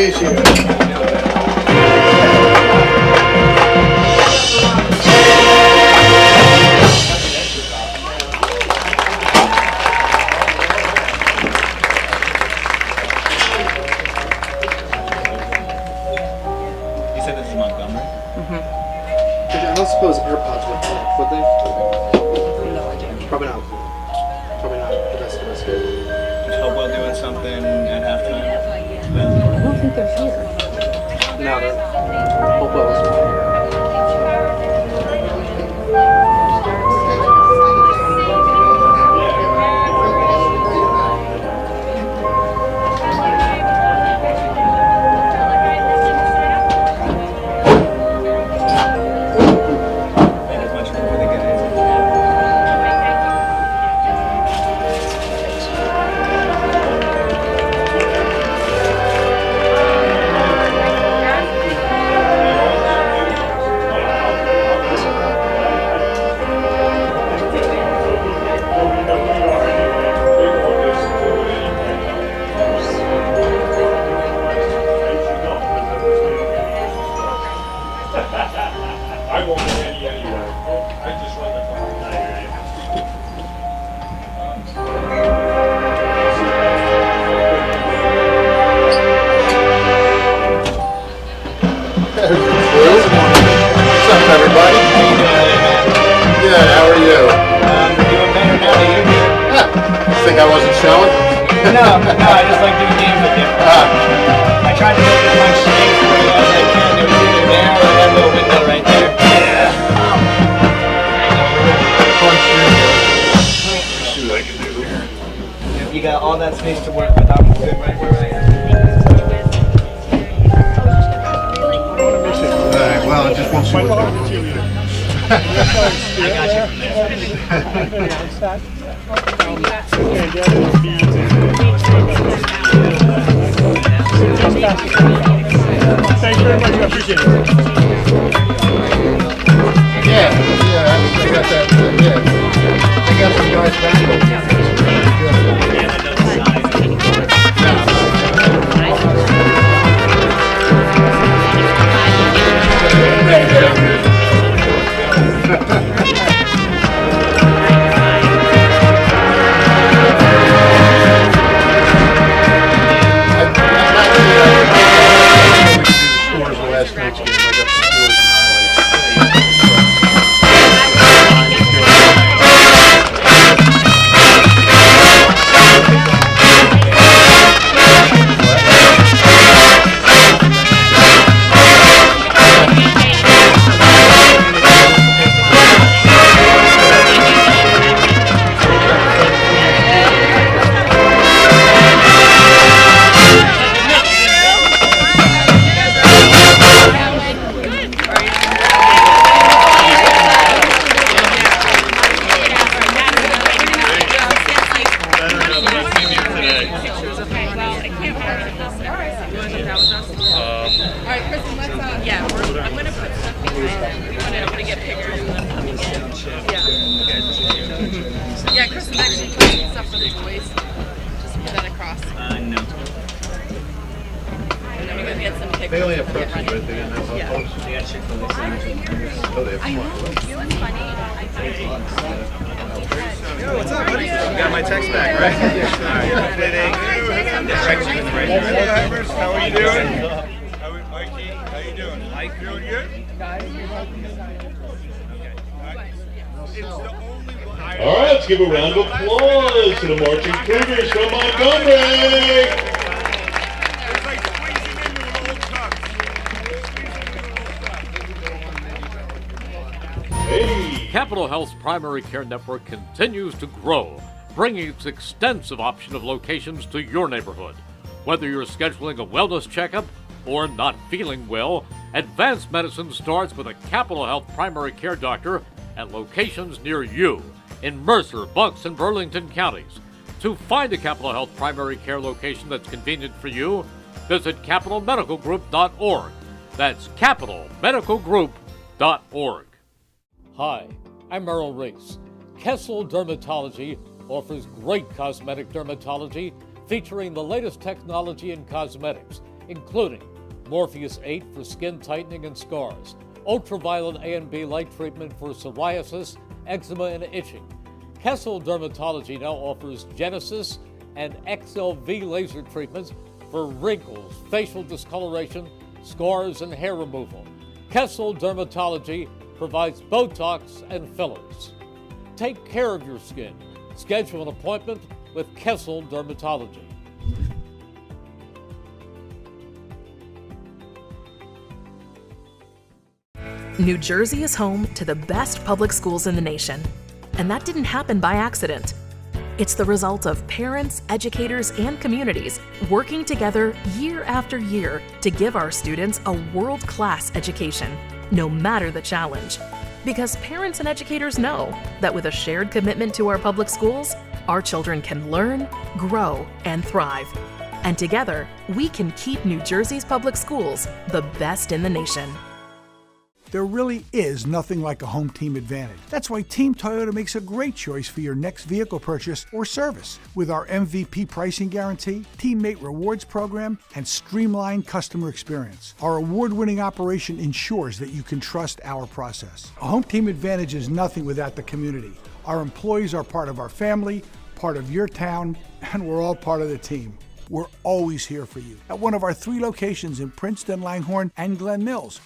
meet you. You said this is Montgomery? I don't suppose AirPods would they? No idea. Probably not. Probably not the best good. Is Hopewell doing something at halftime? I don't think they're here. No, they're Hopewell's not here. I won't get any anywhere. I just run the clock. What's up, everybody? Good, how are you? Doing better now that you're here. Think I wasn't showing? No, I just like doing games with you. I tried to make as much space for you as I can. There was either there or that little window right there. Shoot, I can do here. You got all that space to work with. I'm good right where I am. Alright, well, I just want you to I got you from there. Thanks very much, I appreciate it. Yeah, I got that, yeah. I got some guys Yeah, Kristen actually put some stuff for the boys. Just put that across. No. And then we're going to get some pictures. They only have pretzels, right? They didn't have hot dogs? They got Chick-fil-A sandwiches. Oh, they have one. You know what's funny? Yo, what's up, buddy? You got my text back, right? Alright. Direction in the right direction. How are you doing? Mikey, how you doing? Mike, doing good? All right, let's give a round of applause to the marching Cougars from Montgomery. It's like squeezing into an old cup. Hey. Capital Health's primary care network continues to grow, bringing its extensive option of locations to your neighborhood. Whether you're scheduling a wellness checkup or not feeling well, advanced medicine starts with a Capital Health primary care doctor at locations near you in Mercer, Bucks, and Burlington counties. To find a Capital Health primary care location that's convenient for you, visit capitalmedicalgroup.org. That's capitalmedicalgroup.org. Hi, I'm Merrill Reese. Kessel Dermatology offers great cosmetic dermatology featuring the latest technology in cosmetics including Morpheus 8 for skin tightening and scars, ultraviolet A and B light treatment for psoriasis, eczema, and itching. Kessel Dermatology now offers Genesis and XLV laser treatments for wrinkles, facial discoloration, scars, and hair removal. Kessel Dermatology provides Botox and fillers. Take care of your skin. Schedule an appointment with Kessel Dermatology. New Jersey is home to the best public schools in the nation. And that didn't happen by accident. It's the result of parents, educators, and communities working together year after year to give our students a world-class education, no matter the challenge. Because parents and educators know that with a shared commitment to our public schools, our children can learn, grow, and thrive. And together, we can keep New Jersey's public schools the best in the nation. There really is nothing like a home team advantage. That's why Team Toyota makes a great choice for your next vehicle purchase or service. With our MVP pricing guarantee, teammate rewards program, and streamlined customer experience, our award-winning operation ensures that you can trust our process. A home team advantage is nothing without the community. Our employees are part of our family, part of your town, and we're all part of the team. We're always here for you at one of our 3 locations in Princeton, Langhorne, and Glen Mills.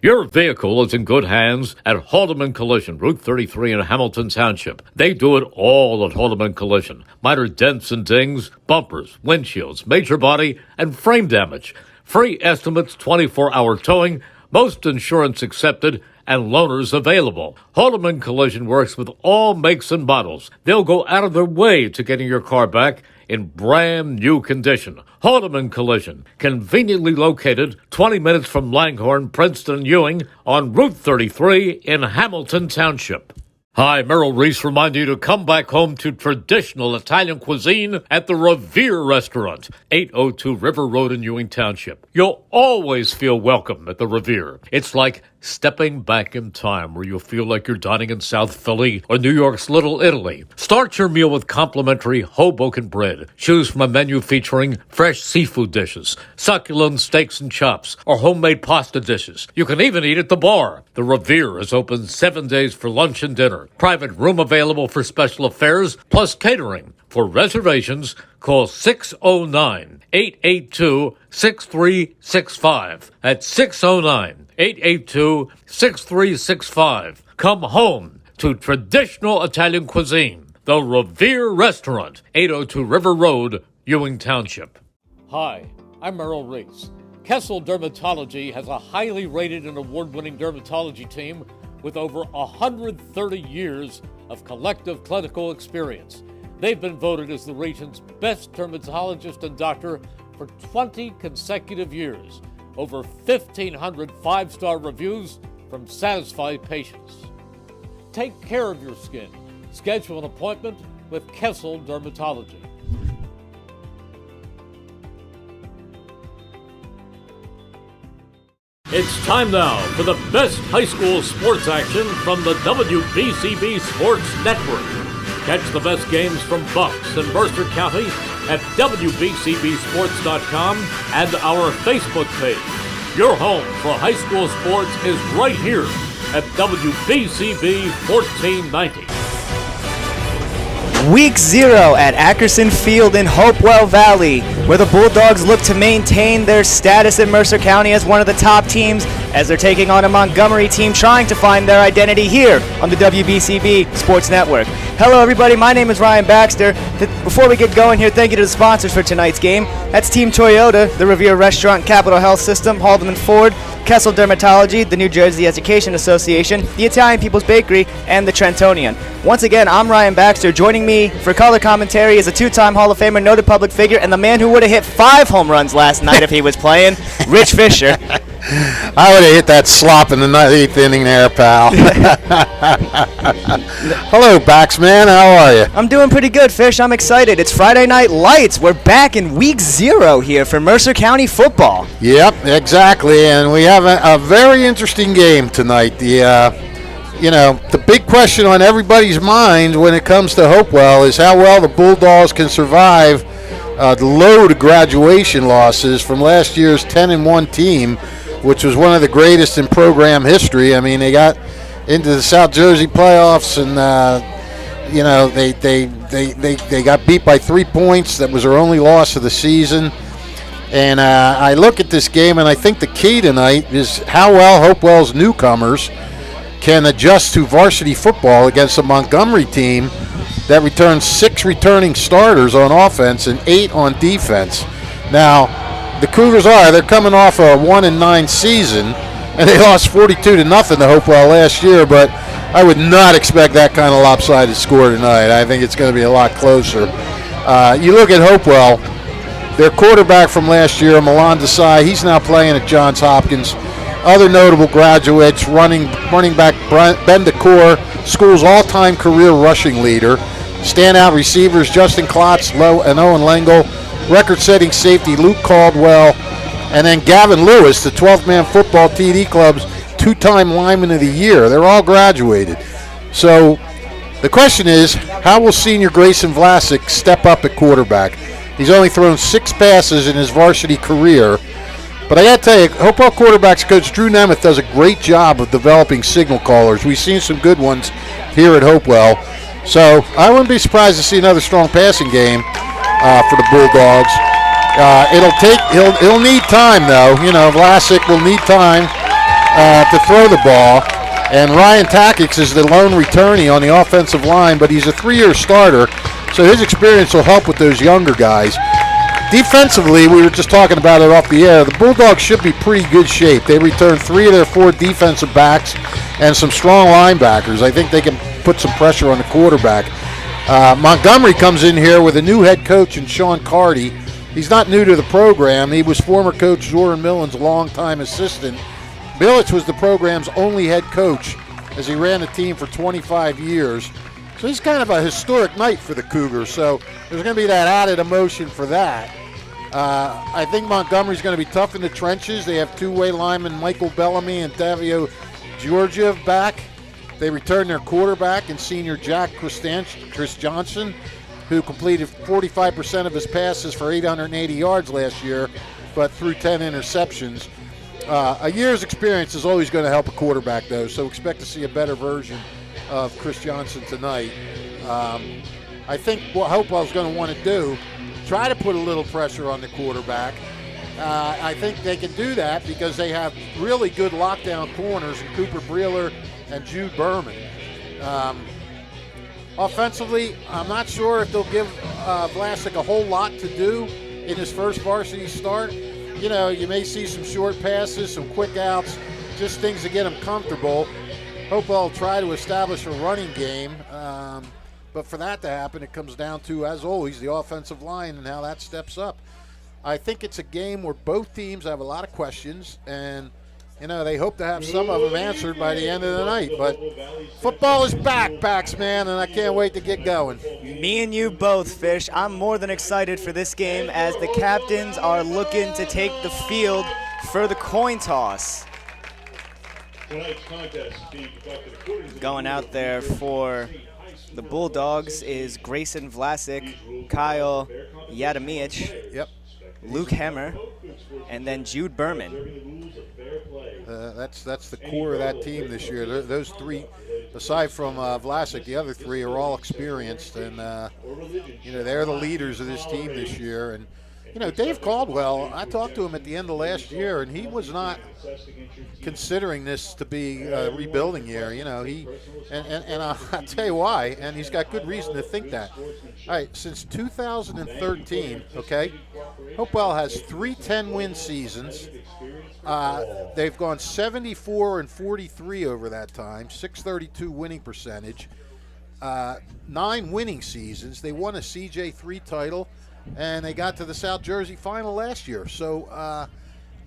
Your vehicle is in good hands at Haldeman Collision, Route 33 in Hamilton Township. They do it all at Haldeman Collision. Minor dents and dings, bumpers, windshields, major body, and frame damage. Free estimates, 24-hour towing, most insurance accepted, and loaners available. Haldeman Collision works with all makes and models. They'll go out of their way to getting your car back in brand new condition. Haldeman Collision, conveniently located 20 minutes from Langhorne, Princeton, and Ewing on Route 33 in Hamilton Township. Hi, Merrill Reese reminding you to come back home to traditional Italian cuisine at the Revere Restaurant, 802 River Road in Ewing Township. You'll always feel welcome at the Revere. It's like stepping back in time where you'll feel like you're dining in South Philly or New York's Little Italy. Start your meal with complimentary Hoboken bread. Choose from a menu featuring fresh seafood dishes, succulent steaks and chops, or homemade pasta dishes. You can even eat at the bar. The Revere is open 7 days for lunch and dinner. Private room available for special affairs, plus catering. For reservations, call 609-882-6365. That's 609-882-6365. Come home to traditional Italian cuisine. The Revere Restaurant, 802 River Road, Ewing Township. Hi, I'm Merrill Reese. Kessel Dermatology has a highly rated and award-winning dermatology team with over 130 years of collective clinical experience. They've been voted as the region's best dermatologist and doctor for 20 consecutive years. Over 1,500 5-star reviews from satisfied patients. Take care of your skin. Schedule an appointment with Kessel Dermatology. It's time now for the best high school sports action from the WBCB Sports Network. Catch the best games from Bucks and Mercer County at WBCBsports.com and our Facebook page. Your home for high school sports is right here at WBCB 1490. Week 0 at Ackerson Field in Hopewell Valley, where the Bulldogs look to maintain their status in Mercer County as one of the top teams as they're taking on a Montgomery team trying to find their identity here on the WBCB Sports Network. Hello everybody, my name is Ryan Baxter. Before we get going here, thank you to the sponsors for tonight's game. That's Team Toyota, the Revere Restaurant Capital Health System, Haldeman Ford, Kessel Dermatology, the New Jersey Education Association, the Italian People's Bakery, and the Trentonian. Once again, I'm Ryan Baxter. Joining me for color commentary is a 2-time Hall of Famer, noted public figure, and the man who would have hit 5 home runs last night if he was playing, Rich Fisher. I would have hit that slop in the 8th inning there, pal. Hello, Bax man. How are you? I'm doing pretty good, Fish. I'm excited. It's Friday Night Lights. We're back in Week 0 here for Mercer County football. Yep, exactly. And we have a very interesting game tonight. The big question on everybody's mind when it comes to Hopewell is how well the Bulldogs can survive load of graduation losses from last year's 10-1 team, which was one of the greatest in program history. I mean, they got into the South Jersey playoffs, and they got beat by 3 points. That was their only loss of the season. And I look at this game, and I think the key tonight is how well Hopewell's newcomers can adjust to varsity football against a Montgomery team that returns 6 returning starters on offense and 8 on defense. Now, the Cougars they're coming off a 1-9 season, and they lost 42-0 to Hopewell last year, but I would not expect that kind of lopsided score tonight. I think it's going to be a lot closer. You look at Hopewell, their quarterback from last year, Milan Desai, he's now playing at Johns Hopkins. Other notable graduates, running back Ben DeCore, school's all-time career rushing leader. Standout receivers, Justin Klotz and Owen Lengel. Record-setting safety, Luke Caldwell. And then Gavin Lewis, the 12-man football TD Club's 2-time lineman of the year. They're all graduated. So the question is, how will senior Grayson Vlasic step up at quarterback? He's only thrown 6 passes in his varsity career. But I got to tell you, Hopewell quarterbacks coach Drew Nemeth does a great job of developing signal callers. We've seen some good ones here at Hopewell. So I wouldn't be surprised to see another strong passing game for the Bulldogs. He'll need time, though. Vlasic will need time to throw the ball. And Ryan Tackix is the lone returnee on the offensive line, but he's a 3-year starter. So his experience will help with those younger guys. Defensively, we were just talking about it off the air, the Bulldogs should be pretty good shape. They returned 3 of their 4 defensive backs and some strong linebackers. I think they can put some pressure on the quarterback. Montgomery comes in here with a new head coach in Sean Carty. He's not new to the program. He was former coach Zoran Millen's longtime assistant. Milic was the program's only head coach as he ran the team for 25 years. So it's kind of a historic night for the Cougars. So there's going to be that added emotion for that. I think Montgomery's going to be tough in the trenches. They have two-way linemen Michael Bellamy and Davio Georgiev back. They return their quarterback and senior Jack Chris Johnson, who completed 45% of his passes for 880 yards last year, but threw 10 interceptions. A year's experience is always going to help a quarterback, though, so expect to see a better version of Chris Johnson tonight. I think what Hopewell's going to want to do, try to put a little pressure on the quarterback. I think they can do that because they have really good lockdown corners in Cooper Breeler and Jude Berman. Offensively, I'm not sure if they'll give Vlasic a whole lot to do in his first varsity start. You know, you may see some short passes, some quick outs, just things to get him comfortable. Hopewell will try to establish a running game, but for that to happen, it comes down to, as always, the offensive line and how that steps up. I think it's a game where both teams have a lot of questions, and you know, they hope to have some of them answered by the end of the night. But football is back, Pax, man, and I can't wait to get going. Me and you both, Fish. I'm more than excited for this game as the captains are looking to take the field for the coin toss. Going out there for the Bulldogs is Grayson Vlasic, Kyle Yadamiich, Luke Hemmer, and then Jude Berman. That's the core of that team this year. Those three, aside from Vlasic, the other three are all experienced, and you know, they're the leaders of this team this year. And you know, Dave Caldwell, I talked to him at the end of last year, and he was not considering this to be a rebuilding year. You know, and I'll tell you why, and he's got good reason to think that. All right, since 2013, okay, Hopewell has 3 10-win seasons. They've gone 74-43 over that time, 632 winning percentage, 9 winning seasons. They won a CJ3 title, and they got to the South Jersey final last year. So,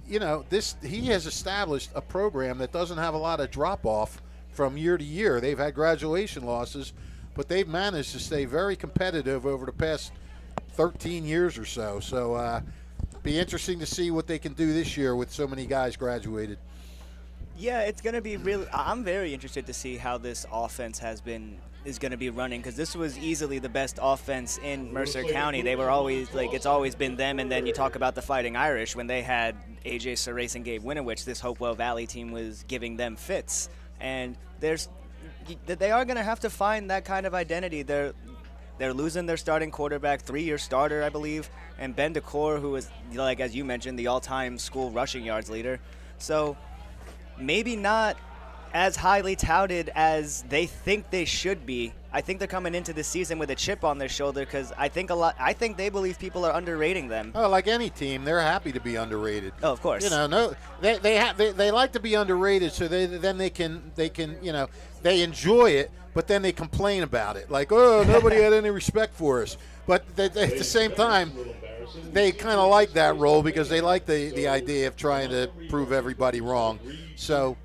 you know, he has established a program that doesn't have a lot of drop-off from year to year. They've had graduation losses, but they've managed to stay very competitive over the past 13 years or so. So, be interesting to see what they can do this year with so many guys graduated. Yeah, it's going to be really. I'm very interested to see how this offense is going to be running, because this was easily the best offense in Mercer County. They were always it's always been them. And then you talk about the Fighting Irish, when they had AJ Sarace and Gabe Winovich, this Hopewell Valley team was giving them fits. And they are going to have to find that kind of identity. They're losing their starting quarterback, 3-year starter, I believe, and Ben DeCore, who is, like as you mentioned, the all-time school rushing yards leader. So maybe not as highly touted as they think they should be. I think they're coming into the season with a chip on their shoulder, because I think they believe people are underrating them. Oh, like any team, they're happy to be underrated. Oh, of course. They like to be underrated, so they can they enjoy it, but then they complain about it, like, oh, nobody had any respect for us. But at the same time, they kind of like that role, because they like the idea of trying to prove everybody wrong. So,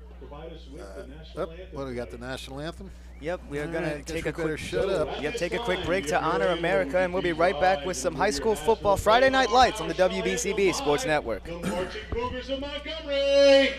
what do we got? The national anthem. Yep, we are going to take a quick shut up. Yep, take a quick break to honor America, and we'll be right back with some high school football Friday Night Lights on the WBCB Sports Network. The Marching Cougars of Montgomery.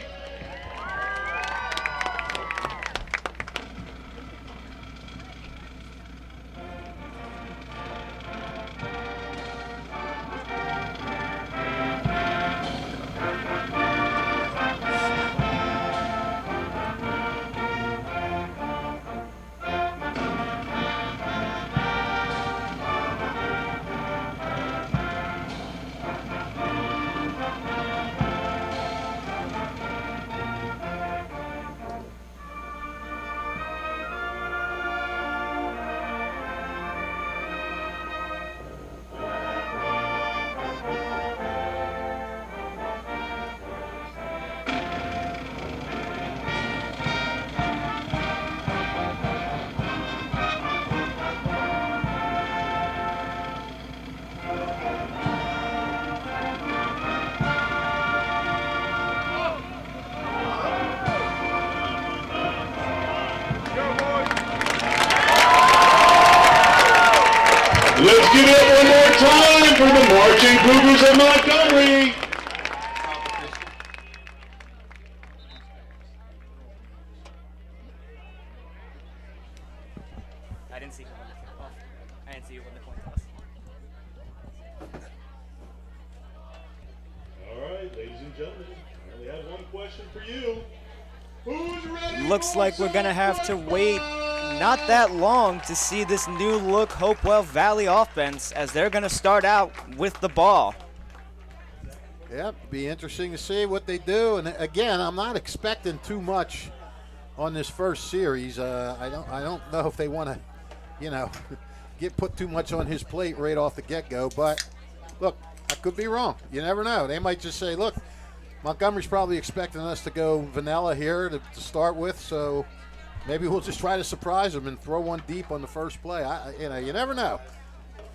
Let's give it up one more time for the Marching Cougars of Montgomery. I didn't see you when the coin toss. All right, ladies and gentlemen, I only have one question for you. Who's ready? Looks like we're going to have to wait not that long to see this new look Hopewell Valley offense, as they're going to start out with the ball. Yep, be interesting to see what they do. And again, I'm not expecting too much on this first series. I don't know if they want to, get put too much on his plate right off the get-go. But look, I could be wrong. You never know. They might just say, look, Montgomery's probably expecting us to go vanilla here to start with, so maybe we'll just try to surprise them and throw one deep on the first play. You never know.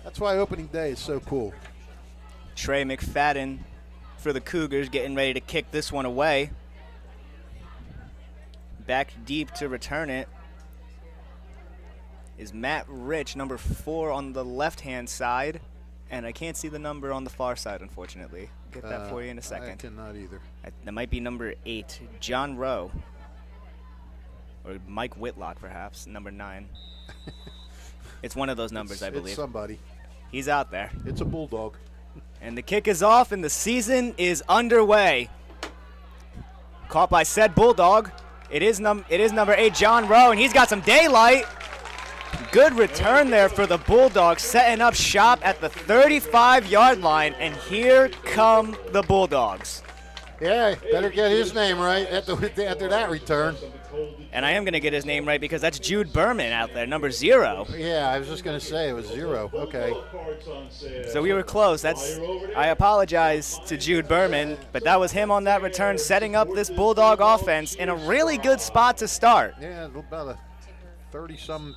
That's why opening day is so cool. Trey McFadden for the Cougars, getting ready to kick this one away. Back deep to return it is Matt Rich, number 4 on the left-hand side. And I can't see the number on the far side, unfortunately. Get that for you in a second. I cannot either. That might be number 8, John Rowe. Or Mike Whitlock, perhaps, number 9. It's one of those numbers, I believe. It's somebody. He's out there. It's a Bulldog. And the kick is off, and the season is underway. Caught by said Bulldog. It is number 8, John Rowe, and he's got some daylight. Good return there for the Bulldogs, setting up shop at the 35-yard line, and here come the Bulldogs. Yeah, better get his name right after that return. And I am going to get his name right, because that's Jude Berman out there, number 0. Yeah, I was just going to say it was 0. Okay. So we were close. I apologize to Jude Berman, but that was him on that return, setting up this Bulldog offense in a really good spot to start. Yeah, about a 30-some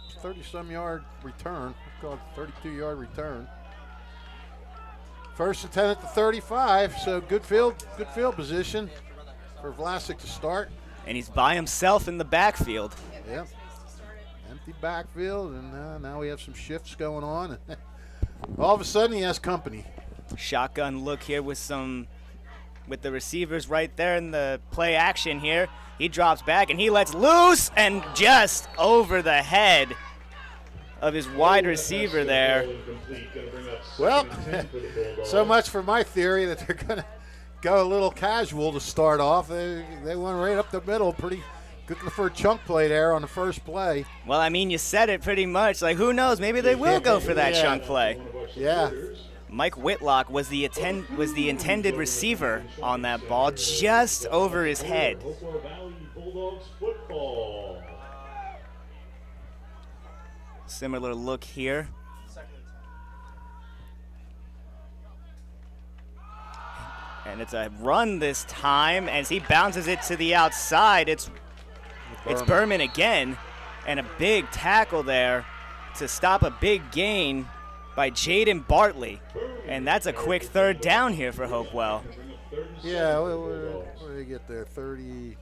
yard return. Let's call it a 32-yard return. First and 10 at the 35, so good field position for Vlasic to start. And he's by himself in the backfield. Yep. Empty backfield, and now we have some shifts going on. All of a sudden, he has company. Shotgun look here with the receivers right there in the play action here. He drops back and he lets loose and just over the head of his wide receiver there. Well, so much for my theory that they're going to go a little casual to start off. They went right up the middle, pretty good for a chunk play there on the first play. Well, I mean, you said it pretty much. Like, who knows? Maybe they will go for that chunk play. Yeah. Mike Whitlock was the intended receiver on that ball, just over his head. Hopewell Valley Bulldogs football. Similar look here. And it's a run this time as he bounces it to the outside. It's Berman again, and a big tackle there to stop a big gain by Jaden Bartley. And that's a quick third down here for Hopewell. Yeah, where did they get there? 30.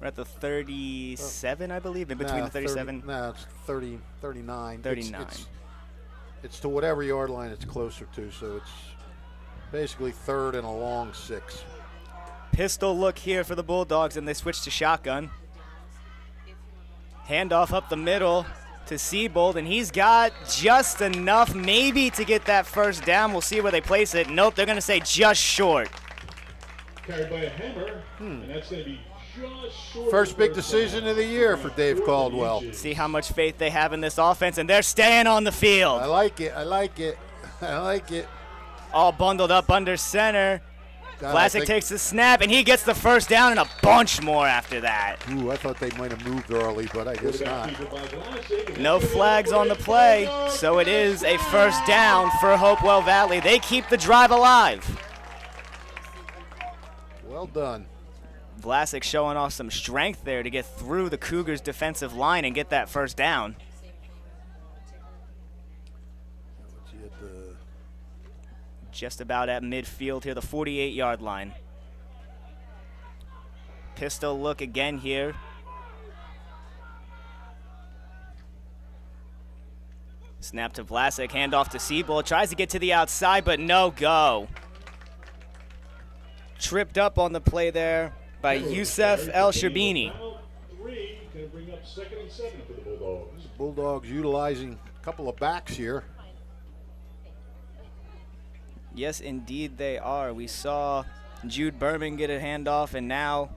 We're at the 37, I believe, in between the 37. No, it's 30, 39. 39. It's to whatever yard line it's closer to, so it's basically third and a long 6. Pistol look here for the Bulldogs, and they switch to shotgun. Handoff up the middle to Siebold, and he's got just enough maybe to get that first down. We'll see where they place it. Nope, they're going to say just short. Carried by a hammer, and that's going to be just short. First big decision of the year for Dave Caldwell. See how much faith they have in this offense, and they're staying on the field. I like it. I like it. I like it. All bundled up under center. God, Vlasic takes the snap, and he gets the first down and a bunch more after that. Ooh, I thought they might have moved early, but I guess not. No flags on the play, so it is a first down for Hopewell Valley. They keep the drive alive. Well done. Vlasic showing off some strength there to get through the Cougars' defensive line and get that first down. Just about at midfield here, the 48-yard line. Pistol look again here. Snap to Vlasic, handoff to Siebold. Tries to get to the outside, but no go. Tripped up on the play there by Youssef El Sherbini. Going to bring up 2nd and 7 for the Bulldogs. Bulldogs utilizing a couple of backs here. Yes, indeed they are. We saw Jude Berman get a handoff, and now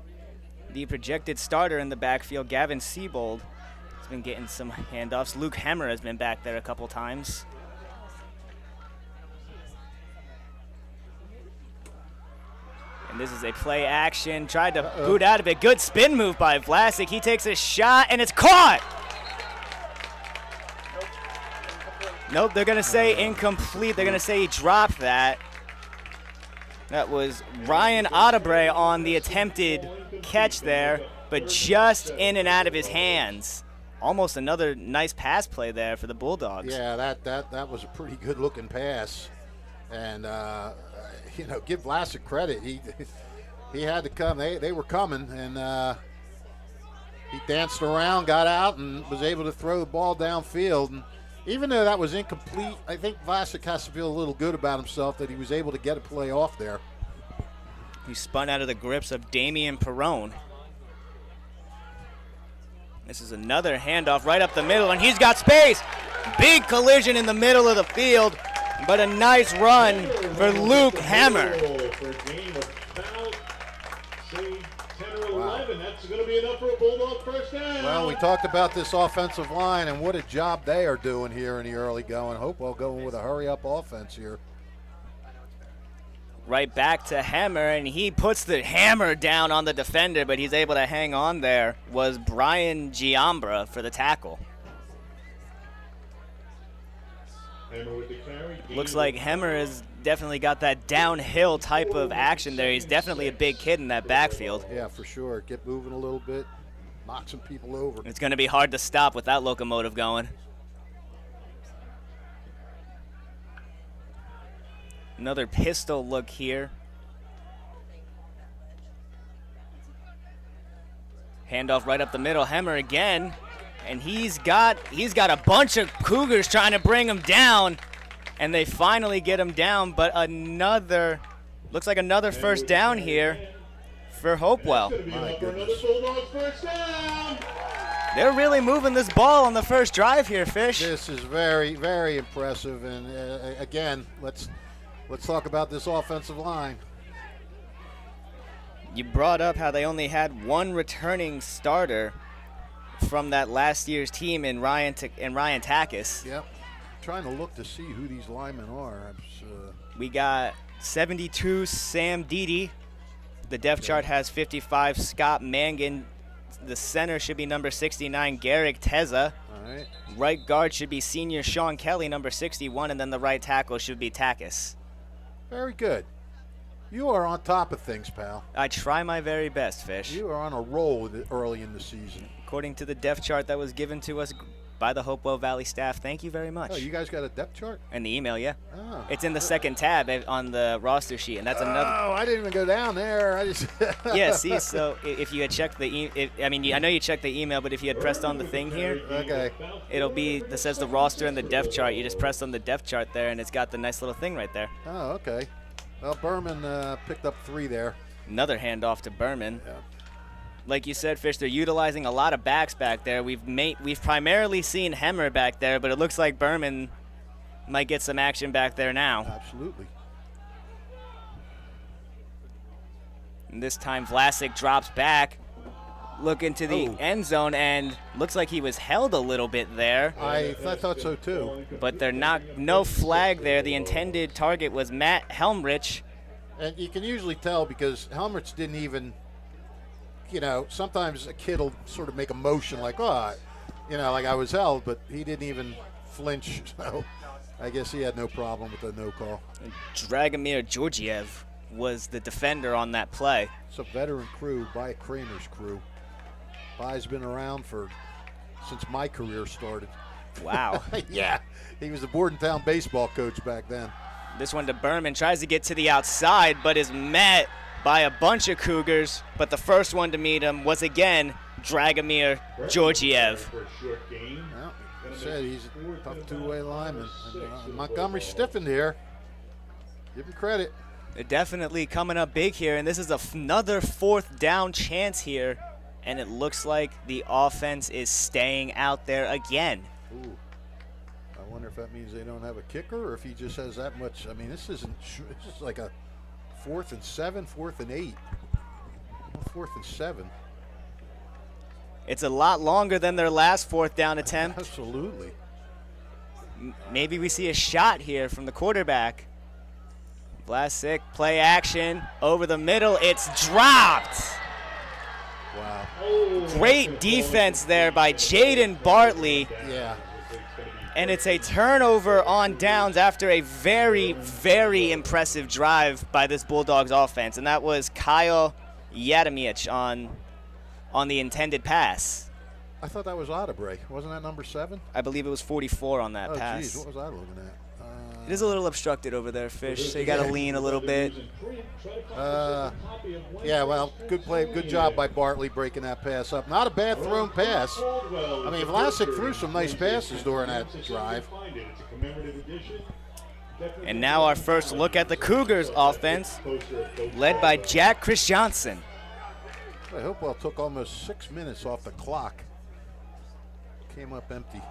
the projected starter in the backfield, Gavin Siebold, has been getting some handoffs. Luke Hemmer has been back there a couple times. And this is a play action. Tried to boot out of it. Good spin move by Vlasic. He takes a shot, and it's caught. Nope, they're going to say incomplete. They're going to say he dropped that. That was Ryan Ottebre on the attempted catch there, but just in and out of his hands. Almost another nice pass play there for the Bulldogs. Yeah, that was a pretty good-looking pass. And, give Vlasic credit. He had to come. They were coming, and he danced around, got out, and was able to throw the ball downfield. And even though that was incomplete, I think Vlasic has to feel a little good about himself that he was able to get a play off there. He spun out of the grips of Damian Perrone. This is another handoff right up the middle, and he's got space. Big collision in the middle of the field, but a nice run for Luke Hammer. For a game of about, say, 10 or 11. That's going to be enough for a Bulldog first down. Well, we talked about this offensive line and what a job they are doing here in the early going. Hopewell going with a hurry-up offense here. Right back to Hammer, and he puts the hammer down on the defender, but he's able to hang on there. Was Brian Giambra for the tackle. Hammer with the carry. Looks like Hammer has definitely got that downhill type of action there. He's definitely a big kid in that backfield. Yeah, for sure. Get moving a little bit, knock some people over. It's going to be hard to stop with that locomotive going. Another pistol look here. Handoff right up the middle. Hammer again. And he's got a bunch of Cougars trying to bring him down. And they finally get him down. But looks like another first down here for Hopewell. Gonna be My enough for another goodness. Bulldogs first down. They're really moving this ball on the first drive here, Fish. This is very, very impressive. And again, let's talk about this offensive line. You brought up how they only had one returning starter from that last year's team in Ryan Takis. Yep. Trying to look to see who these linemen are. We got 72 Sam Dede. The depth chart has 55 Scott Mangan. The center should be number 69 Garrick Teza. All right. Right guard should be senior Sean Kelly, number 61, and then the right tackle should be Takis. Very good. You are on top of things, pal. I try my very best, Fish. You are on a roll with it early in the season. According to the depth chart that was given to us by the Hopewell Valley staff, thank you very much. Oh, you guys got a depth chart? And the email, yeah. Oh. It's in the second tab on the roster sheet, and that's another. Oh, I didn't even go down there. I just. Yeah, see, so if you had checked the I know you checked the email, but if you had pressed on the thing here, Okay. it'll be that says the roster and the depth chart. You just press on the depth chart there, and it's got the nice little thing right there. Oh, okay. Well, Berman picked up 3 there. Another handoff to Berman. Yeah. Like you said, Fish, they're utilizing a lot of backs back there. We've primarily seen Hemmer back there, but it looks like Berman might get some action back there now. Absolutely. And this time Vlasic drops back, looking to the end zone, and looks like he was held a little bit there. I thought so too. But they're no flag there. The intended target was Matt Helmrich. And you can usually tell because Helmrich didn't even, sometimes a kid will sort of make a motion like, like I was held, but he didn't even flinch. So I guess he had no problem with the no call. And Dragomir Georgiev was the defender on that play. It's a veteran crew, by Kramer's crew. Bai's been around since my career started. Wow. Yeah, he was the Bordentown baseball coach back then. This one to Berman, tries to get to the outside, but is met by a bunch of Cougars. But the first one to meet him was again Dragomir Georgiev. For a short gain. Well, like I said, he's a tough two-way lineman. And, Montgomery stiffened here. Give him credit. They're definitely coming up big here, and this is another 4th down chance here. And it looks like the offense is staying out there again. Ooh. I wonder if that means they don't have a kicker or if he just has that much. I mean, this is like a 4th and 7, 4th and 8. 4th and 7. It's a lot longer than their last 4th down attempt. Absolutely. Maybe we see a shot here from the quarterback. Vlasic, play action, over the middle, it's dropped. Wow. Great defense there by Jaden Bartley. Yeah. And it's a turnover on downs after a very, very impressive drive by this Bulldogs offense. And that was Kyle Yadamiech on the intended pass. I thought that was Audebray. Wasn't that number 7? I believe it was 44 on that Oh, pass. geez, what was I looking at? It is a little obstructed over there, Fish, so you got to lean a little bit. Yeah, well, good play, good job by Bartley breaking that pass up. Not a bad thrown pass. I mean, Vlasic threw some nice passes during that drive. And now our first look at the Cougars offense, led by Jack Chris Johnson. I Hopewell took almost 6 minutes off the clock. Came up empty.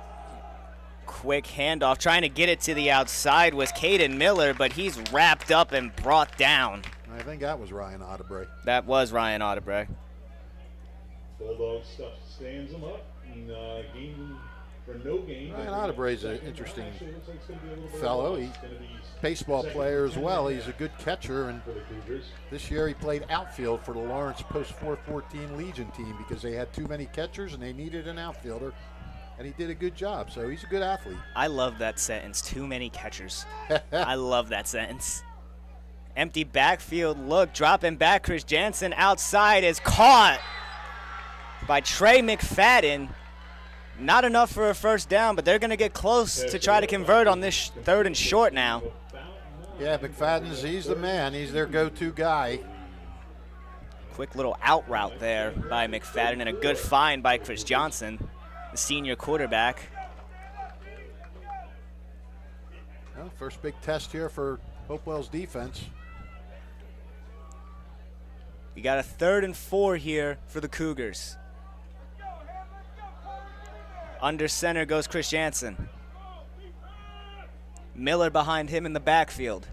Quick handoff, trying to get it to the outside was Caden Miller, but he's wrapped up and brought down. I think that was Ryan Audebray. That was Ryan Audebray. Bulldogs stuff stands them up and game for no gain. Ryan Audebray's an interesting fellow. He's a baseball player as well. He's a good catcher, and this year he played outfield for the Lawrence Post 414 Legion team because they had too many catchers and they needed an outfielder. And he did a good job, so he's a good athlete. I love that sentence, too many catchers. I love that sentence. Empty backfield look, dropping back. Chris Jansen outside is caught by Trey McFadden. Not enough for a first down, but they're going to get close to try to convert on this 3rd and short now. Yeah, he's the man. He's their go-to guy. Quick little out route there by McFadden and a good find by Chris Johnson, the senior quarterback. Well, first big test here for Hopewell's defense. We got a 3rd and 4 here for the Cougars. Under center goes Chris Jansen. Miller behind him in the backfield.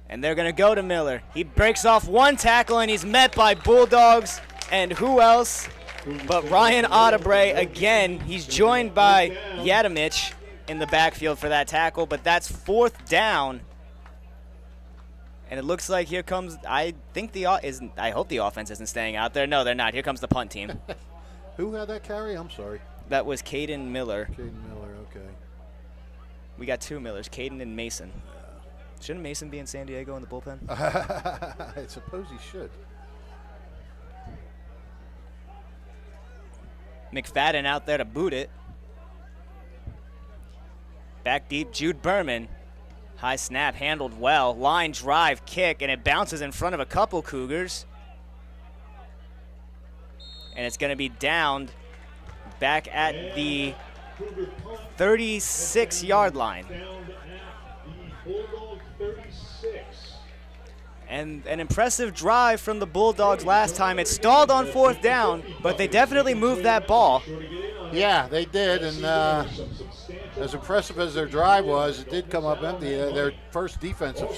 And they're going to go to Miller. He breaks off one tackle, and he's met by Bulldogs. And who else but Ryan Ottebre again. He's joined by Yadamich in the backfield for that tackle, but that's 4th down. And it looks like here comes, I hope the offense isn't staying out there. No, they're not. Here comes the punt team. Who had that carry? I'm sorry. That was Caden Miller. Caden Miller, okay. We got 2 Millers, Caden and Mason. Shouldn't Mason be in San Diego in the bullpen? I suppose he should. McFadden out there to boot it. Back deep, Jude Berman. High snap, handled well. Line drive, kick, and it bounces in front of a couple Cougars. And it's going to be downed back at the 36-yard line. Down at the Bulldog 36. And an impressive drive from the Bulldogs last time. It stalled on 4th down, but they definitely moved that ball. Yeah, they did, and as impressive as their drive was, it did come up empty. Their first defensive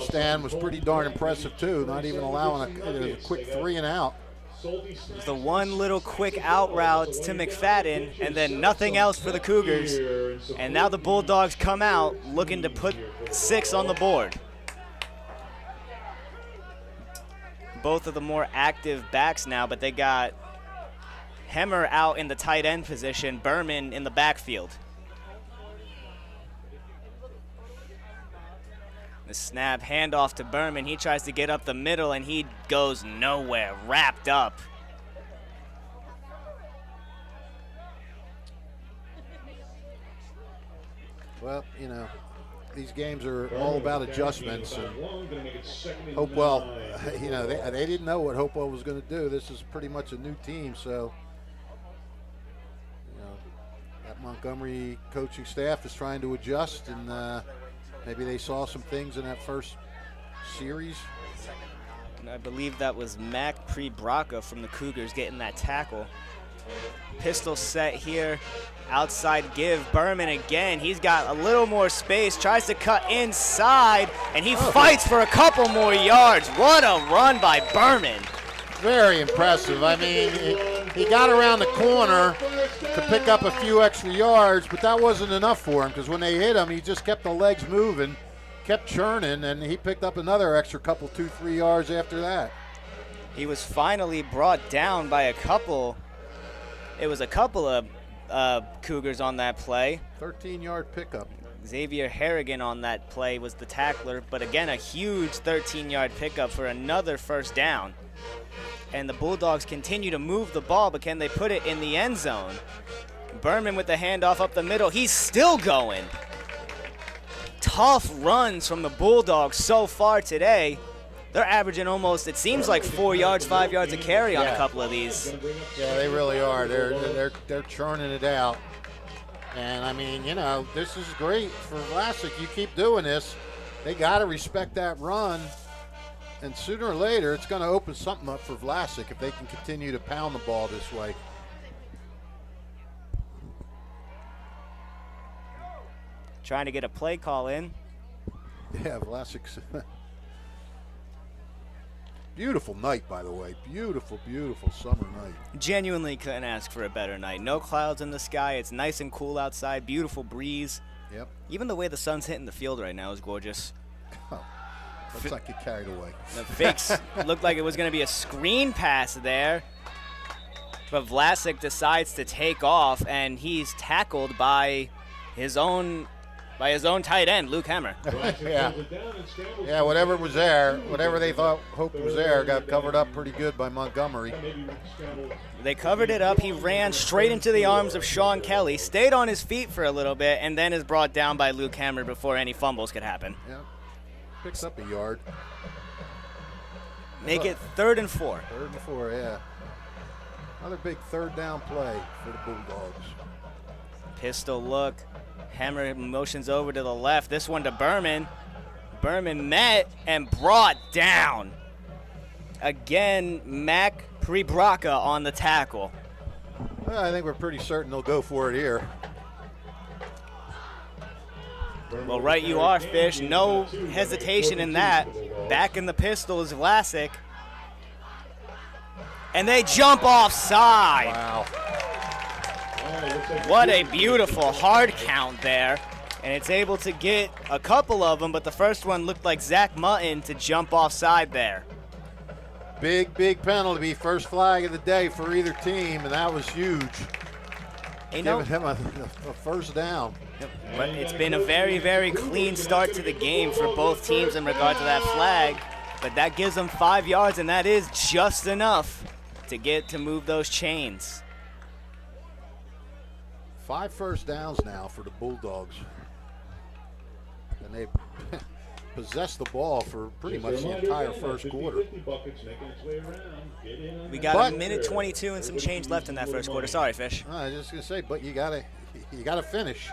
stand was pretty darn impressive too. Not even allowing a quick 3 and out. Just the one little quick out route to McFadden, and then nothing else for the Cougars. And now the Bulldogs come out looking to put 6 on the board. Both of the more active backs now, but they got Hemmer out in the tight end position, Berman in the backfield. The snap, handoff to Berman. He tries to get up the middle, and he goes nowhere, wrapped up. Well, you know, these games are all about adjustments. And Hopewell, you know, they didn't know what Hopewell was going to do. This is pretty much a new team, so you know, that Montgomery coaching staff is trying to adjust, and maybe they saw some things in that first series. And I believe that was Mac Pre-Braca from the Cougars getting that tackle. Pistol set here, outside give, Berman again. He's got a little more space, tries to cut inside, and he fights for a couple more yards. What a run by Berman. Very impressive. I mean, he got around the corner to pick up a few extra yards, but that wasn't enough for him, because when they hit him, he just kept the legs moving, kept churning, and he picked up another extra couple, 2-3 yards after that. He was finally brought down by a couple. It was a couple of Cougars on that play. 13-yard pickup. Xavier Harrigan on that play was the tackler, but again, a huge 13-yard pickup for another first down. And the Bulldogs continue to move the ball, but can they put it in the end zone? Berman with the handoff up the middle. He's still going. Tough runs from the Bulldogs so far today. They're averaging almost, it seems like 4 yards, 5 yards a carry on a couple of these. Yeah, they really are. They're churning it out. And, I mean, you know, this is great for Vlasic. You keep doing this. They got to respect that run. And sooner or later, it's going to open something up for Vlasic if they can continue to pound the ball this way. Trying to get a play call in. Yeah, Vlasic's... Beautiful night, by the way. Beautiful, beautiful summer night. Genuinely couldn't ask for a better night. No clouds in the sky. It's nice and cool outside. Beautiful breeze. Yep. Even the way the sun's hitting the field right now is gorgeous. Oh, let's not get carried away. The fakes looked like it was going to be a screen pass there. But Vlasic decides to take off, and he's tackled by his own tight end, Luke Hemmer. Yeah, whatever was there, whatever they thought hoped was there, got covered up pretty good by Montgomery. They covered it up. He ran straight into the arms of Sean Kelly, stayed on his feet for a little bit, and then is brought down by Luke Hemmer before any fumbles could happen. Yeah, picks up a yard. Make it 3rd and 4. 3rd and 4, yeah. Another big 3rd down play for the Bulldogs. Pistol look. Hammer motions over to the left. This one to Berman. Berman met and brought down. Again, Mac Pribraka on the tackle. Well, I think we're pretty certain they'll go for it here. Well, right you are, Fish. No hesitation in that. Back in the pistol is Vlasic. And they jump offside. Wow. What a beautiful hard count there. And it's able to get a couple of them, but the first one looked like Zach Mutton to jump offside there. Big penalty. First flag of the day for either team, and that was huge. Giving him a first down. But it's been a very clean start to the game for both teams in regard to that flag. But that gives them 5 yards, and that is just enough to move those chains. 5 first downs now for the Bulldogs. And they possessed the ball for pretty much the entire first quarter. We got a minute 22 and some change left in that first quarter. Sorry, Fish. I was just gonna say, but you gotta finish.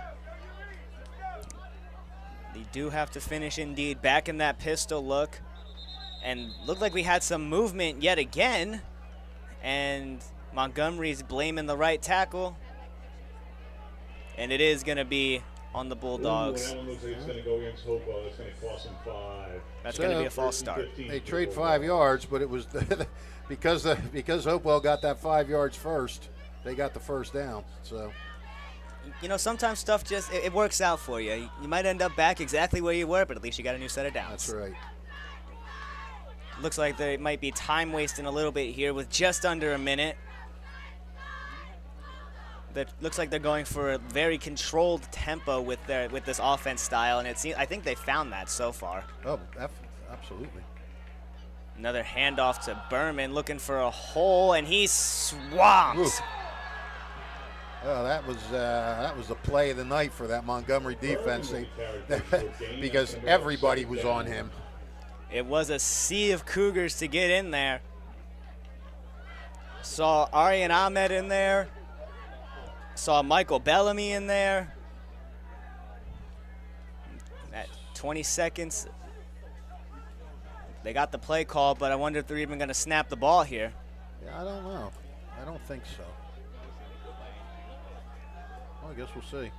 You do have to finish indeed. Back in that pistol look, and looked like we had some movement yet again. And Montgomery's blaming the right tackle, and it is gonna be on the Bulldogs. That one looks like it's going to go against Hopewell. It's going to cost them 5. That's going to be a false start. They trade 5 yards, but it was because Hopewell got that 5 yards first. They got the first down. So, you know, sometimes stuff just it works out for you. You might end up back exactly where you were, but at least you got a new set of downs. That's right. Looks like there might be time wasting a little bit here with just under a minute. That looks like they're going for a very controlled tempo with this offense style, and I think they found that so far. Oh, absolutely. Another handoff to Berman, looking for a hole, and he's swamped. Ooh. Oh, that was the play of the night for that Montgomery defense, because everybody was on him. It was a sea of Cougars to get in there. Saw Aryan Ahmed in there. Saw Michael Bellamy in there. At 20 seconds, they got the play call, but I wonder if they're even going to snap the ball here. Yeah, I don't know. I don't think so. Well, I guess we'll see.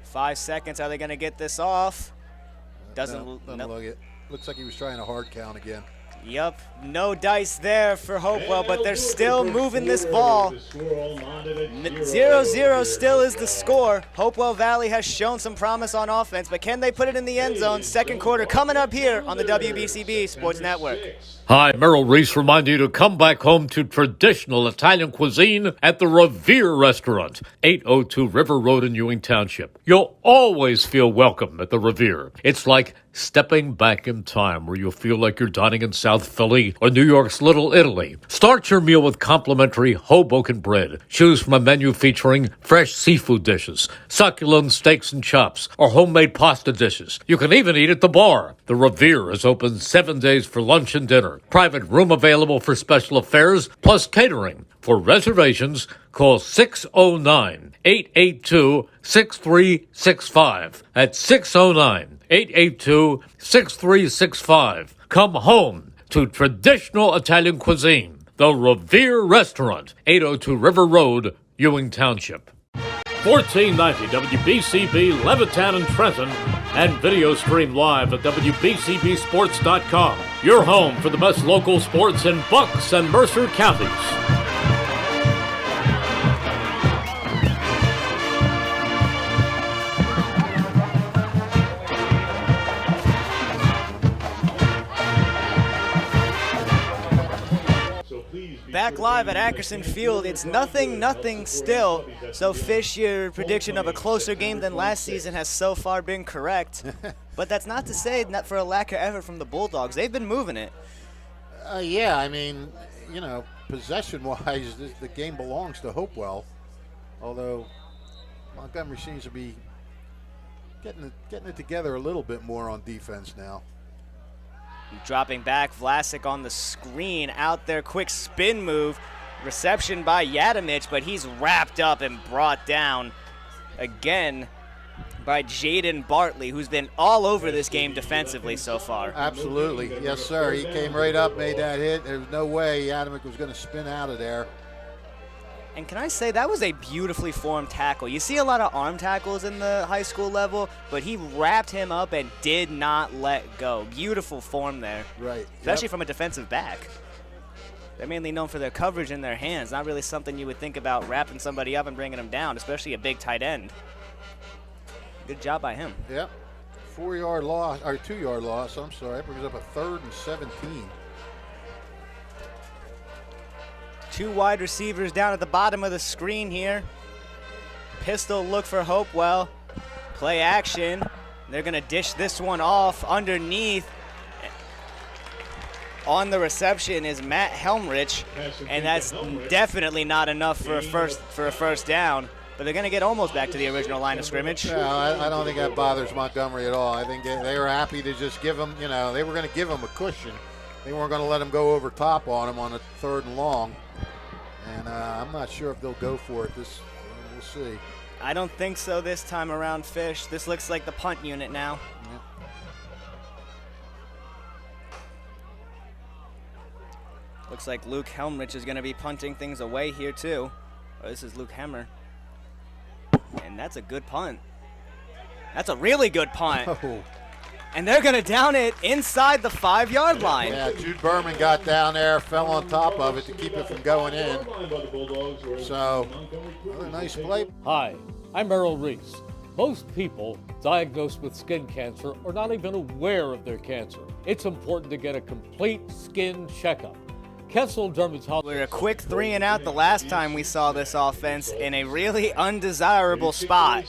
5 seconds. Are they going to get this off? Doesn't look it. Looks like he was trying a hard count again. Yep, no dice there for Hopewell, but they're still moving this ball. 0-0 still is the score. Hopewell Valley has shown some promise on offense, but can they put it in the end zone? Second quarter coming up here on the WBCB Sports Network. Hi, Merrill Reese remind you to come back home to traditional Italian cuisine at the Revere Restaurant, 802 River Road in Ewing Township. You'll always feel welcome at the Revere. It's like stepping back in time where you'll feel like you're dining in South Philly or New York's Little Italy. Start your meal with complimentary Hoboken bread. Choose from a menu featuring fresh seafood dishes, succulent steaks and chops, or homemade pasta dishes. You can even eat at the bar. The Revere is open 7 days for lunch and dinner. Private room available for special affairs, plus catering. For reservations, call 609-882-6365. That's 609-882-6365. Come home to traditional Italian cuisine. The Revere Restaurant, 802 River Road, Ewing Township. 1490 WBCB Levittown and Trenton, and video stream live at WBCBsports.com. Your home for the best local sports in Bucks and Mercer counties. Back live at Ackerson Field, it's 0-0 still. So, Fish, your prediction of a closer game than last season has so far been correct. But that's not to say that for a lack of effort from the Bulldogs. They've been moving it. Yeah, I mean, you know, possession-wise, the game belongs to Hopewell. Although Montgomery seems to be getting it together a little bit more on defense now. Dropping back, Vlasic on the screen, out there, quick spin move, reception by Yadamich, but he's wrapped up and brought down again by Jaden Bartley, who's been all over this game defensively so far. Absolutely. Yes, sir. He came right up, made that hit. There was no way Adamick was going to spin out of there. And can I say, that was a beautifully formed tackle. You see a lot of arm tackles in the high school level, but he wrapped him up and did not let go. Beautiful form there. Right. Especially from a defensive back. They're mainly known for their coverage in their hands. Not really something you would think about wrapping somebody up and bringing them down, especially a big tight end. Good job by him. Yep. 4-yard loss, or 2-yard loss, I'm sorry. That brings up a 3rd and 17. 2 wide receivers down at the bottom of the screen here. Pistol look for Hopewell. Play action. They're going to dish this one off underneath. On the reception is Matt Helmrich, and that's definitely not enough for a first down. But they're going to get almost back to the original line of scrimmage. Yeah, I don't think that bothers Montgomery at all. I think they were happy to just give him, they were going to give him a cushion. They weren't going to let him go over top on him on a 3rd and long. And I'm not sure if they'll go for it. We'll see. I don't think so this time around, Fish. This looks like the punt unit now. Yep. Looks like Luke Helmrich is going to be punting things away here, too. Oh, this is Luke Hemmer. And that's a good punt. That's a really good punt. Oh. And they're going to down it inside the 5-yard line. Yeah, Jude Berman got down there, fell on top of it to keep it from going in. So, another nice play. Hi, I'm Errol Reese. Most people diagnosed with skin cancer are not even aware of their cancer. It's important to get a complete skin checkup. Kessel Dermatology. We're a quick 3 and out the last time we saw this offense in a really undesirable spot.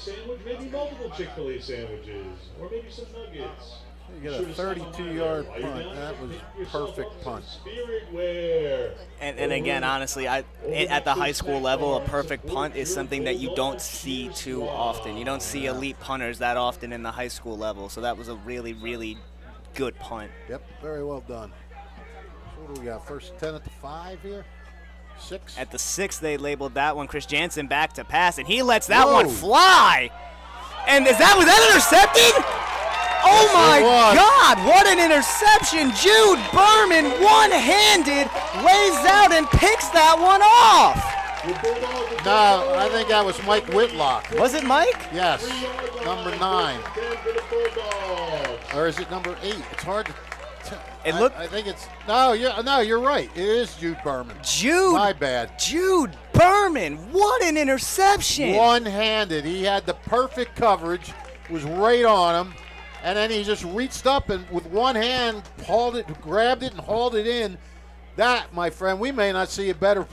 Maybe multiple Chick-fil-A sandwiches, or maybe some nuggets. You get a 32-yard punt. That was perfect punt. And again, honestly, at the high school level, a perfect punt is something that you don't see too often. You don't see elite punters that often in the high school level. So that was a really, really good punt. Yep, very well done. So what do we got? First 10 at the 5 here? 6? At the 6, they labeled that one. Chris Jansen back to pass, and he lets that one fly. And was that intercepted? Oh my God, what an interception. Jude Berman, one-handed, lays out and picks that one off. No, I think that was Mike Whitlock. Was it Mike? Yes, number 9. Or is it number 8? It's hard to tell. I think it's, no, you're right. It is Jude Berman. My bad. Jude Berman, what an interception. One-handed. He had the perfect coverage, was right on him. And then he just reached up and with one hand grabbed it and hauled it in. That, my friend, we may not see a better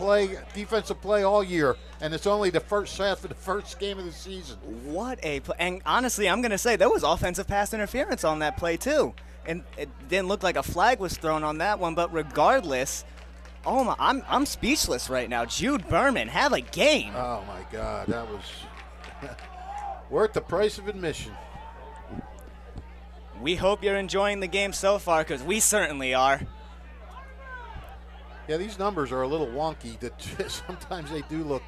defensive play all year. And it's only the first half of the first game of the season. What a play. And honestly, I'm going to say there was offensive pass interference on that play too. And it didn't look like a flag was thrown on that one. But regardless, I'm speechless right now. Jude Berman, have a game. Oh, my God. That was worth the price of admission. We hope you're enjoying the game so far, because we certainly are. Yeah, these numbers are a little wonky. Sometimes they do look.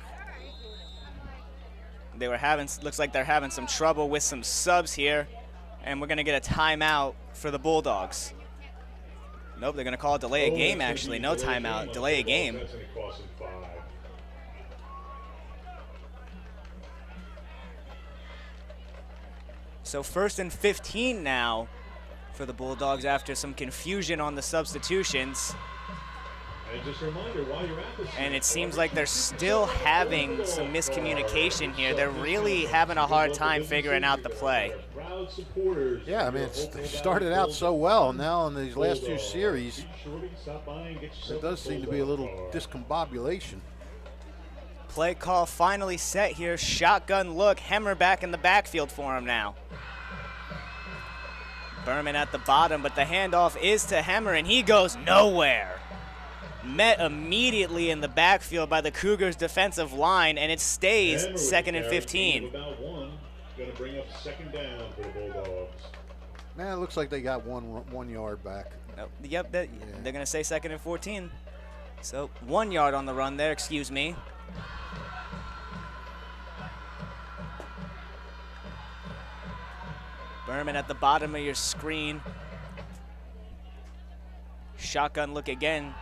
Looks like they're having some trouble with some subs here, and we're going to get a timeout for the Bulldogs. Nope, they're going to call a delay a game, actually. No timeout, delay a game. So 1st and 15 now for the Bulldogs after some confusion on the substitutions. And just a reminder, while you're at this, and it seems like they're still having some miscommunication here. They're really having a hard time figuring out the play. Yeah, I mean, it started out so well. Now in these last 2 series, there does seem to be a little discombobulation. Play call finally set here. Shotgun look. Hemmer back in the backfield for him now. Berman at the bottom, but the handoff is to Hemmer, and he goes nowhere. Met immediately in the backfield by the Cougars' defensive line, and it stays 2nd and 15. Going to bring up 2nd down for the Bulldogs. Man, it looks like they got one yard back. Yep, they're going to say 2nd and 14. So 1 yard on the run there, excuse me. Merman at the bottom of your screen. Shotgun look again.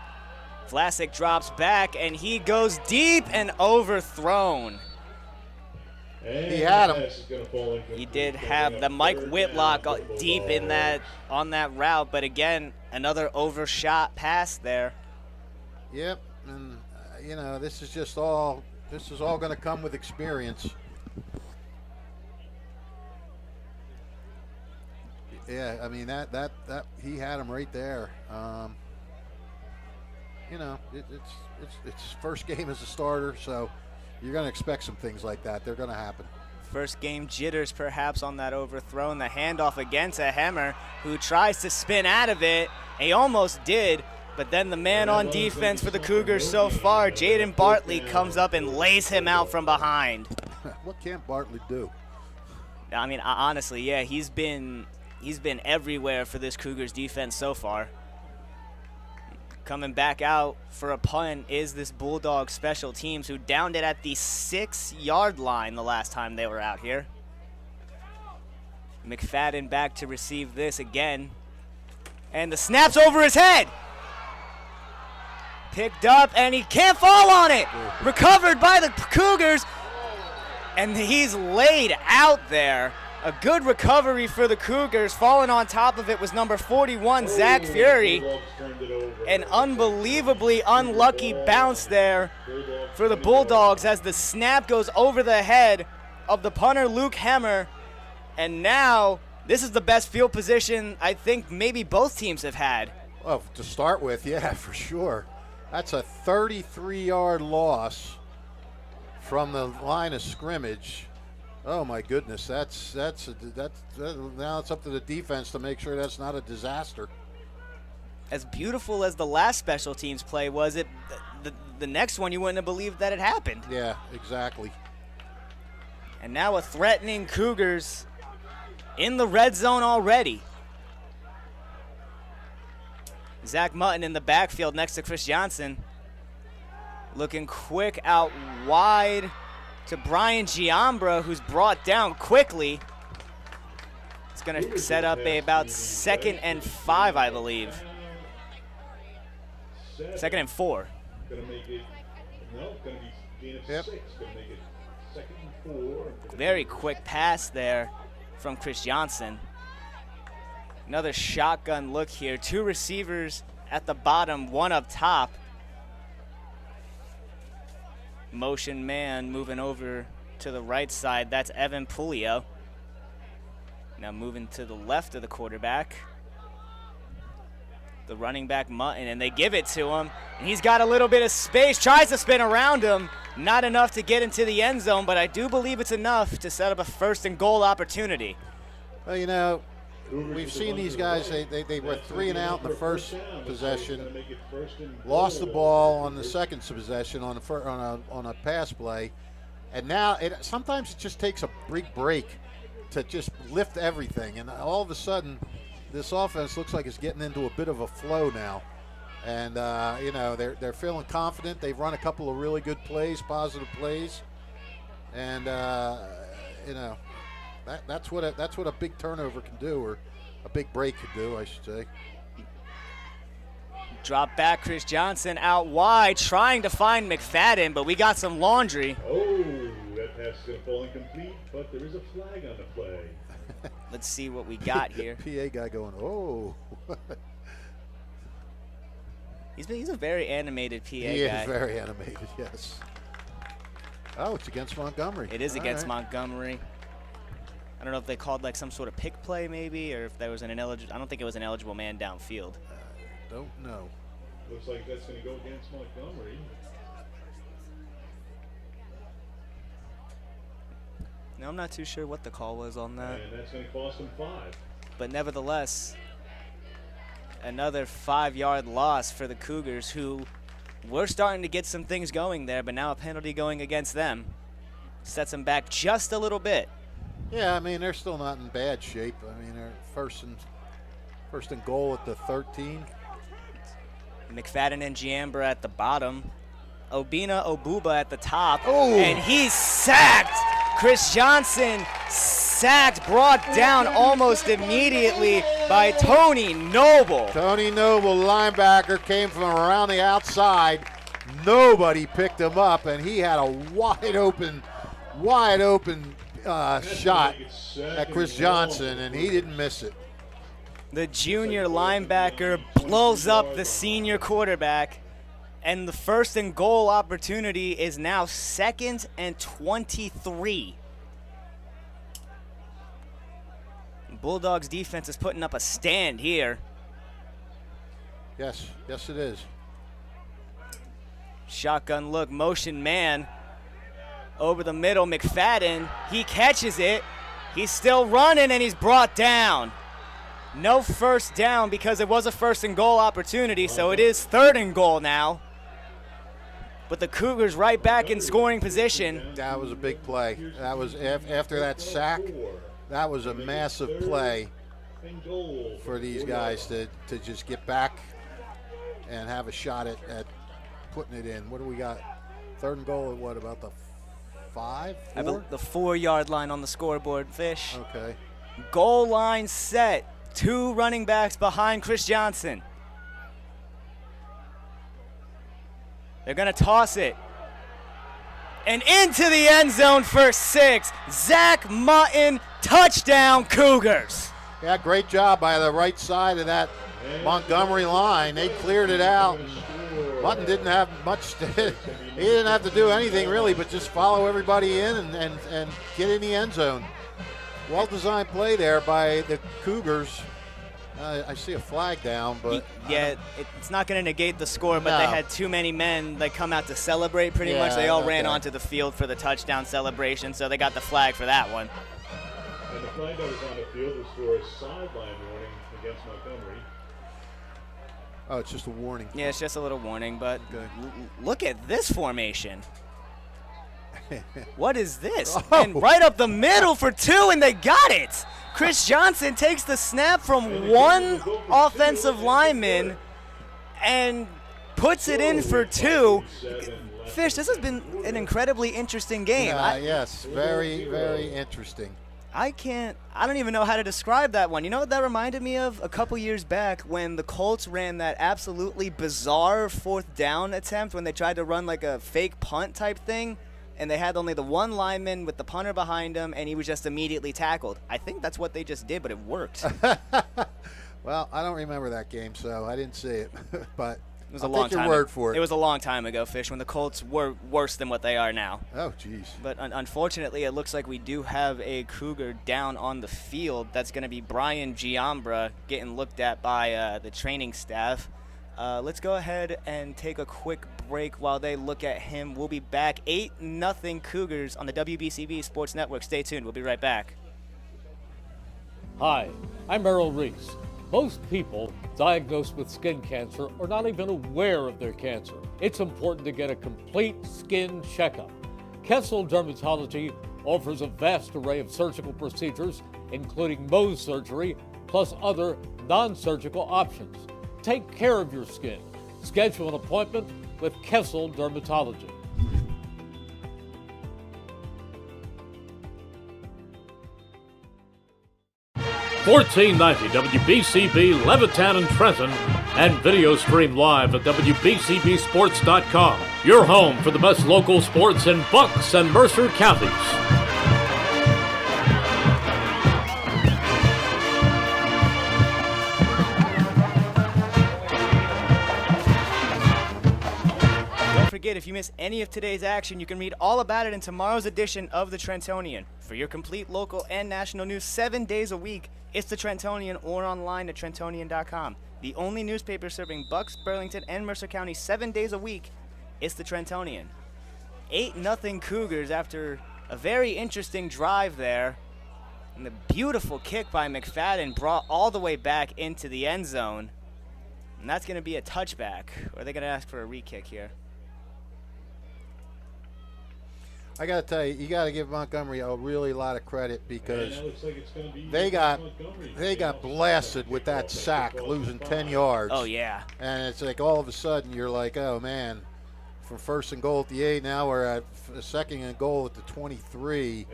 Vlasic drops back, and he goes deep and overthrown. And He had him. the pass is gonna fall incomplete. He did have the Mike Whitlock deep in that on that route, but again, another overshot pass there. Yep, and you know, this is all going to come with experience. Yeah, I mean that he had him right there. You know, it's his first game as a starter, so you're going to expect some things like that. They're going to happen. First game jitters perhaps on that overthrow. The handoff again to Hemmer, who tries to spin out of it. He almost did, but then the man on defense for the Cougars so far, Jaden Bartley, comes up and lays him out from behind. What can't Bartley do? I mean, honestly, yeah, he's been everywhere for this Cougars defense so far. Coming back out for a punt is this Bulldogs special teams, who downed it at the 6-yard line the last time they were out here. McFadden back to receive this again. And the snap's over his head. Picked up, and he can't fall on it. Recovered by the Cougars, and he's laid out there. A good recovery for the Cougars. Falling on top of it was number 41, Zach Fury. An unbelievably unlucky bounce there for the Bulldogs as the snap goes over the head of the punter, Luke Hemmer. And now this is the best field position I think maybe both teams have had. Well, to start with, yeah, for sure. That's a 33-yard loss from the line of scrimmage. Oh my goodness, that's now it's up to the defense to make sure that's not a disaster. As beautiful as the last special teams play was, the next one you wouldn't have believed that it happened. Yeah, exactly. And now a threatening Cougars in the red zone already. Zach Mutton in the backfield next to Chris Johnson. Looking quick out wide to Brian Giambra, who's brought down quickly. It's going to set up about 2nd and 5, I believe. 2nd and 4. Gonna make it, no, gonna be gain of 6. Gonna make it 2nd and 4. Very quick pass there from Chris Johnson. Another shotgun look here. 2 receivers at the bottom, 1 up top. Motion man moving over to the right side. That's Evan Pulio. Now moving to the left of the quarterback. The running back Mutton, and they give it to him. And he's got a little bit of space, tries to spin around him. Not enough to get into the end zone, but I do believe it's enough to set up a 1st and goal opportunity. Well, you know, we've seen these guys, they were 3 and out in the first possession, lost the ball on the second possession on a pass play, and now sometimes it just takes a big break to just lift everything, and all of a sudden this offense looks like it's getting into a bit of a flow now, and you know, they're feeling confident. They've run a couple of really good plays, positive plays, and you know, that's what a big turnover can do, or a big break could do, I should say. Drop back, Chris Johnson out wide, trying to find McFadden, but we got some laundry. Oh, that pass is going to fall incomplete, but there is a flag on the play. Let's see what we got here. PA guy going, oh. He's a very animated PA guy. He is very animated, yes. Oh, it's against Montgomery. It is against Montgomery. I don't know if they called like some sort of pick play maybe, or if there was an ineligible. I don't think it was an eligible man downfield. Don't know. Looks like that's going to go against Montgomery. No, I'm not too sure what the call was on that. And that's going to cost them 5. But nevertheless, another 5-yard loss for the Cougars, who were starting to get some things going there, but now a penalty going against them sets them back just a little bit. Yeah, I mean, they're still not in bad shape. I mean, they're first and goal at the 13. McFadden and Giambra at the bottom. Obina Obuba at the top. Oh. And he's sacked. Chris Johnson sacked, brought down almost immediately by Tony Noble. Tony Noble, linebacker, came from around the outside. Nobody picked him up, and he had a wide open shot at Chris Johnson, and he didn't miss it. The junior linebacker blows up the senior quarterback, and the first and goal opportunity is now 2nd and 23. Bulldogs defense is putting up a stand here. Yes, it is. Shotgun look, motion man. Over the middle, McFadden, he catches it. He's still running, and he's brought down. No first down because it was a first and goal opportunity, so it is 3rd and goal now. But the Cougars right back in scoring position. That was a big play. That was after that sack. That was a massive play for these guys to just get back and have a shot at putting it in. What do we got? 3rd and goal at what, about the 5? The 4-yard line on the scoreboard, Fish. Okay. Goal line set. 2 running backs behind Chris Johnson. They're going to toss it. And into the end zone for 6. Zach Mutton, touchdown Cougars. Yeah, great job by the right side of that Montgomery line. They cleared it out. Mutton didn't have much he didn't have to do anything really but just follow everybody in and get in the end zone. Well-designed play there by the Cougars. I see a flag down, but yeah, it's not going to negate the score, but they had too many men that come out to celebrate pretty much. They all ran onto the field for the touchdown celebration, so they got the flag for that one. And the flag that was on the field was for a sideline warning against Montgomery. Oh, it's just a warning. Yeah, it's just a little warning, but look at this formation. What is this? And right up the middle for 2, and they got it. Chris Johnson takes the snap from one offensive lineman and puts it in for 2. Fish, this has been an incredibly interesting game. Yes, very, very interesting. I don't even know how to describe that one. You know what that reminded me of? A couple years back when the Colts ran that absolutely bizarre 4th down attempt when they tried to run like a fake punt type thing. And they had only the one lineman with the punter behind him, and he was just immediately tackled. I think that's what they just did, but it worked. Well, I don't remember that game, so I didn't see it. But it was I'll take your word for it. It was a long time ago, Fish, when the Colts were worse than what they are now. Oh, jeez. But unfortunately, it looks like we do have a Cougar down on the field. That's going to be Brian Giambra getting looked at by the training staff. Let's go ahead and take a quick break while they look at him. We'll be back. 8-0 Cougars on the WBCB Sports Network. Stay tuned. We'll be right back. Hi, I'm Errol Reese. Most people diagnosed with skin cancer are not even aware of their cancer. It's important to get a complete skin checkup. Kessel Dermatology offers a vast array of surgical procedures, including Mohs surgery, plus other non-surgical options. Take care of your skin. Schedule an appointment with Kessel Dermatology. $14.90 WBCB Levittown and Trenton, and video stream live at WBCBSports.com. Your home for the best local sports in Bucks and Mercer counties. If you miss any of today's action, you can read all about it in tomorrow's edition of the Trentonian. For your complete local and national news 7 days a week, it's the Trentonian or online at Trentonian.com. The only newspaper serving Bucks, Burlington, and Mercer County 7 days a week, it's the Trentonian. 8-0 Cougars after a very interesting drive there. And the beautiful kick by McFadden brought all the way back into the end zone. And that's going to be a touchback. Or are they going to ask for a re-kick here? I got to tell you, you got to give Montgomery a really lot of credit because they got blasted with that sack, losing 10 yards. Oh, yeah. And it's like all of a sudden you're like, oh, man, for first and goal at the 8. Now we're at second and goal at the 23.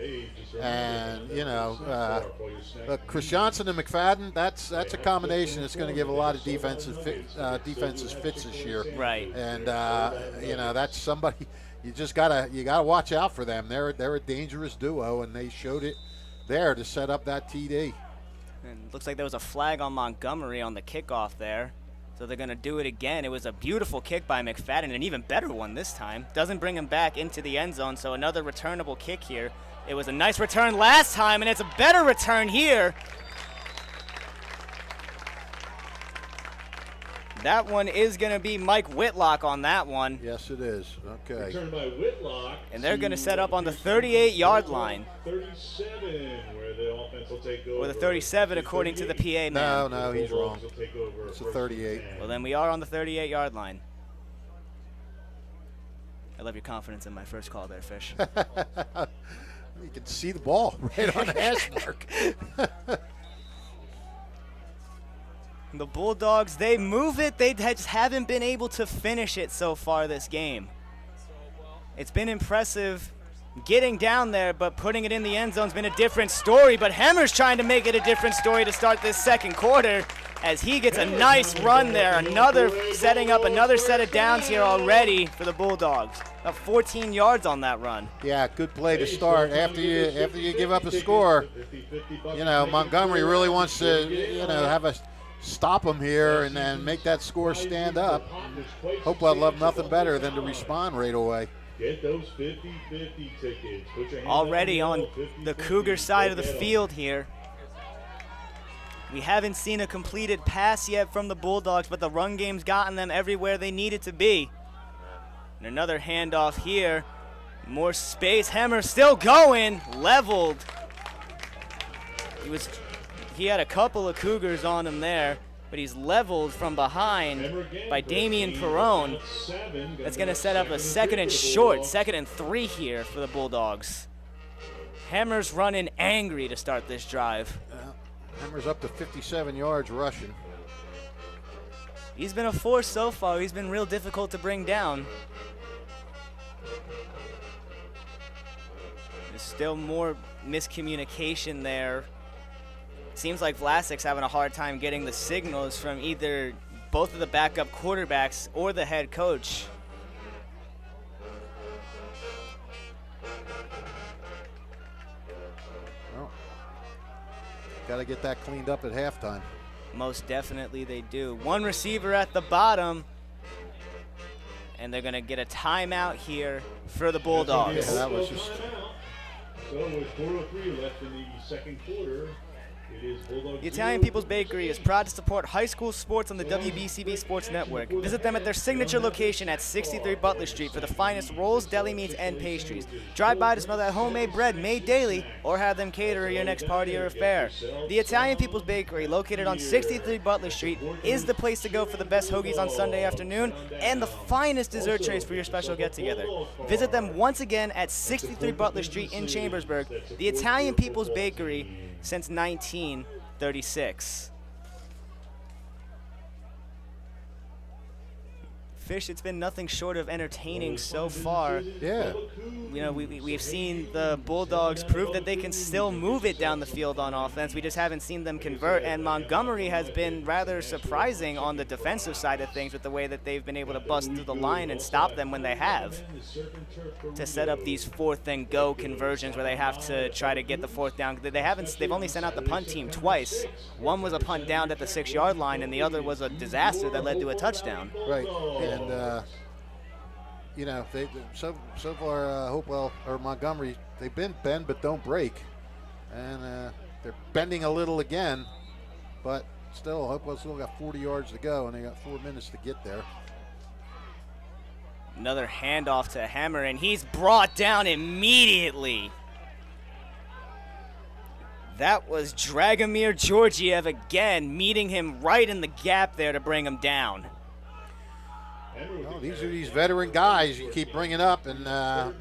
And, you know, Chris Johnson and McFadden, that's a combination that's going to give a lot of defenses fits this year. Right. And, you know, that's somebody you gotta watch out for them. They're a dangerous duo, and they showed it there to set up that TD. And looks like there was a flag on Montgomery on the kickoff there. So they're going to do it again. It was a beautiful kick by McFadden, an even better one this time. Doesn't bring him back into the end zone, so another returnable kick here. It was a nice return last time, and it's a better return here. That one is going to be Mike Whitlock on that one. Yes, it is. Okay. Returned by Whitlock. And they're going to set up on the 38-yard line. 37, where the offense will take over. Or the 37, according to the PA man. No, he's wrong. It's a 38. Well, then we are on the 38-yard line. I love your confidence in my first call there, Fish. You can see the ball right on the hash mark. The Bulldogs, they move it. They just haven't been able to finish it so far this game. It's been impressive getting down there, but putting it in the end zone's been a different story. But Hemmer's trying to make it a different story to start this second quarter as he gets a nice run there. Setting up another set of downs here already for the Bulldogs. About 14 yards on that run. Yeah, good play to start. After you give up a score, you know, Montgomery really wants to, you know, stop them here and then make that score stand up. Hopewell love nothing better than to respond right away. Get those 50-50 tickets. Put your hands Already up on the Cougar side of the field here. We haven't seen a completed pass yet from the Bulldogs, but the run game's gotten them everywhere they needed to be. And another handoff here. More space. Hemmer still going. Leveled. He had a couple of Cougars on him there, but he's leveled from behind by Damian Perrone. That's going to set up a second and 3 here for the Bulldogs. Hemmer's running angry to start this drive. Hemmer's up to 57 yards rushing. He's been a force so far. He's been real difficult to bring down. There's still more miscommunication there. Seems like Vlasic's having a hard time getting the signals from either both of the backup quarterbacks or the head coach. Well, got to get that cleaned up at halftime. Most definitely they do. One receiver at the bottom, and they're going to get a timeout here for the Bulldogs. Yeah, that was just... So with 4:03 left in the second quarter, The Italian People's Bakery is proud to support high school sports on the WBCB Sports Network. Visit them at their signature location at 63 Butler Street for the finest rolls, deli meats, and pastries. Drive by to smell that homemade bread made daily or have them cater your next party or affair. The Italian People's Bakery, located on 63 Butler Street, is the place to go for the best hoagies on Sunday afternoon and the finest dessert trays for your special get-together. Visit them once again at 63 Butler Street in Chambersburg. The Italian People's Bakery since 1936. Fish, it's been nothing short of entertaining so far. Yeah. You know, we've seen the Bulldogs prove that they can still move it down the field on offense. We just haven't seen them convert, and Montgomery has been rather surprising on the defensive side of things with the way that they've been able to bust through the line and stop them when they have. To set up these fourth and go conversions where they have to try to get the fourth down. They've only sent out the punt team twice. One was a punt down at the 6-yard line, and the other was a disaster that led to a touchdown. Right. And you know, so far Hopewell or Montgomery, they've been bend but don't break, and they're bending a little again, but still Hopewell still got 40 yards to go, and they got 4 minutes to get there. Another handoff to Hammer, and he's brought down immediately. That was Dragomir Georgiev again, meeting him right in the gap there to bring him down. Well, these are these veteran guys you keep bringing up, and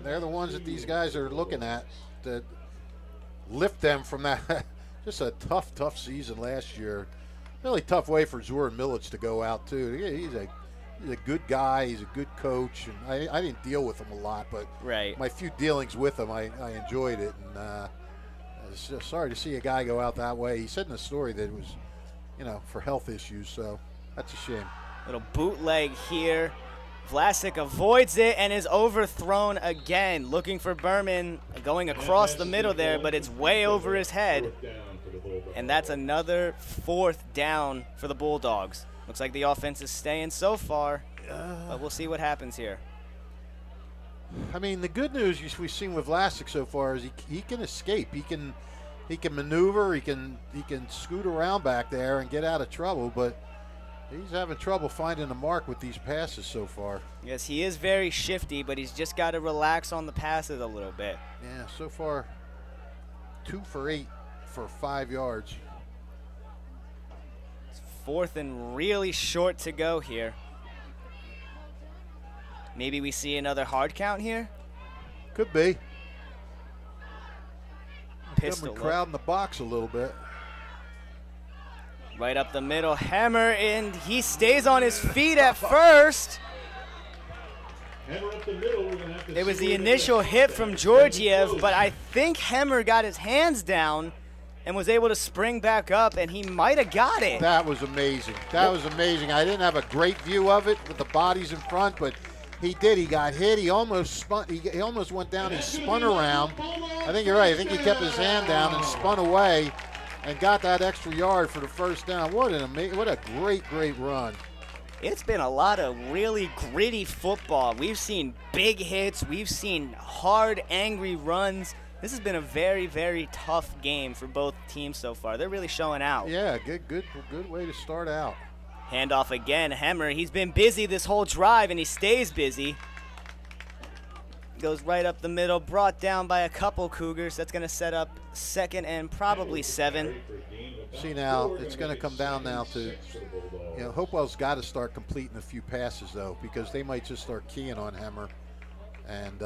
they're the ones that these guys are looking at to lift them from that. Just a tough season last year. Really tough way for Zoran Milic to go out, too. a good guy. He's a good coach, and I didn't deal with him a lot, but Right. my few dealings with him, I enjoyed it. And I was just sorry to see a guy go out that way. He said in the story that it was, for health issues, so that's a shame. Little bootleg here. Vlasic avoids it and is overthrown again. Looking for Berman, going across the middle there, but it's way over his head. And that's another 4th down for the Bulldogs. Looks like the offense is staying so far, but we'll see what happens here. I mean, the good news we've seen with Vlasic so far is he can escape. He can maneuver. He can scoot around back there and get out of trouble, but he's having trouble finding the mark with these passes so far. Yes, he is very shifty, but he's just got to relax on the passes a little bit. Yeah, so far 2 for 8 for 5 yards. It's 4th and really short to go here. Maybe we see another hard count here? Could be. Pistol Montgomery crowding the box a little bit. Right up the middle, hammer, and he stays on his feet at first. Hammer up the middle. We're gonna have to It was see the where initial that's hit at. from It's Georgiev, close. but I think Hemmer got his hands down and was able to spring back up, and he might have got it. That was amazing. That was amazing. I didn't have a great view of it with the bodies in front, but he did. He got hit. He almost spun. He almost went down. He spun around. I think you're right. I think he kept his hand down and spun away and got that extra yard for the 1st down. What a great run. It's been a lot of really gritty football. We've seen big hits. We've seen hard, angry runs. This has been a very, very tough game for both teams so far. They're really showing out. Yeah, good way to start out. Handoff again, Hemmer. He's been busy this whole drive, and he stays busy. Goes right up the middle, brought down by a couple Cougars. That's going to set up 2nd and probably 7. See, now it's going to come down now to, Hopewell's got to start completing a few passes though, because they might just start keying on Hemmer, and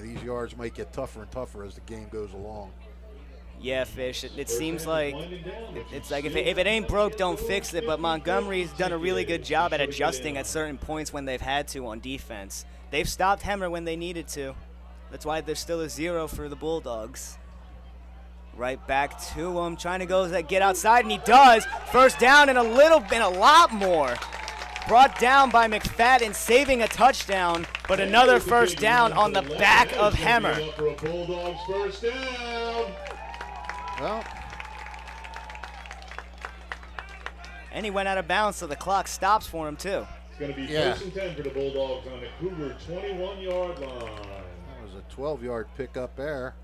these yards might get tougher and tougher as the game goes along. Yeah, Fish. It seems like it's like if it ain't broke, don't fix it. But Montgomery's done a really good job at adjusting at certain points when they've had to on defense. They've stopped Hemmer when they needed to. That's why there's still a 0 for the Bulldogs. Right back to him, trying to get outside, and he does. 1st down and a lot more. Brought down by McFadden, saving a touchdown, but another 1st down on the back of Hemmer. For a Bulldogs 1st down. Well, And he went out of bounds, so the clock stops for him too. It's going to be 1st and 10 for the Bulldogs on the Cougar 21-yard line. that was a 12-yard pickup there.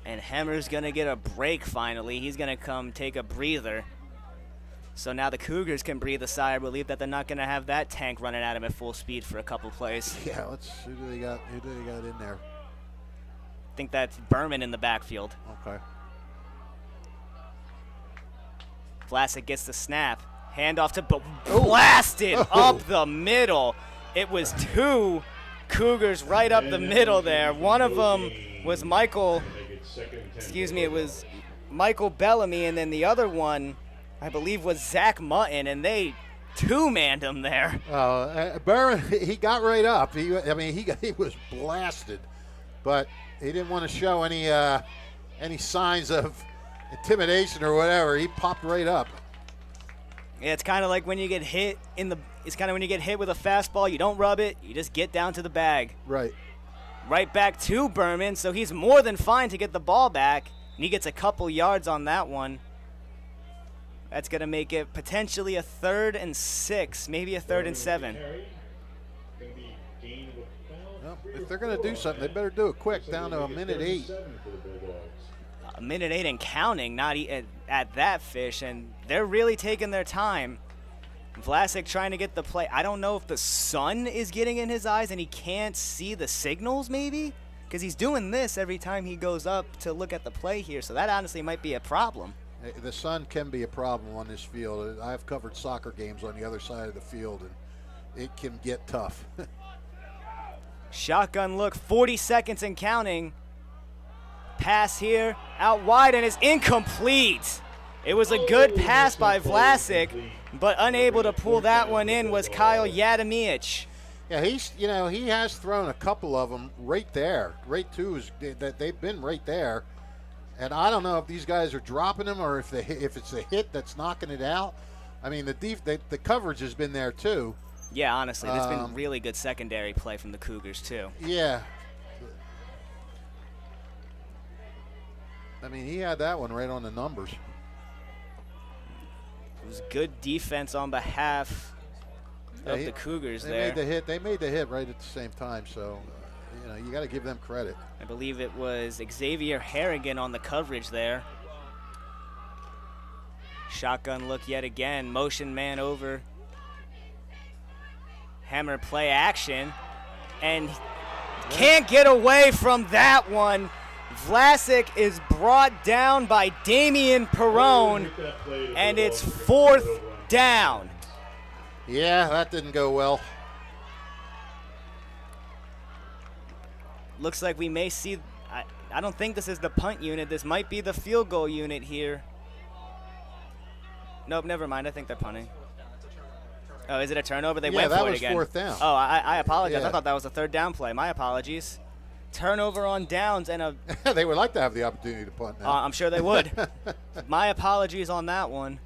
And Hemmer's going to get a break finally. He's going to come take a breather. So now the Cougars can breathe a sigh of relief that they're not going to have that tank running at him at full speed for a couple plays. Yeah, who do they got in there? I think that's Berman in the backfield. Okay. Vlasic gets the snap. Handoff to blasted up the middle. It was 2 Cougars right up the middle there. One of them was it was Michael Bellamy, and then the other one, I believe, was Zach Mutton, and they 2-manned him there. Barron, he got right up. He was blasted, but he didn't want to show any signs of intimidation or whatever. He popped right up. Yeah, it's kind of like when you get hit it's kind of when you get hit with a fastball, you don't rub it, you just get down to the bag. Right. Right back to Berman, so he's more than fine to get the ball back, and he gets a couple yards on that one. That's going to make it potentially a 3rd and 6, maybe a 3rd and 7. Well, if they're going to do something, they better do it quick, down to a minute 8. A minute 8 and counting, not at that, Fish, and they're really taking their time. Vlasic trying to get the play. I don't know if the sun is getting in his eyes and he can't see the signals, maybe? Because he's doing this every time he goes up to look at the play here, so that honestly might be a problem. The sun can be a problem on this field. I've covered soccer games on the other side of the field, and it can get tough. Shotgun look, 40 seconds and counting. Pass here, out wide, and is incomplete. It was a good pass by Vlasic, but unable to pull that one in was Kyle Yadamiich. Yeah, he has thrown a couple of them right there. Right to that they've been right there. And I don't know if these guys are dropping them or if it's a hit that's knocking it out. I mean, the coverage has been there too. Yeah, honestly, there's been really good secondary play from the Cougars too. Yeah. I mean, he had that one right on the numbers. It was good defense on behalf of the Cougars there. They made the hit right at the same time, so you got to give them credit. I believe it was Xavier Harrigan on the coverage there. Shotgun look yet again. Motion man over. Hammer play action. And can't get away from that one. Vlasic is brought down by Damian Perrone, and it's 4th down. Yeah, that didn't go well. Looks like we may see, I don't think this is the punt unit. This might be the field goal unit here. Nope, never mind. I think they're punting. Oh, is it a turnover? They went for it again. Yeah, that was 4th down. Oh, I apologize. Yeah. I thought that was a 3rd down play. My apologies. Turnover on downs and a... They would like to have the opportunity to punt now. I'm sure they would. My apologies on that one.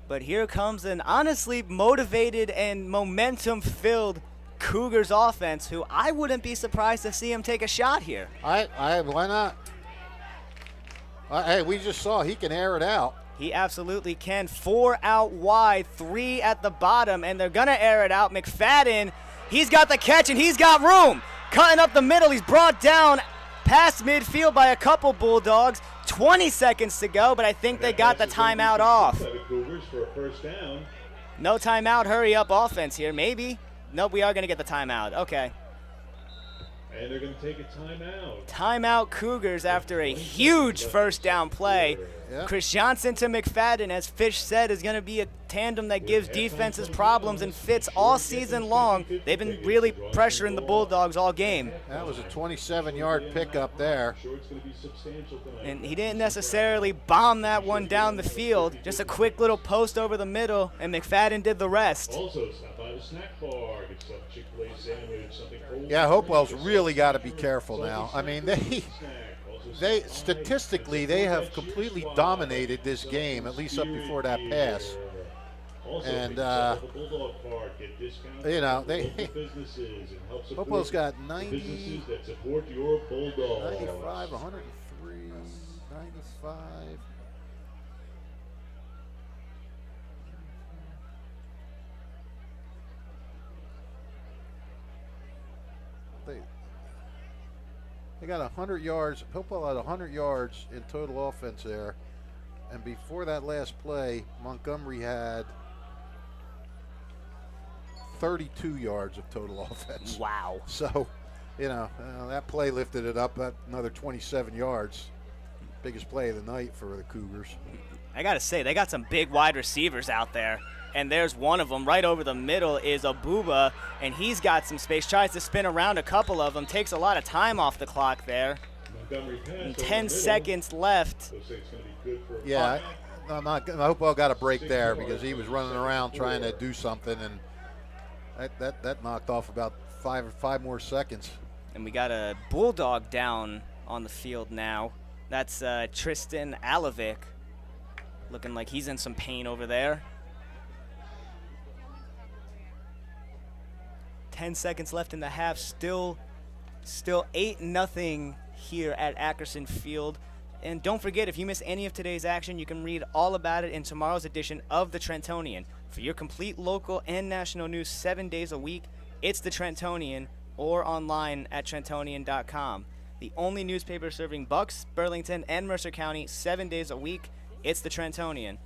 But here comes an honestly motivated and momentum-filled Cougars offense who I wouldn't be surprised to see him take a shot here. Why not? Hey, we just saw he can air it out. He absolutely can. 4 out wide, 3 at the bottom, and they're going to air it out. McFadden, he's got the catch, and he's got room. Cutting up the middle, he's brought down past midfield by a couple Bulldogs. 20 seconds to go, but I think they got the timeout off. No timeout, hurry up offense here, maybe. Nope, we are going to get the timeout. Okay. And they're going to take a timeout. Timeout Cougars after a huge 1st down play. Yeah. Chris Johnson to McFadden, as Fish said, is going to be a tandem that gives defenses problems and fits all season long. They've been really pressuring the Bulldogs all game. That was a 27-yard pickup there. And he didn't necessarily bomb that one down the field. Just a quick little post over the middle, and McFadden did the rest. Also, stop by the snack bar, get some Chick-fil-A sandwich, something cold. Yeah, Hopewell's really got to be careful now. I mean, they statistically they have completely dominated this game, at least up before that pass. And Hopewell's got 90, 95, 103, 95. They got 100 yards. Hopewell had 100 yards in total offense there. And before that last play, Montgomery had 32 yards of total offense. Wow. So, that play lifted it up another 27 yards. Biggest play of the night for the Cougars. I got to say, they got some big wide receivers out there. And there's one of them right over the middle is Abuba, and he's got some space. Tries to spin around a couple of them. Takes a lot of time off the clock there. 10 seconds left. Yeah, Hopewell got a break there because he was running around trying to do something, and that knocked off about five more seconds. And we got a Bulldog down on the field now. That's Tristan Alavic, looking like he's in some pain over there. 10 seconds left in the half. Still 8-0 here at Ackerson Field. And don't forget, if you miss any of today's action, you can read all about it in tomorrow's edition of the Trentonian. For your complete local and national news 7 days a week, it's the Trentonian or online at trentonian.com. The only newspaper serving Bucks, Burlington, and Mercer County 7 days a week, it's the Trentonian.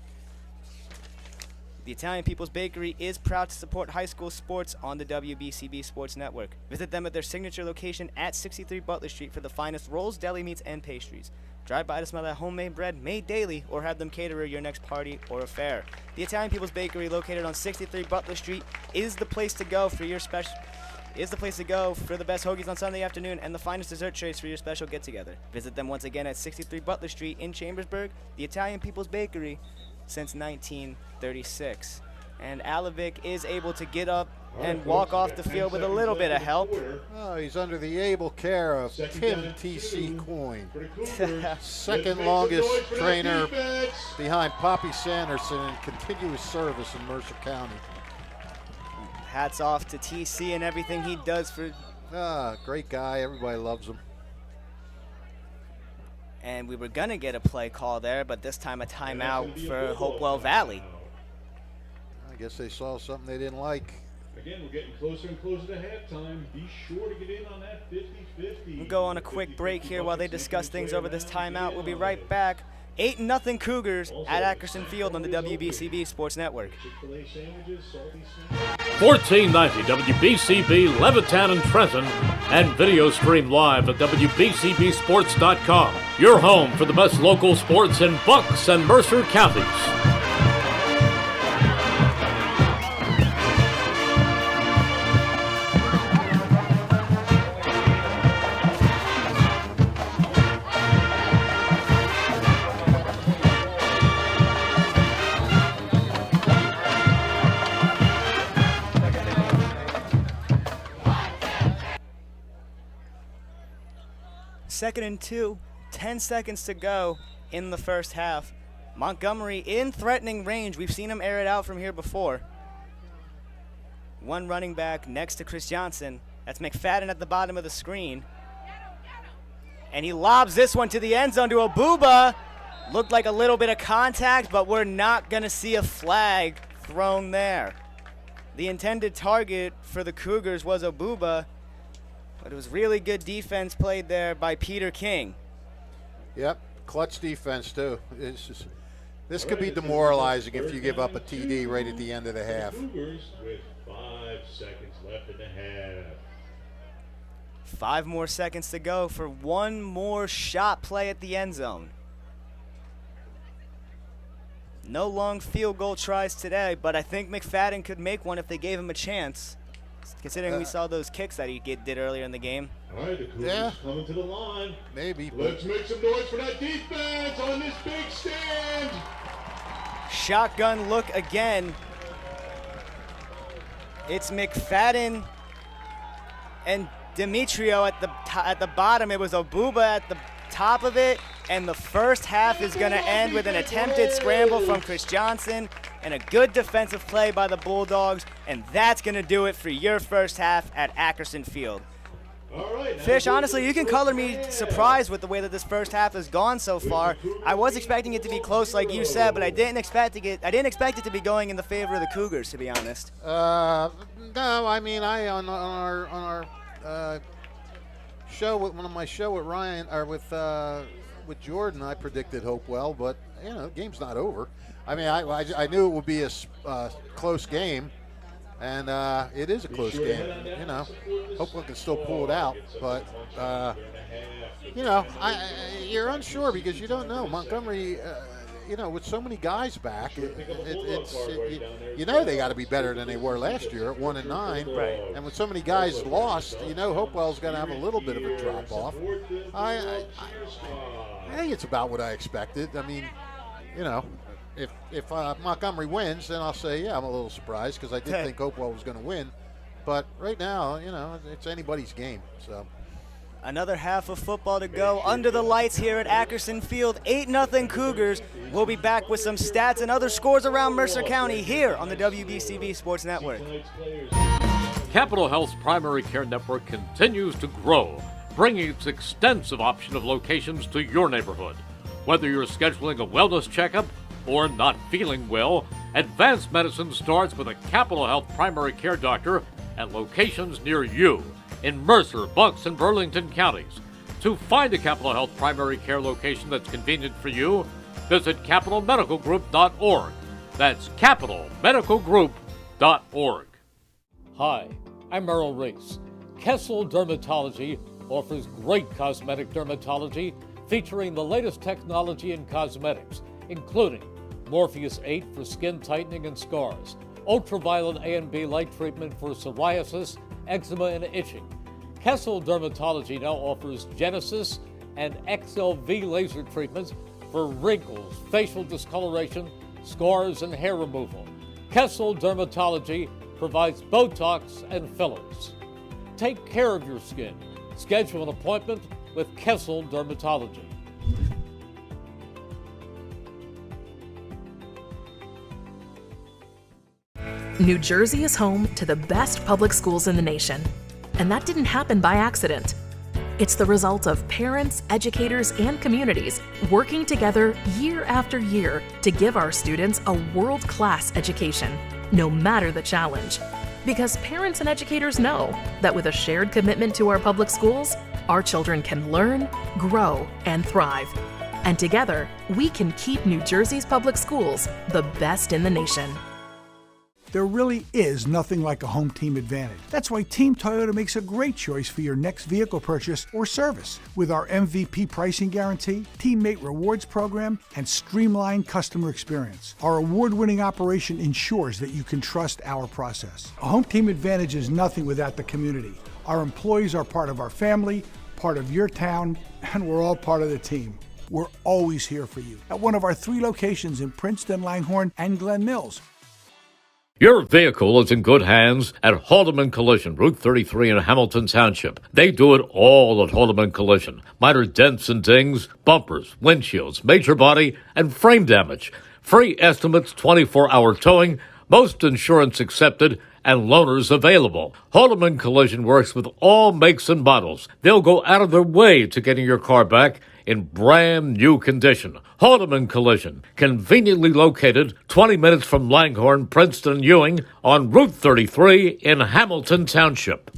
The Italian People's Bakery is proud to support high school sports on the WBCB Sports Network. Visit them at their signature location at 63 Butler Street for the finest rolls, deli meats, and pastries. Drive by to smell that homemade bread made daily or have them cater your next party or affair. The Italian People's Bakery, located on 63 Butler Street, is the place to go for your the best hoagies on Sunday afternoon and the finest dessert trays for your special get-together. Visit them once again at 63 Butler Street in Chambersburg. The Italian People's Bakery, since 1936. And Alavic is able to get up and walk off the field with a little bit of help. Oh, he's under the able care of Tim T.C. Coyne, second longest trainer behind Poppy Sanderson in continuous service in Mercer County. Hats off to TC and everything he does for. Great guy. Everybody loves him. And we were going to get a play call there, but this time a timeout for Hopewell Valley. I guess they saw something they didn't like. Again, we're getting closer and closer to halftime. Be sure to get in on that 50-50. We'll go on a quick break here while they discuss things over this timeout. We'll be right back. 8-0 Cougars at Ackerson Field on the WBCB Sports Network. 1490 WBCB Levittown and Trenton, and video stream live at WBCBsports.com. Your home for the best local sports in Bucks and Mercer counties. Second and 2, 10 seconds to go in the first half. Montgomery in threatening range. We've seen him air it out from here before. One running back next to Chris Johnson. That's McFadden at the bottom of the screen. And he lobs this one to the end zone to Abuba. Looked like a little bit of contact, but we're not going to see a flag thrown there. The intended target for the Cougars was Abuba. But it was really good defense played there by Peter King. Yep, clutch defense too. This could be demoralizing if you give up a TD right at the end of the half. Cougars with 5 seconds left in the half. 5 more seconds to go for one more shot play at the end zone. No long field goal tries today, but I think McFadden could make one if they gave him a chance. Considering we saw those kicks that he did earlier in the game. All right, the Cougars coming to the line. Maybe. Let's make some noise for that defense on this big stand. Shotgun look again. It's McFadden and Demetrio at the bottom. It was Abuba at the top of it. And the first half is going to end with an attempted scramble from Chris Johnson and a good defensive play by the Bulldogs. And that's going to do it for your first half at Ackerson Field. All right, Fish, honestly, you can color me surprised with the way that this first half has gone so far. I was expecting it to be close, like you said, but I didn't expect it to be going in the favor of the Cougars, to be honest. No, I mean, on our show, one of my show with Ryan or with Jordan, I predicted Hopewell, but the game's not over. I mean, I knew it would be a close game, and it is a close game. Hopewell can still pull it out, but you're unsure because you don't know. Montgomery, with so many guys back, they got to be better than they were last year at 1-9. Right. And with so many guys lost, Hopewell's going to have a little bit of a drop off. I think it's about what I expected. I mean, if Montgomery wins, then I'll say, yeah, I'm a little surprised because I did think Hopewell was going to win. But right now, it's anybody's game. So another half of football to go under the lights here at Ackerson Field. 8-0 Cougars. We'll be back with some stats and other scores around Mercer County here on the WBCB Sports Network. Capital Health's primary care network continues to grow, bringing its extensive option of locations to your neighborhood. Whether you're scheduling a wellness checkup or not feeling well, advanced medicine starts with a Capital Health primary care doctor at locations near you in Mercer, Bucks, and Burlington counties. To find a Capital Health primary care location that's convenient for you, visit capitalmedicalgroup.org. That's capitalmedicalgroup.org. Hi, I'm Merrill Reese. Kessel Dermatology offers great cosmetic dermatology featuring the latest technology in cosmetics, including Morpheus 8 for skin tightening and scars, ultraviolet A and B light treatment for psoriasis, eczema, and itching. Kessel Dermatology now offers Genesis and XLV laser treatments for wrinkles, facial discoloration, scars, and hair removal. Kessel Dermatology provides Botox and fillers. Take care of your skin. Schedule an appointment with Kessel Dermatology. New Jersey is home to the best public schools in the nation. And that didn't happen by accident. It's the result of parents, educators, and communities working together year after year to give our students a world-class education, no matter the challenge. Because parents and educators know that with a shared commitment to our public schools, our children can learn, grow, and thrive. And together, we can keep New Jersey's public schools the best in the nation. There really is nothing like a home team advantage. That's why Team Toyota makes a great choice for your next vehicle purchase or service. With our MVP pricing guarantee, teammate rewards program, and streamlined customer experience, our award-winning operation ensures that you can trust our process. A home team advantage is nothing without the community. Our employees are part of our family, part of your town, and we're all part of the team. We're always here for you at one of our 3 locations in Princeton, Langhorne, and Glen Mills. Your vehicle is in good hands at Haldeman Collision, Route 33 in Hamilton Township. They do it all at Haldeman Collision. Minor dents and dings, bumpers, windshields, major body, and frame damage. Free estimates, 24-hour towing, most insurance accepted, and loaners available. Haldeman Collision works with all makes and models. They'll go out of their way to getting your car back in brand new condition. Haldeman Collision, conveniently located 20 minutes from Langhorne, Princeton, Ewing on Route 33 in Hamilton Township.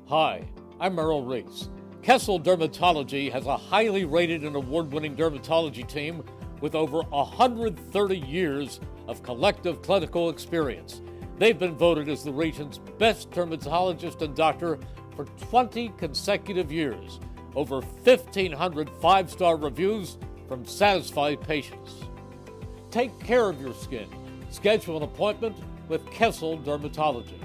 Hi, I'm Merrill Reese. Kessel Dermatology has a highly rated and award-winning dermatology team with over 130 years of collective clinical experience. They've been voted as the region's best dermatologist and doctor for 20 consecutive years. Over 1,500 5-star reviews from satisfied patients. Take care of your skin. Schedule an appointment with Kessel Dermatology.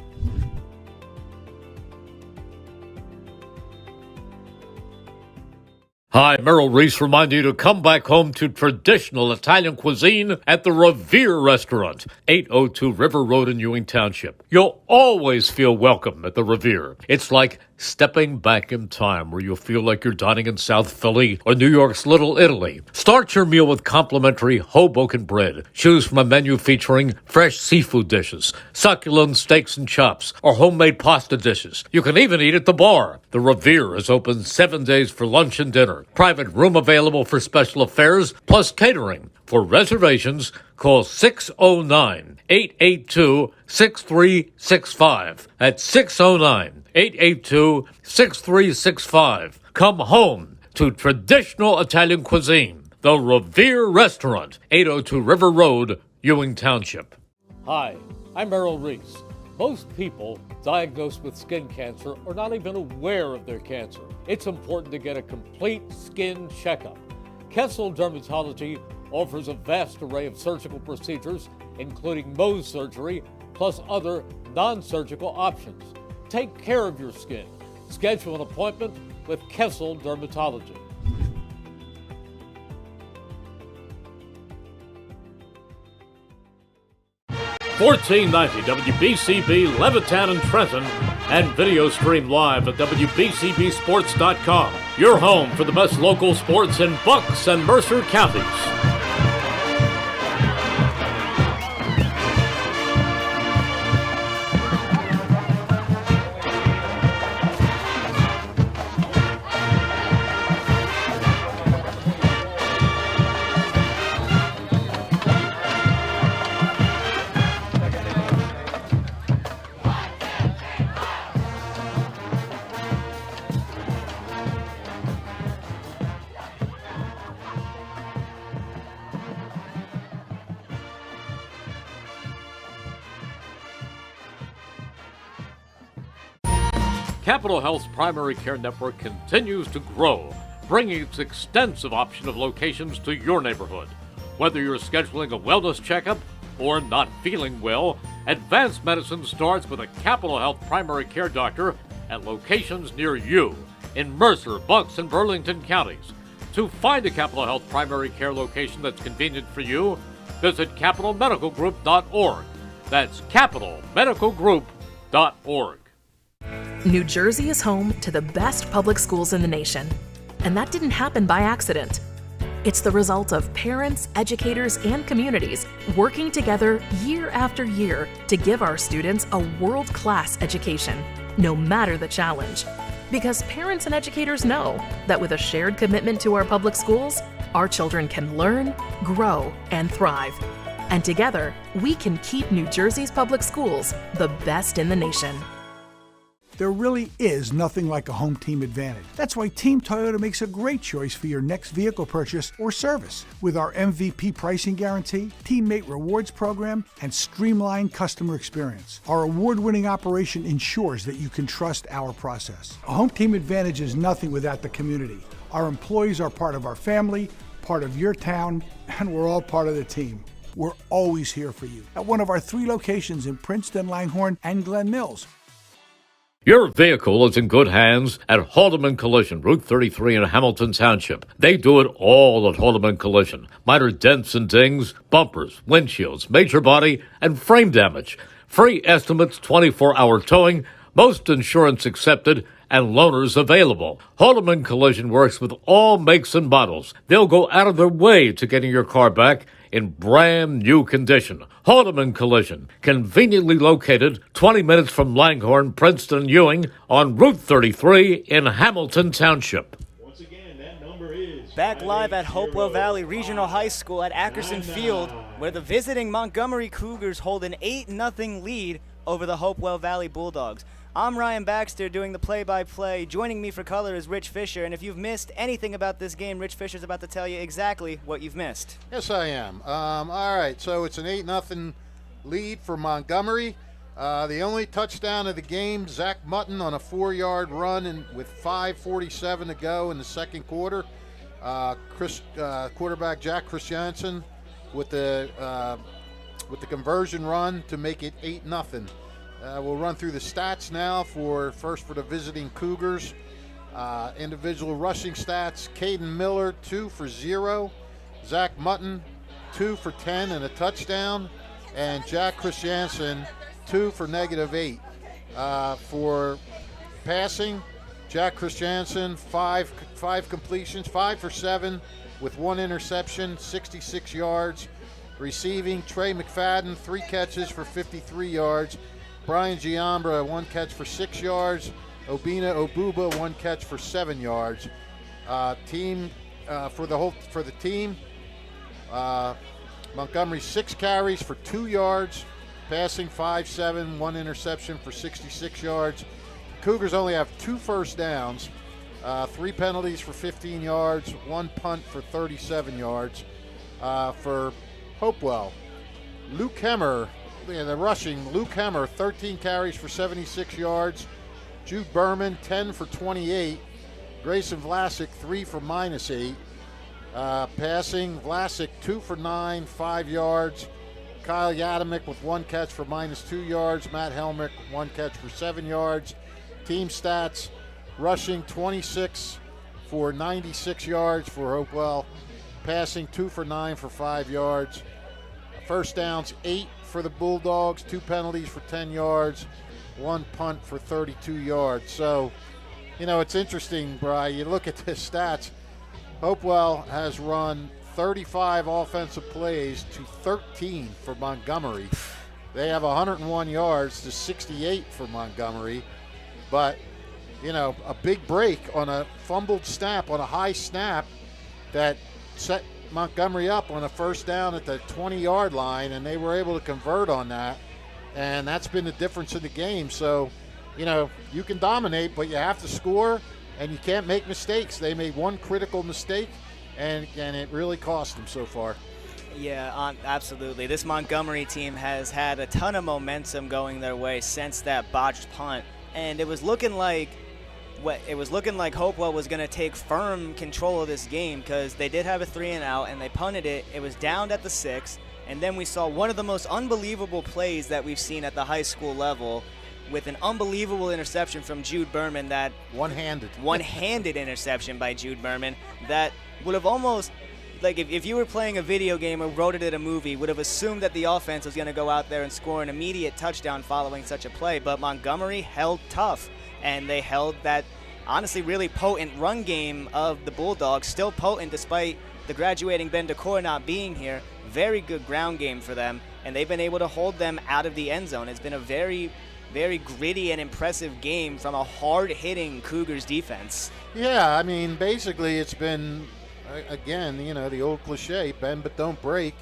Hi, Merrill Reese reminding you to come back home to traditional Italian cuisine at the Revere Restaurant, 802 River Road in Ewing Township. You'll always feel welcome at the Revere. It's like stepping back in time where you'll feel like you're dining in South Philly or New York's Little Italy. Start your meal with complimentary Hoboken bread. Choose from a menu featuring fresh seafood dishes, succulent steaks and chops, or homemade pasta dishes. You can even eat at the bar. The Revere is open 7 days for lunch and dinner. Private room available for special affairs, plus catering. For reservations, call 609-882-6365. That's 609-882-6365. Come home to traditional Italian cuisine. The Revere Restaurant, 802 River Road, Ewing Township. Hi, I'm Merrill Reese. Most people diagnosed with skin cancer are not even aware of their cancer. It's important to get a complete skin checkup. Kessel Dermatology offers a vast array of surgical procedures, including Mohs surgery, plus other non-surgical options. Take care of your skin. Schedule an appointment with Kessel Dermatology. $14.90 WBCB Levittown and Trenton, and video stream live at WBCBsports.com. Your home for the best local sports in Bucks and Mercer counties. Capital Health's primary care network continues to grow, bringing its extensive option of locations to your neighborhood. Whether you're scheduling a wellness checkup or not feeling well, advanced medicine starts with a Capital Health primary care doctor at locations near you in Mercer, Bucks, and Burlington counties. To find a Capital Health primary care location that's convenient for you, visit capitalmedicalgroup.org. That's capitalmedicalgroup.org. New Jersey is home to the best public schools in the nation. And that didn't happen by accident. It's the result of parents, educators, and communities working together year after year to give our students a world-class education, no matter the challenge. Because parents and educators know that with a shared commitment to our public schools, our children can learn, grow, and thrive. And together, we can keep New Jersey's public schools the best in the nation. There really is nothing like a home team advantage. That's why Team Toyota makes a great choice for your next vehicle purchase or service. With our MVP pricing guarantee, teammate rewards program, and streamlined customer experience, our award-winning operation ensures that you can trust our process. A home team advantage is nothing without the community. Our employees are part of our family, part of your town, and we're all part of the team. We're always here for you at one of our 3 locations in Princeton, Langhorne, and Glen Mills. Your vehicle is in good hands at Haldeman Collision, Route 33 in Hamilton Township. They do it all at Haldeman Collision. Minor dents and dings, bumpers, windshields, major body, and frame damage. Free estimates, 24-hour towing, most insurance accepted, and loaners available. Haldeman Collision works with all makes and models. They'll go out of their way to getting your car back in brand new condition. Haldeman Collision, conveniently located 20 minutes from Langhorne, Princeton, and Ewing on Route 33 in Hamilton Township. Once again, that number is Back live at Hopewell Valley Regional High School at Ackerson Field, where the visiting Montgomery Cougars hold an 8-0 lead over the Hopewell Valley Bulldogs. I'm Ryan Baxter doing the play-by-play. Joining me for color is Rich Fisher, and if you've missed anything about this game, Rich Fisher's about to tell you exactly what you've missed. Yes, I am. All right, so it's an 8-0 lead for Montgomery. The only touchdown of the game, Zach Mutton on a 4-yard run with 5:47 to go in the second quarter. Quarterback Jack Christiansen with the conversion run to make it 8-0. We'll run through the stats now for the visiting Cougars. Individual rushing stats, Caden Miller, 2 for 0. Zach Mutton, 2 for 10 and a touchdown. And Jack Christiansen, 2 for -8. For passing, Jack Christiansen, 5 completions, 5 for 7 with 1 interception, 66 yards. Receiving, Trey McFadden, 3 catches for 53 yards. Brian Giambra, 1 catch for 6 yards. Obina Obuba, 1 catch for 7 yards. For the team, Montgomery 6 carries for 2 yards, passing 5-7, 1 interception for 66 yards. Cougars only have 2 first downs, 3 penalties for 15 yards, 1 punt for 37 yards. For Hopewell, Luke Hemmer. In the rushing, Luke Hemmer, 13 carries for 76 yards. Jude Berman, 10 for 28. Grayson Vlasic, 3 for -8. Passing, Vlasic, 2 for 9, 5 yards. Kyle Yadamick with 1 catch for -2 yards. Matt Helmick, 1 catch for 7 yards. Team stats, rushing 26 for 96 yards for Hopewell. Passing, 2 for 9 for 5 yards. First downs, 8 for the Bulldogs, 2 penalties for 10 yards, 1 punt for 32 yards. So, it's interesting, Bri. You look at the stats. Hopewell has run 35 offensive plays to 13 for Montgomery. They have 101 yards to 68 for Montgomery. But, a big break on a fumbled snap, on a high snap that set Montgomery up on a first down at the 20-yard line, and they were able to convert on that, and that's been the difference in the game. So, you can dominate, but you have to score, and you can't make mistakes. They made 1 critical mistake, and it really cost them so far. Yeah, absolutely. This Montgomery team has had a ton of momentum going their way since that botched punt, and it was looking like Hopewell was going to take firm control of this game because they did have a 3-and-out and they punted it. It was downed at the 6, and then we saw one of the most unbelievable plays that we've seen at the high school level with an unbelievable interception from Jude Berman. That one-handed interception by Jude Berman that would have almost like if you were playing a video game or wrote it in a movie, would have assumed that the offense was going to go out there and score an immediate touchdown following such a play. But Montgomery held tough, and they held that honestly really potent run game of the Bulldogs, still potent despite the graduating Ben DeCore not being here. Very good ground game for them, and they've been able to hold them out of the end zone. It's been a very, very gritty and impressive game from a hard-hitting Cougars defense. Yeah, I mean, basically it's been, again, you know, the old cliche, bend but don't break.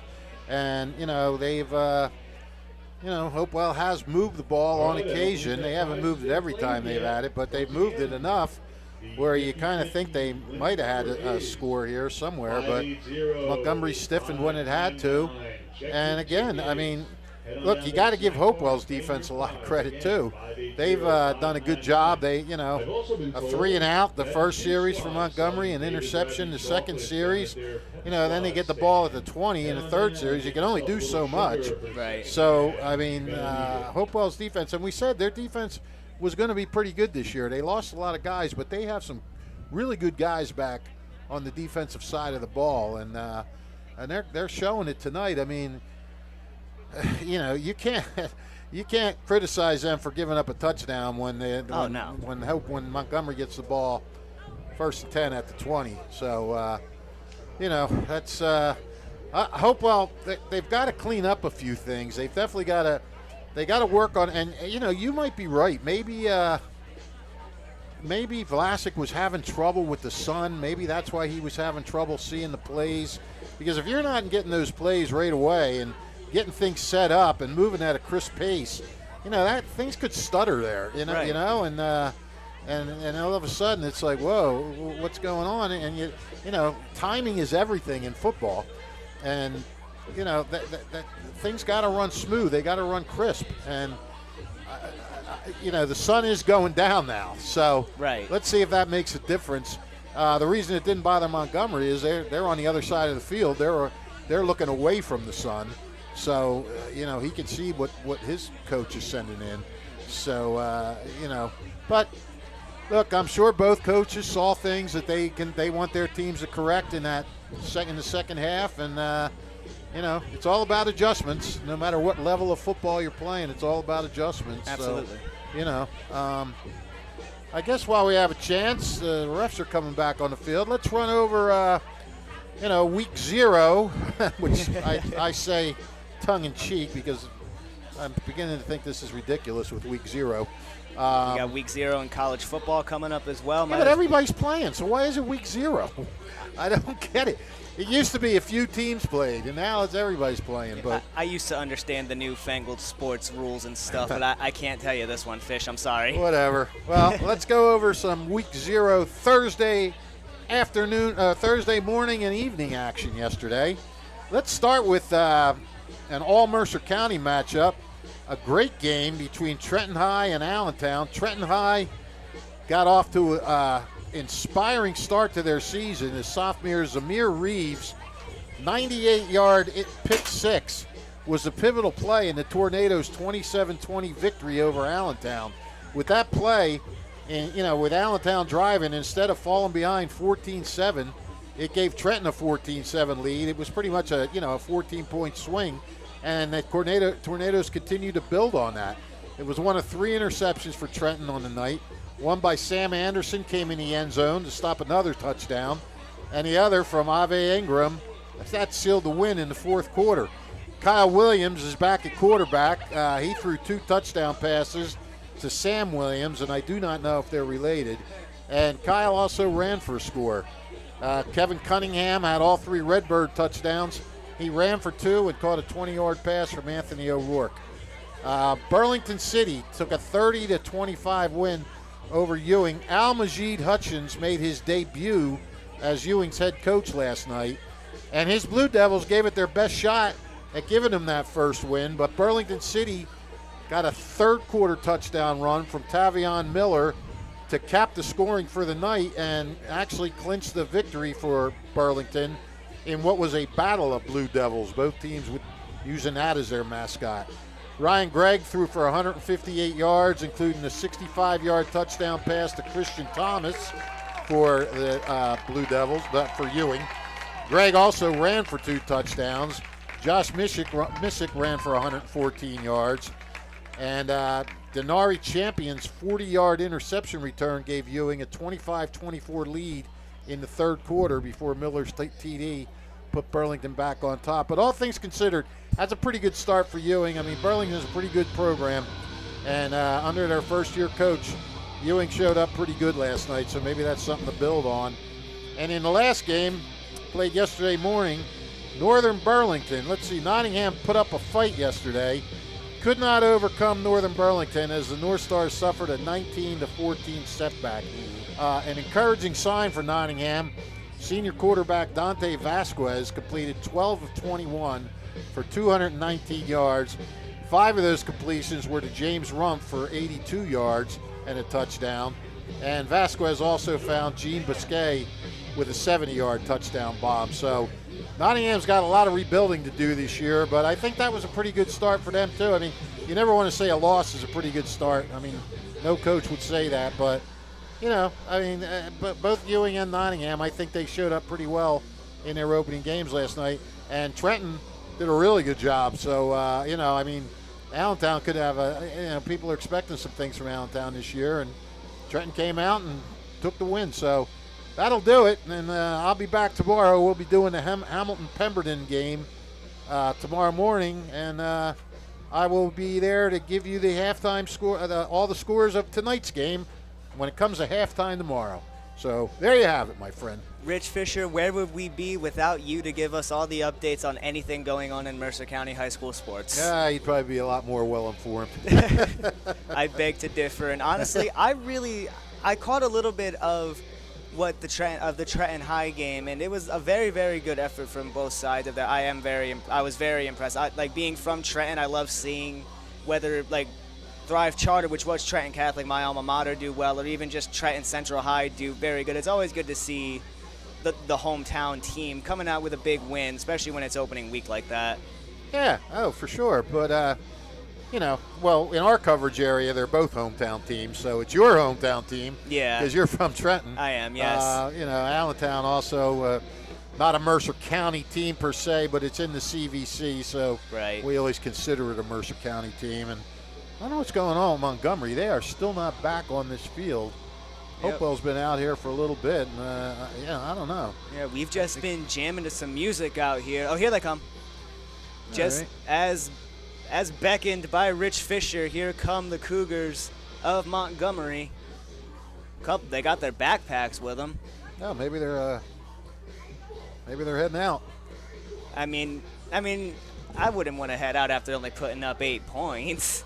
And, you know, they've, you know, Hopewell has moved the ball on occasion. They haven't moved it every time they've had it, but they've moved it enough where you kind of think they might have had a score here somewhere, but Montgomery stiffened when it had to. And again, I mean, look, you got to give Hopewell's defense a lot of credit too. They've done a good job. They, you know, a 3-and-out the first series for Montgomery, an interception the second series. You know, then they get the ball at the 20 in the third series. You can only do so much. Right. So, I mean, Hopewell's defense, and we said their defense was going to be pretty good this year. They lost a lot of guys, but they have some really good guys back on the defensive side of the ball, and they're showing it tonight. I mean, you know, you can't criticize them for giving up a touchdown when Montgomery gets the ball 1st and 10 at the 20. So, you know, that's Hopewell. They've got to clean up a few things. They've definitely got to. They got to work on, and you know, you might be right. Maybe Vlasic was having trouble with the sun. Maybe that's why he was having trouble seeing the plays. Because if you're not getting those plays right away and getting things set up and moving at a crisp pace, you know, that things could stutter there. You know, right. You know, and all of a sudden it's like, whoa, what's going on? And you know, timing is everything in football, and you know that things got to run smooth. They got to run crisp, and you know the sun is going down now. So right. Let's see if that makes a difference. The reason it didn't bother Montgomery is they're on the other side of the field. They're looking away from the sun, so you know he can see what his coach is sending in. So you know, but look, I'm sure both coaches saw things that they want their teams to correct in the second half, and. You know, it's all about adjustments. No matter what level of football you're playing, it's all about adjustments. Absolutely. So, you know, I guess while we have a chance, the refs are coming back on the field. Let's run over, you know, week 0, which I say tongue-in-cheek because I'm beginning to think this is ridiculous with week 0. You got week 0 in college football coming up as well. Yeah, but everybody's playing, so why is it week 0? I don't get it. It used to be a few teams played, and now it's everybody's playing. But I used to understand the newfangled sports rules and stuff, but I can't tell you this one, Fish. I'm sorry. Whatever. Well, let's go over some week 0 Thursday morning and evening action yesterday. Let's start with an all-Mercer County matchup. A great game between Trenton High and Allentown. Trenton High got off to inspiring start to their season as sophomore Zamir Reeves' 98-yard pick six was the pivotal play in the Tornadoes' 27-20 victory over Allentown. With that play, and you know, with Allentown driving, instead of falling behind 14-7, it gave Trenton a 14-7 lead. It was pretty much a 14-point swing, and the Tornadoes continued to build on that. It was one of 3 interceptions for Trenton on the night. One by Sam Anderson came in the end zone to stop another touchdown, and the other from Ave Ingram. That sealed the win in the fourth quarter. Kyle Williams is back at quarterback. He threw 2 touchdown passes to Sam Williams, and I do not know if they're related. And Kyle also ran for a score. Kevin Cunningham had all 3 Redbird touchdowns. He ran for 2 and caught a 20-yard pass from Anthony O'Rourke. Burlington City took a 30-25 win over Ewing. Al-Majid Hutchins made his debut as Ewing's head coach last night, and his Blue Devils gave it their best shot at giving him that first win, but Burlington City got a third-quarter touchdown run from Tavion Miller to cap the scoring for the night and actually clinch the victory for Burlington in what was a battle of Blue Devils, both teams using that as their mascot. Ryan Gregg threw for 158 yards, including a 65-yard touchdown pass to Christian Thomas for the Blue Devils, but for Ewing. Greg also ran for 2 touchdowns. Josh Missick ran for 114 yards. And Denari Champion's 40-yard interception return gave Ewing a 25-24 lead in the third quarter before Miller's TD put Burlington back on top. But all things considered, that's a pretty good start for Ewing. I mean, Burlington's a pretty good program. And under their first-year coach, Ewing showed up pretty good last night, so maybe that's something to build on. And in the last game, played yesterday morning, Northern Burlington. Let's see, Nottingham put up a fight yesterday. Could not overcome Northern Burlington as the North Stars suffered a 19-14 setback. An encouraging sign for Nottingham. Senior quarterback Dante Vasquez completed 12 of 21 for 219 yards. 5 of those completions were to James Rumpf for 82 yards and a touchdown. And Vasquez also found Gene Biscay with a 70-yard touchdown bomb. So Nottingham's got a lot of rebuilding to do this year, but I think that was a pretty good start for them too. I mean, you never want to say a loss is a pretty good start. I mean, no coach would say that, but you know, I mean, but both Ewing and Nottingham, I think they showed up pretty well in their opening games last night. And Trenton did a really good job. So, you know, I mean, Allentown could have people are expecting some things from Allentown this year, and Trenton came out and took the win. So that'll do it. And I'll be back tomorrow. We'll be doing the Hamilton-Pemberton game tomorrow morning, and I will be there to give you the halftime score, all the scores of tonight's game when it comes to halftime tomorrow. So there you have it, my friend. Rich Fisher, where would we be without you to give us all the updates on anything going on in Mercer County High School sports? Yeah, you'd probably be a lot more well-informed. I beg to differ. And honestly, I caught a little bit of the Trenton High game, and it was a very, very good effort from both sides of that. I was very impressed. Like being from Trenton, I love seeing whether like Thrive Charter, which was Trenton Catholic, my alma mater, do well, or even just Trenton Central High do very good. It's always good to see the hometown team coming out with a big win, especially when it's opening week like that. Yeah, oh, for sure. But, you know, well, in our coverage area, they're both hometown teams, so it's your hometown team. Yeah. Because you're from Trenton. I am, yes. You know, Allentown also, not a Mercer County team per se, but it's in the CVC, so right. We always consider it a Mercer County team. And I don't know what's going on with Montgomery. They are still not back on this field. Yep. Hopewell's been out here for a little bit, and I don't know. Yeah, we've just been jamming to some music out here. Oh, here they come. Just right. As beckoned by Rich Fisher, here come the Cougars of Montgomery. They got their backpacks with them. Yeah, maybe they're heading out. I mean, I wouldn't want to head out after only putting up 8 points.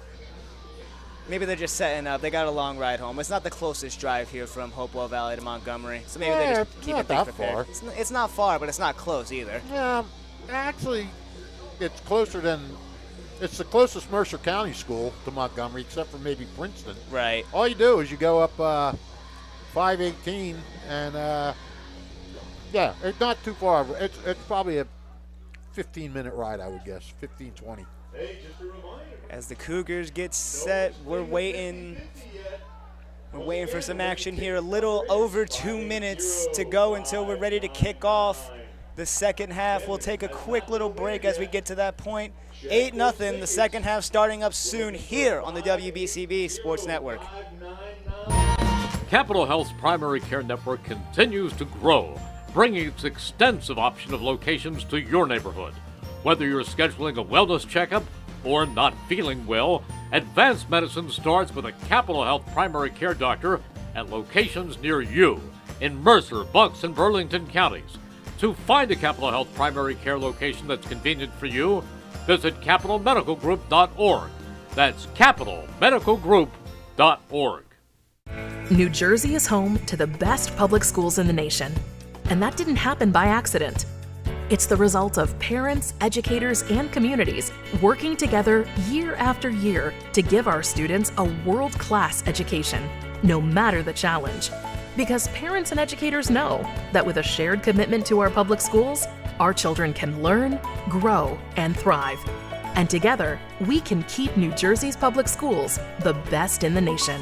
Maybe they're just setting up. They got a long ride home. It's not the closest drive here from Hopewell Valley to Montgomery, so maybe they just keep it prepared. It's not far, but it's not close either. Yeah, actually, it's closer than. It's the closest Mercer County school to Montgomery, except for maybe Princeton. Right. All you do is you go up 518, and yeah, it's not too far. It's probably a 15-minute ride, I would guess, 15, 20. Hey, just a reminder. As the Cougars get set, we're waiting for some action here. A little over 2 minutes to go until we're ready to kick off the second half. We'll take a quick little break as we get to that point. 8-0, the second half starting up soon here on the WBCB Sports Network. Capital Health's primary care network continues to grow, bringing its extensive option of locations to your neighborhood. Whether you're scheduling a wellness checkup or not feeling well, advanced medicine starts with a Capital Health primary care doctor at locations near you in Mercer, Bucks, and Burlington counties. To find a Capital Health primary care location that's convenient for you, visit capitalmedicalgroup.org. That's capitalmedicalgroup.org. New Jersey is home to the best public schools in the nation. And that didn't happen by accident. It's the result of parents, educators, and communities working together year after year to give our students a world-class education, no matter the challenge. Because parents and educators know that with a shared commitment to our public schools, our children can learn, grow, and thrive. And together, we can keep New Jersey's public schools the best in the nation.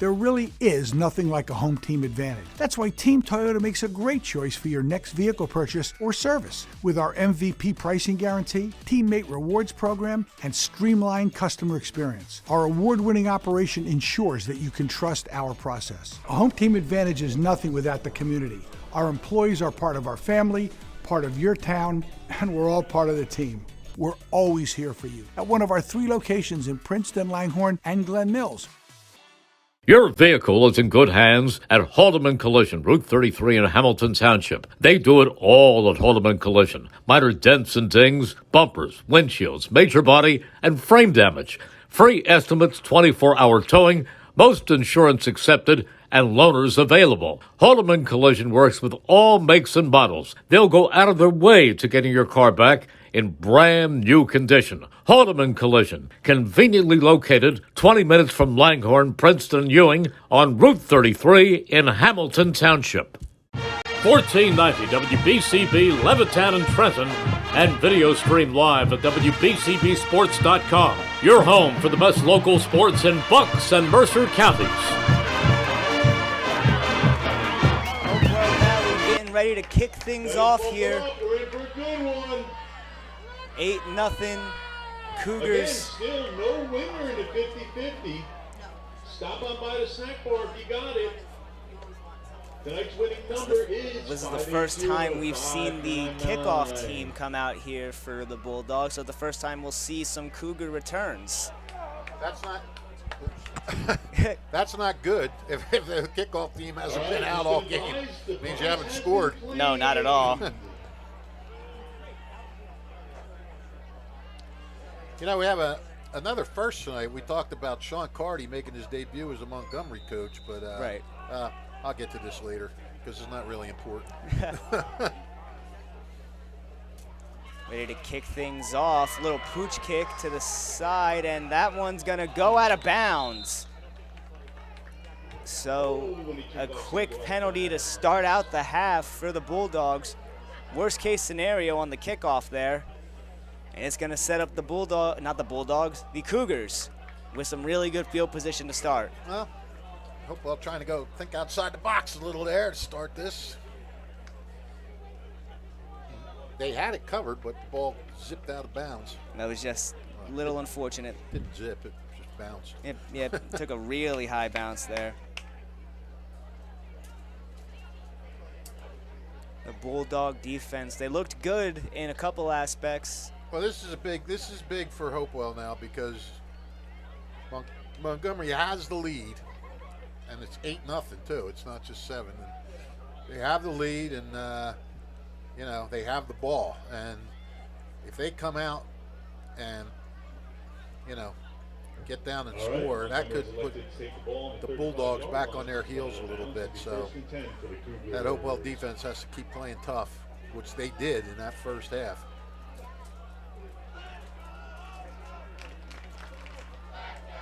There really is nothing like a home team advantage. That's why Team Toyota makes a great choice for your next vehicle purchase or service. With our MVP pricing guarantee, teammate rewards program, and streamlined customer experience, our award-winning operation ensures that you can trust our process. A home team advantage is nothing without the community. Our employees are part of our family, part of your town, and we're all part of the team. We're always here for you at one of our 3 locations in Princeton, Langhorne, and Glen Mills. Your vehicle is in good hands at Haldeman Collision, Route 33 in Hamilton Township. They do it all at Haldeman Collision. Minor dents and dings, bumpers, windshields, major body, and frame damage. Free estimates, 24-hour towing, most insurance accepted, and loaners available. Haldeman Collision works with all makes and models. They'll go out of their way to getting your car back in brand new condition. Haldeman Collision, conveniently located 20 minutes from Langhorne, Princeton, Ewing on Route 33 in Hamilton Township. 1490 WBCB, Levittown and Trenton, and video stream live at WBCBsports.com. Your home for the best local sports in Bucks and Mercer counties. Hopewell Valley getting ready to kick things off here. We're in for a good one. 8-0 Cougars. Again, still no winner in the 50-50. Stop on by the snack bar if you got it. Tonight's winning number is This is the first time we've seen the kickoff team come out here for the Bulldogs, so the first time we'll see some Cougar returns. That's not good. If the kickoff team hasn't been out all game, it means you haven't scored. No, not at all. You know, we have another first tonight. We talked about Sean Carty making his debut as a Montgomery coach, but right. I'll get to this later because it's not really important. Ready to kick things off. Little pooch kick to the side, and that one's going to go out of bounds. So a quick penalty to start out the half for the Bulldogs. Worst case scenario on the kickoff there. And it's going to set up the the Cougars with some really good field position to start. Well, Hopewell trying to go think outside the box a little there to start this. They had it covered, but the ball zipped out of bounds. That was just a little unfortunate. Didn't zip, it just bounced. It took a really high bounce there. The Bulldog defense, they looked good in a couple aspects. Well, this is big for Hopewell now because Montgomery has the lead, and it's 8-0 too. It's not just 7. And they have the lead, and you know, they have the ball. And if they come out and, you know, get down and score, that could put the Bulldogs back on their heels a little bit. So that Hopewell defense has to keep playing tough, which they did in that first half.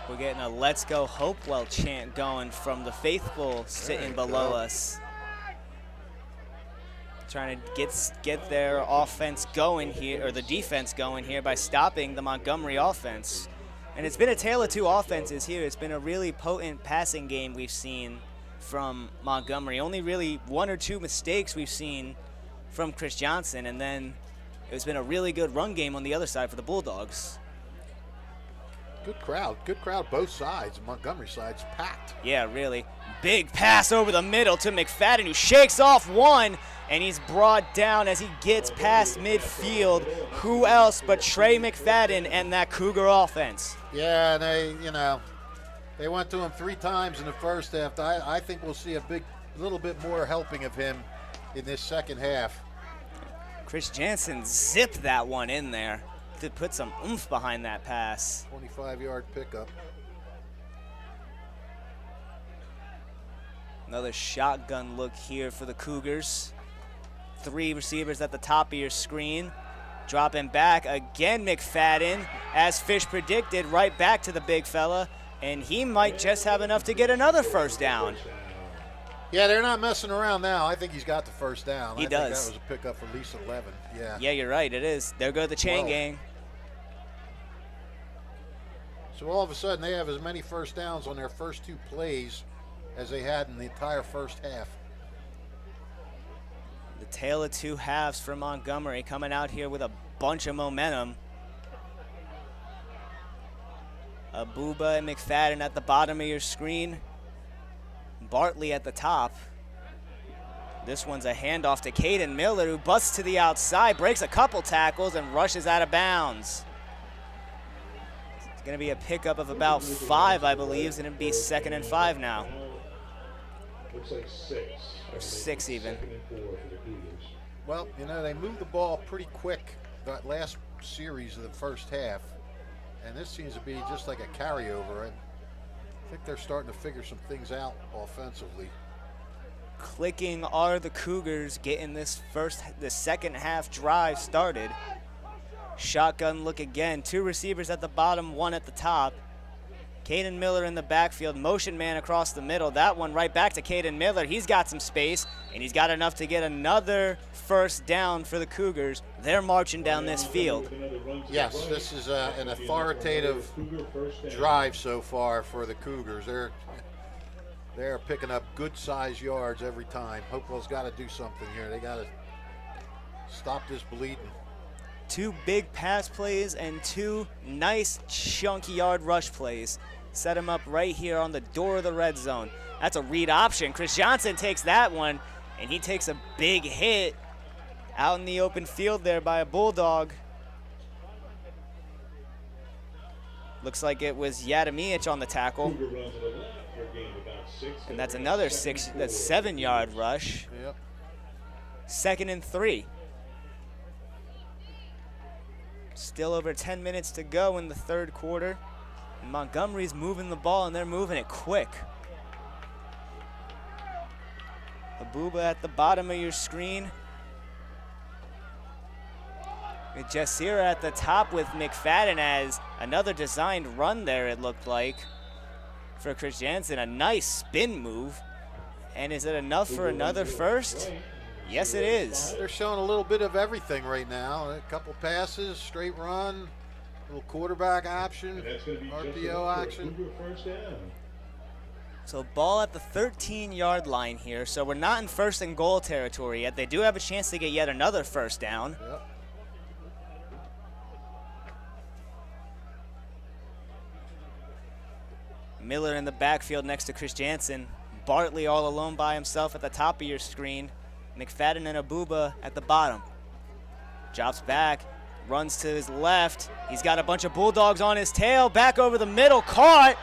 We're getting a "Let's Go Hopewell" chant going from the faithful sitting below us. Trying to get their offense going here, or the defense going here, by stopping the Montgomery offense. And it's been a tale of two offenses here. It's been a really potent passing game we've seen from Montgomery. Only really 1 or 2 mistakes we've seen from Chris Johnson, and then it's been a really good run game on the other side for the Bulldogs. Good crowd both sides. Montgomery side's packed. Yeah, really. Big pass over the middle to McFadden, who shakes off one, and he's brought down as he gets past midfield. Who else but Trey McFadden and that Cougar offense? Yeah, and they went to him 3 times in the first half. I think we'll see a little bit more helping of him in this second half. Chris Jansen zipped that one in there to put some oomph behind that pass. 25-yard pickup. Another shotgun look here for the Cougars. 3 receivers at the top of your screen. Dropping back again, McFadden, as Fish predicted, right back to the big fella, and he might just have enough to get another first down. Yeah, they're not messing around now. I think he's got the first down. He I does. think that was a pickup for at least 11. Yeah. Yeah, you're right. It is. There go the chain 12. gang. So all of a sudden, they have as many first downs on their first 2 plays as they had in the entire first half. The tale of two halves for Montgomery, coming out here with a bunch of momentum. Abuba and McFadden at the bottom of your screen. Bartley at the top. This one's a handoff to Caden Miller, who busts to the outside, breaks a couple tackles, and rushes out of bounds. It's going to be a pickup of about 5, I believe. It's going to be 2nd and 5 now. Looks like 6. Or 6 even. 2nd and 4 for the Cougars. Well, you know, they moved the ball pretty quick that last series of the first half, and this seems to be just like a carryover. I think they're starting to figure some things out offensively. Clicking are the Cougars getting the second half drive started. Shotgun look again. 2 receivers at the bottom, 1 at the top. Caden Miller in the backfield, motion man across the middle. That one right back to Caden Miller. He's got some space, and he's got enough to get another first down for the Cougars. They're marching down this field. Yes, this is an authoritative drive so far for the Cougars. They're picking up good-sized yards every time. Hopewell's got to do something here. They got to stop this bleeding. 2 big pass plays and 2 nice chunky yard rush plays. Set him up right here on the door of the red zone. That's a read option. Chris Johnson takes that one, and he takes a big hit out in the open field there by a Bulldog. Looks like it was Yadamiich on the tackle. And that's another 7-yard rush. Yep. 2nd and 3. Still over 10 minutes to go in the third quarter. And Montgomery's moving the ball, and they're moving it quick. Abuba at the bottom of your screen. With Jasira at the top with McFadden as another designed run there, it looked like, for Chris Jansen. A nice spin move. And is it enough for another first? Yes, it is. They're showing a little bit of everything right now. A couple passes, straight run, little quarterback option, RPO action. First down. So ball at the 13-yard line here. So we're not in 1st and goal territory yet. They do have a chance to get yet another first down. Yep. Miller in the backfield next to Chris Jansen. Bartley all alone by himself at the top of your screen. McFadden and Abuba at the bottom. Drops back, runs to his left. He's got a bunch of Bulldogs on his tail. Back over the middle, caught,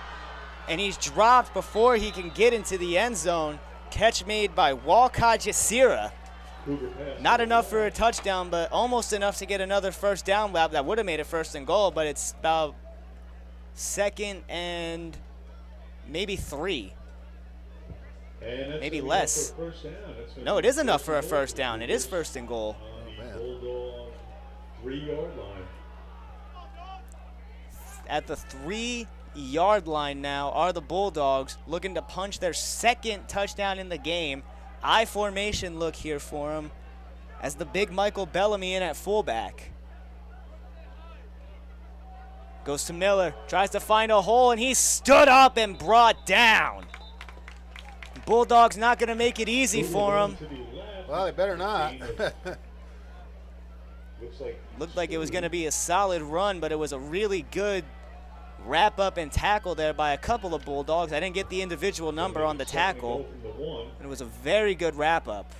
and he's dropped before he can get into the end zone. Catch made by Walcott Jasira. Not enough for a touchdown, but almost enough to get another first down. That would have made it 1st and goal, but it's about 2nd and maybe 3. Maybe less. No, it is enough for a first down. It is 1st and goal. Bulldog 3-yard line. At the 3-yard line now are the Bulldogs, looking to punch their 2nd touchdown in the game. I formation look here for him as the big Michael Bellamy in at fullback. Goes to Miller, tries to find a hole, and he stood up and brought down. Bulldogs not going to make it easy for him. Well, they better not. Looked like it was going to be a solid run, but it was a really good wrap up and tackle there by a couple of Bulldogs. I didn't get the individual number on the tackle. It was a very good wrap up.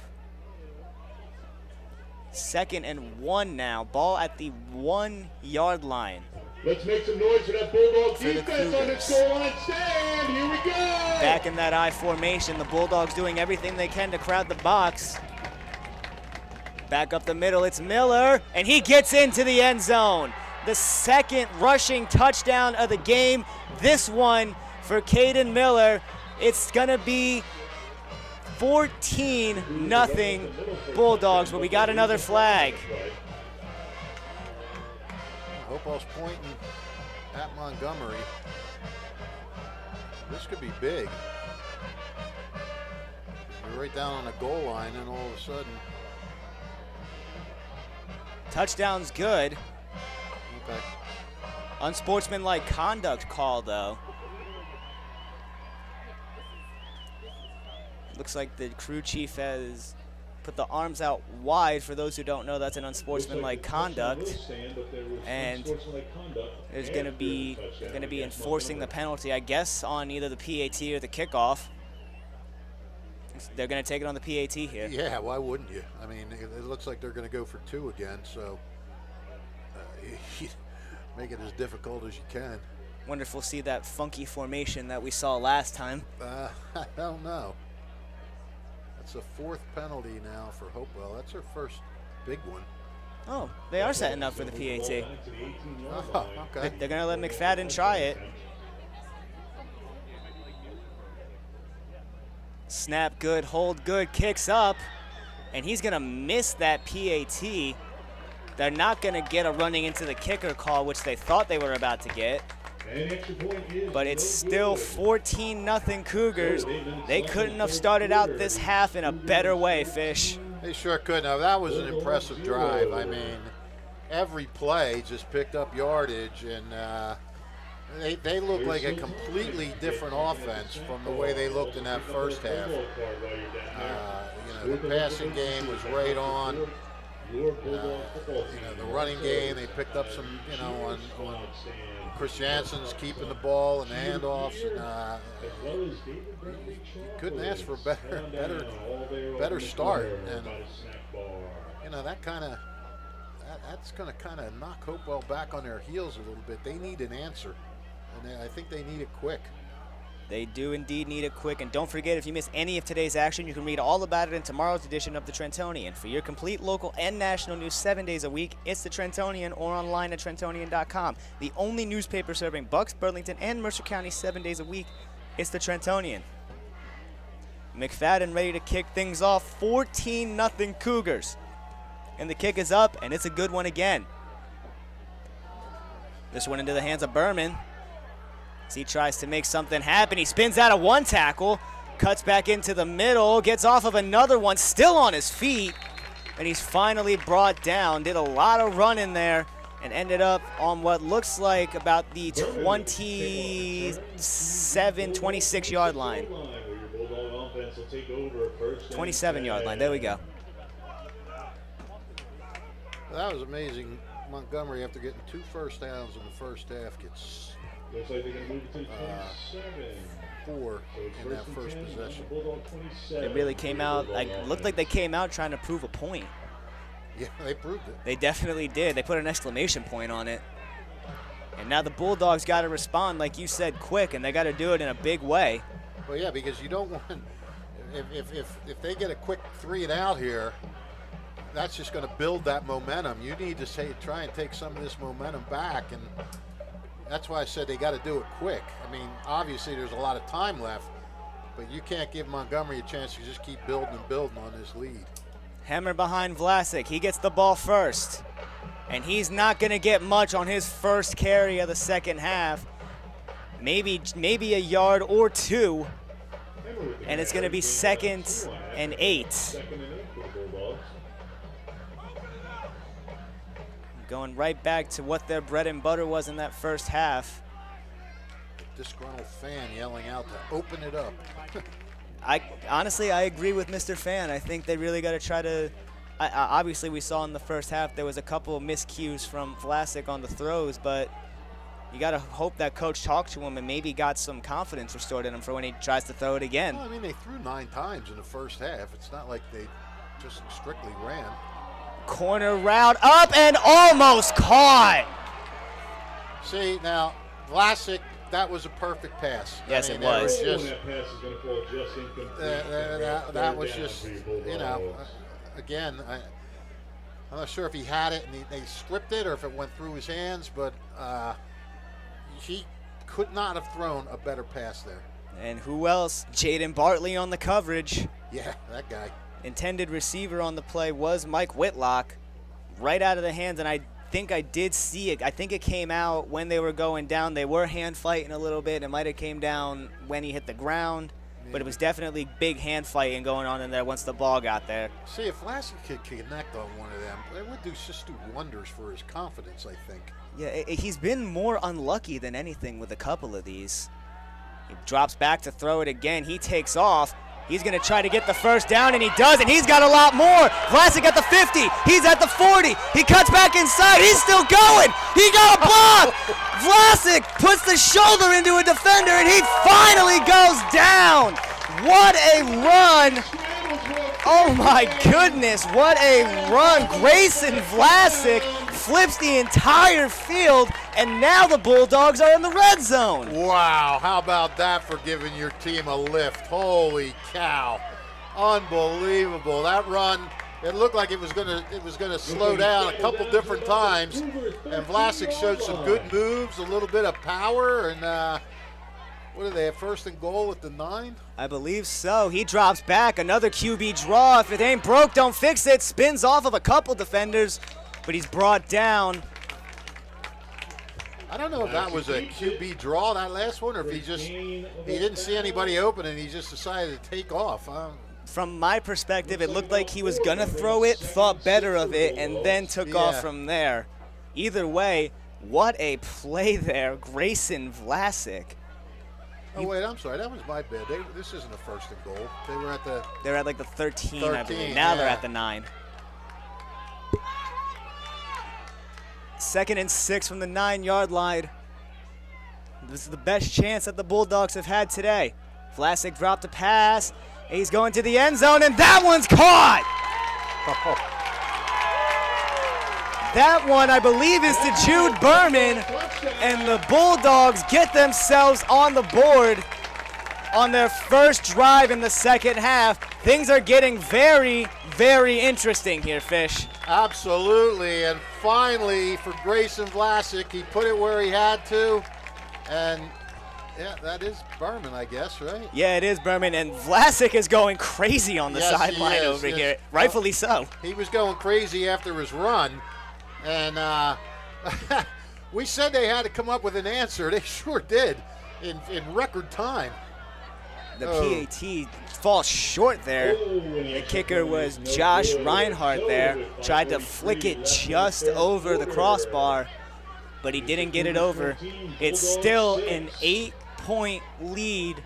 2nd and 1 now. Ball at the 1-yard line. Let's make some noise for that Bulldog defense on its goal line stand. Here we go. Back in that I formation, the Bulldogs doing everything they can to crowd the box. Back up the middle, it's Miller, and he gets into the end zone. The 2nd rushing touchdown of the game. This one for Caden Miller. It's going to be 14-0 Bulldogs, but we got another flag. Hopewell's pointing at Montgomery. This could be big. You're right down on the goal line, and all of a sudden. Touchdown's good. Okay. Unsportsmanlike conduct call, though. Looks like the crew chief has put the arms out wide. For those who don't know, that's an unsportsmanlike conduct, and there's going to be enforcing the penalty, I guess, on either the PAT or the kickoff. They're going to take it on the PAT here. Yeah, why wouldn't you? I mean, it looks like they're going to go for 2 again, so make it as difficult as you can. Wonder if we'll see that funky formation that we saw last time. I don't know. That's a 4th penalty now for Hopewell. That's her first big one. Oh, they are setting up for the PAT. Oh, okay. They're going to let McFadden try it. Snap good, hold good, kicks up, and he's going to miss that PAT. They're not going to get a running into the kicker call, which they thought they were about to get. But it's still 14-0 Cougars. They couldn't have started out this half in a better way, Fish. They sure could. Now, that was an impressive drive. I mean, every play just picked up yardage, and they look like a completely different offense from the way they looked in that first half. The passing game was right on. The running game, they picked up some, on Chris Jansen's keeping the ball and the handoffs, and you couldn't ask for a better start. And that that's going to kind of knock Hopewell back on their heels a little bit. They need an answer, and I think they need it quick. They do indeed need it quick. And don't forget, if you miss any of today's action, you can read all about it in tomorrow's edition of the Trentonian. For your complete local and national news 7 days a week, it's the Trentonian or online at Trentonian.com. The only newspaper serving Bucks, Burlington, and Mercer County 7 days a week, it's the Trentonian. McFadden ready to kick things off, 14-0 Cougars. And the kick is up, and it's a good one again. This one into the hands of Berman. As he tries to make something happen, he spins out of one tackle, cuts back into the middle, gets off of another one, still on his feet, and he's finally brought down. Did a lot of running there and ended up on what looks like about the 27, 26-yard line. 27-yard line, there we go. That was amazing. Montgomery, after getting 2 first downs in the first half, gets looks like they're going to move it to 27. 4 in that first possession. They really came out, looked like they came out trying to prove a point. Yeah, they proved it. They definitely did. They put an exclamation point on it. And now the Bulldogs got to respond, like you said, quick, and they got to do it in a big way. Well, yeah, because you don't want, if they get a quick 3 and out here, that's just going to build that momentum. You need to try and take some of this momentum back, and that's why I said they got to do it quick. I mean, obviously there's a lot of time left, but you can't give Montgomery a chance to just keep building and building on this lead. Hammer behind Vlasic. He gets the ball first, and he's not going to get much on his first carry of the second half. Maybe a yard or 2, and it's going to be 2nd and 8. Going right back to what their bread and butter was in that first half. Disgruntled fan yelling out to open it up. Honestly, I agree with Mr. Fan. I think they really got to try to. Obviously, we saw in the first half there was a couple of miscues from Vlasic on the throws, but you got to hope that coach talked to him and maybe got some confidence restored in him for when he tries to throw it again. Well, I mean, they threw 9 times in the first half. It's not like they just strictly ran. Corner route up and almost caught. See, now, Vlasic, that was a perfect pass. Yes, I mean, it was. That pass is going to fall just incomplete. That was just, again, I'm not sure if he had it and they stripped it or if it went through his hands, but he could not have thrown a better pass there. And who else? Jaden Bartley on the coverage. Yeah, that guy. Intended receiver on the play was Mike Whitlock, right out of the hands, and I think I did see it. I think it came out when they were going down. They were hand fighting a little bit. It might have came down when he hit the ground, but it was definitely big hand fighting going on in there once the ball got there. See, if Vlasic could connect on one of them, it would just do wonders for his confidence, I think. Yeah, he's been more unlucky than anything with a couple of these. He drops back to throw it again. He takes off. He's going to try to get the first down, and he does, and he's got a lot more. Vlasic at the 50. He's at the 40. He cuts back inside. He's still going. He got a block. Vlasic puts the shoulder into a defender, and he finally goes down. What a run. Oh, my goodness. What a run. Grayson Vlasic flips the entire field, and now the Bulldogs are in the red zone. Wow, how about that for giving your team a lift? Holy cow. Unbelievable. That run, it looked like it was gonna slow down a couple different times, and Vlasic showed some good moves, a little bit of power, and what do they have, first and goal at the 9? I believe so. He drops back, another QB draw. If it ain't broke, don't fix it. Spins off of a couple defenders, but he's brought down. I don't know if that was a QB draw, that last one, or if he didn't see anybody open and he just decided to take off. From my perspective, it looked like he was going to throw it, thought better of it, and then took off from there. Either way, what a play there. Grayson Vlasic. Oh, wait, I'm sorry. That was my bad. This isn't a first and goal. They're at like the 13, I believe. Now they're at the 9. 2nd and 6 from the 9-yard line. This is the best chance that the Bulldogs have had today. Vlasic dropped a pass. He's going to the end zone, and that one's caught! That one, I believe, is to Jude Berman, and the Bulldogs get themselves on the board on their first drive in the second half. Things are getting very, very interesting here, Fish. Absolutely, and finally for Grayson Vlasic, he put it where he had to, and yeah, that is Berman, I guess, right? Yeah, it is Berman, and Vlasic is going crazy on the sideline over here, rightfully so. He was going crazy after his run, and we said they had to come up with an answer. They sure did in record time. The PAT falls short there. The kicker was Josh Reinhardt there. Tried to flick it just over the crossbar, but he didn't get it over. It's still an 8-point lead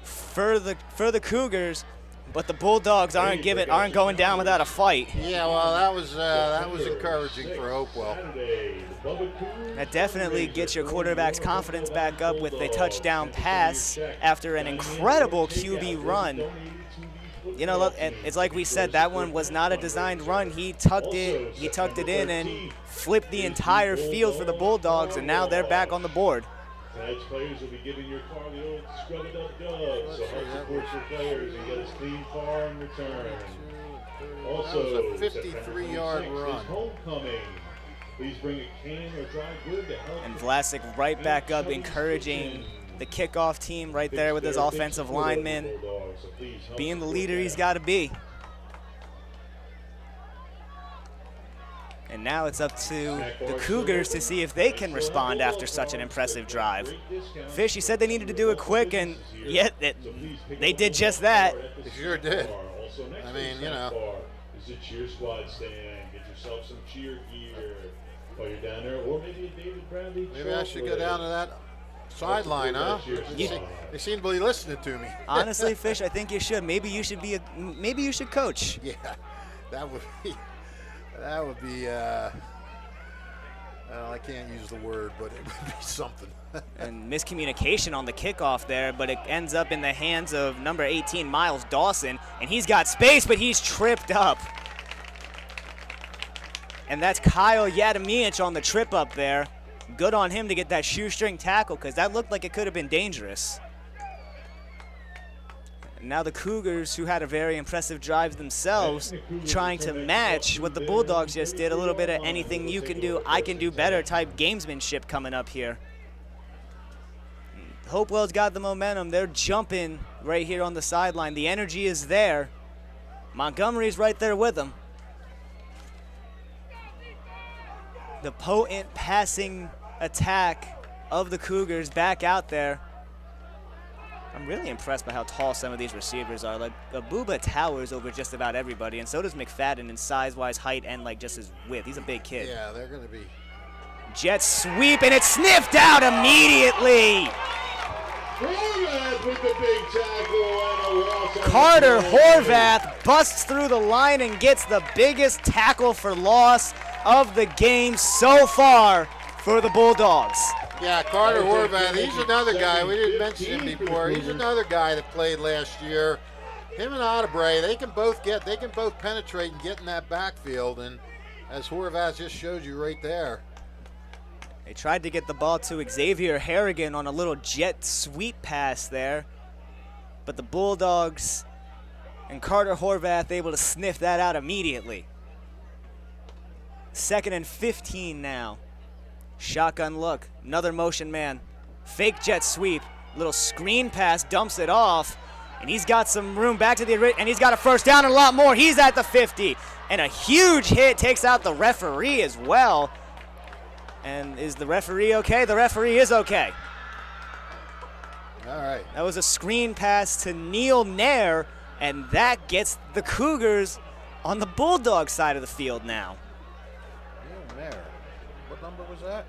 for the Cougars, but the Bulldogs aren't going down without a fight. Yeah, well, that was encouraging for Hopewell. That definitely gets your quarterback's confidence back up with a touchdown pass after an incredible QB run. You know, it's like we said, that one was not a designed run. He tucked it in and flipped the entire field for the Bulldogs, and now they're back on the board. Tonight's players will be giving your car the old scrub-it-up-dub, so help support your players and get a clean car in return. Also, that was a 53-yard run. Homecoming. Please bring a can or dry good to help. And Vlasic right back up, encouraging the kickoff team right there with his offensive lineman, being the leader he's got to be. And now it's up to the Cougars to see if they can respond after such an impressive drive. Fish, you said they needed to do it quick, and yet they did just that. They sure did. I mean, you know. Is a cheer squad stand. Get yourself some cheer gear while you're down there, or maybe a David Bradley. Maybe I should go down to that sideline, huh? They seem to be listening to me. Honestly, Fish, I think you should. Maybe you should coach. Yeah, that would be. Well, I can't use the word, but it would be something. And miscommunication on the kickoff there, but it ends up in the hands of number 18, Miles Dawson, and he's got space, but he's tripped up. And that's Kyle Yadamianich on the trip up there. Good on him to get that shoestring tackle, because that looked like it could have been dangerous. And now the Cougars, who had a very impressive drive themselves, trying to match what the Bulldogs just did. A little bit of anything you can do, I can do better type gamesmanship coming up here. Hopewell's got the momentum. They're jumping right here on the sideline. The energy is there. Montgomery's right there with them. The potent passing attack of the Cougars back out there. I'm really impressed by how tall some of these receivers are. Like, Abuba towers over just about everybody, and so does McFadden in size-wise, height, and like just his width. He's a big kid. Yeah, they're going to be. Jet sweep, and it's sniffed out immediately. Horvath with the big tackle and a loss. on the Carter play. Horvath busts through the line and gets the biggest tackle for loss of the game so far for the Bulldogs. Yeah, Carter Horvath, he's another guy. We didn't mention him before. He's another guy that played last year. Him and Otterbray, they can both penetrate and get in that backfield, and as Horvath just showed you right there. They tried to get the ball to Xavier Harrigan on a little jet sweep pass there, but the Bulldogs and Carter Horvath able to sniff that out immediately. 2nd and 15 now. Shotgun look, another motion man. Fake jet sweep, little screen pass, dumps it off, and he's got some room back to the, and he's got a first down and a lot more. He's at the 50, and a huge hit takes out the referee as well. And is the referee okay? The referee is okay. All right. That was a screen pass to Neil Nair, and that gets the Cougars on the Bulldog side of the field now. Neil Nair. What number was that?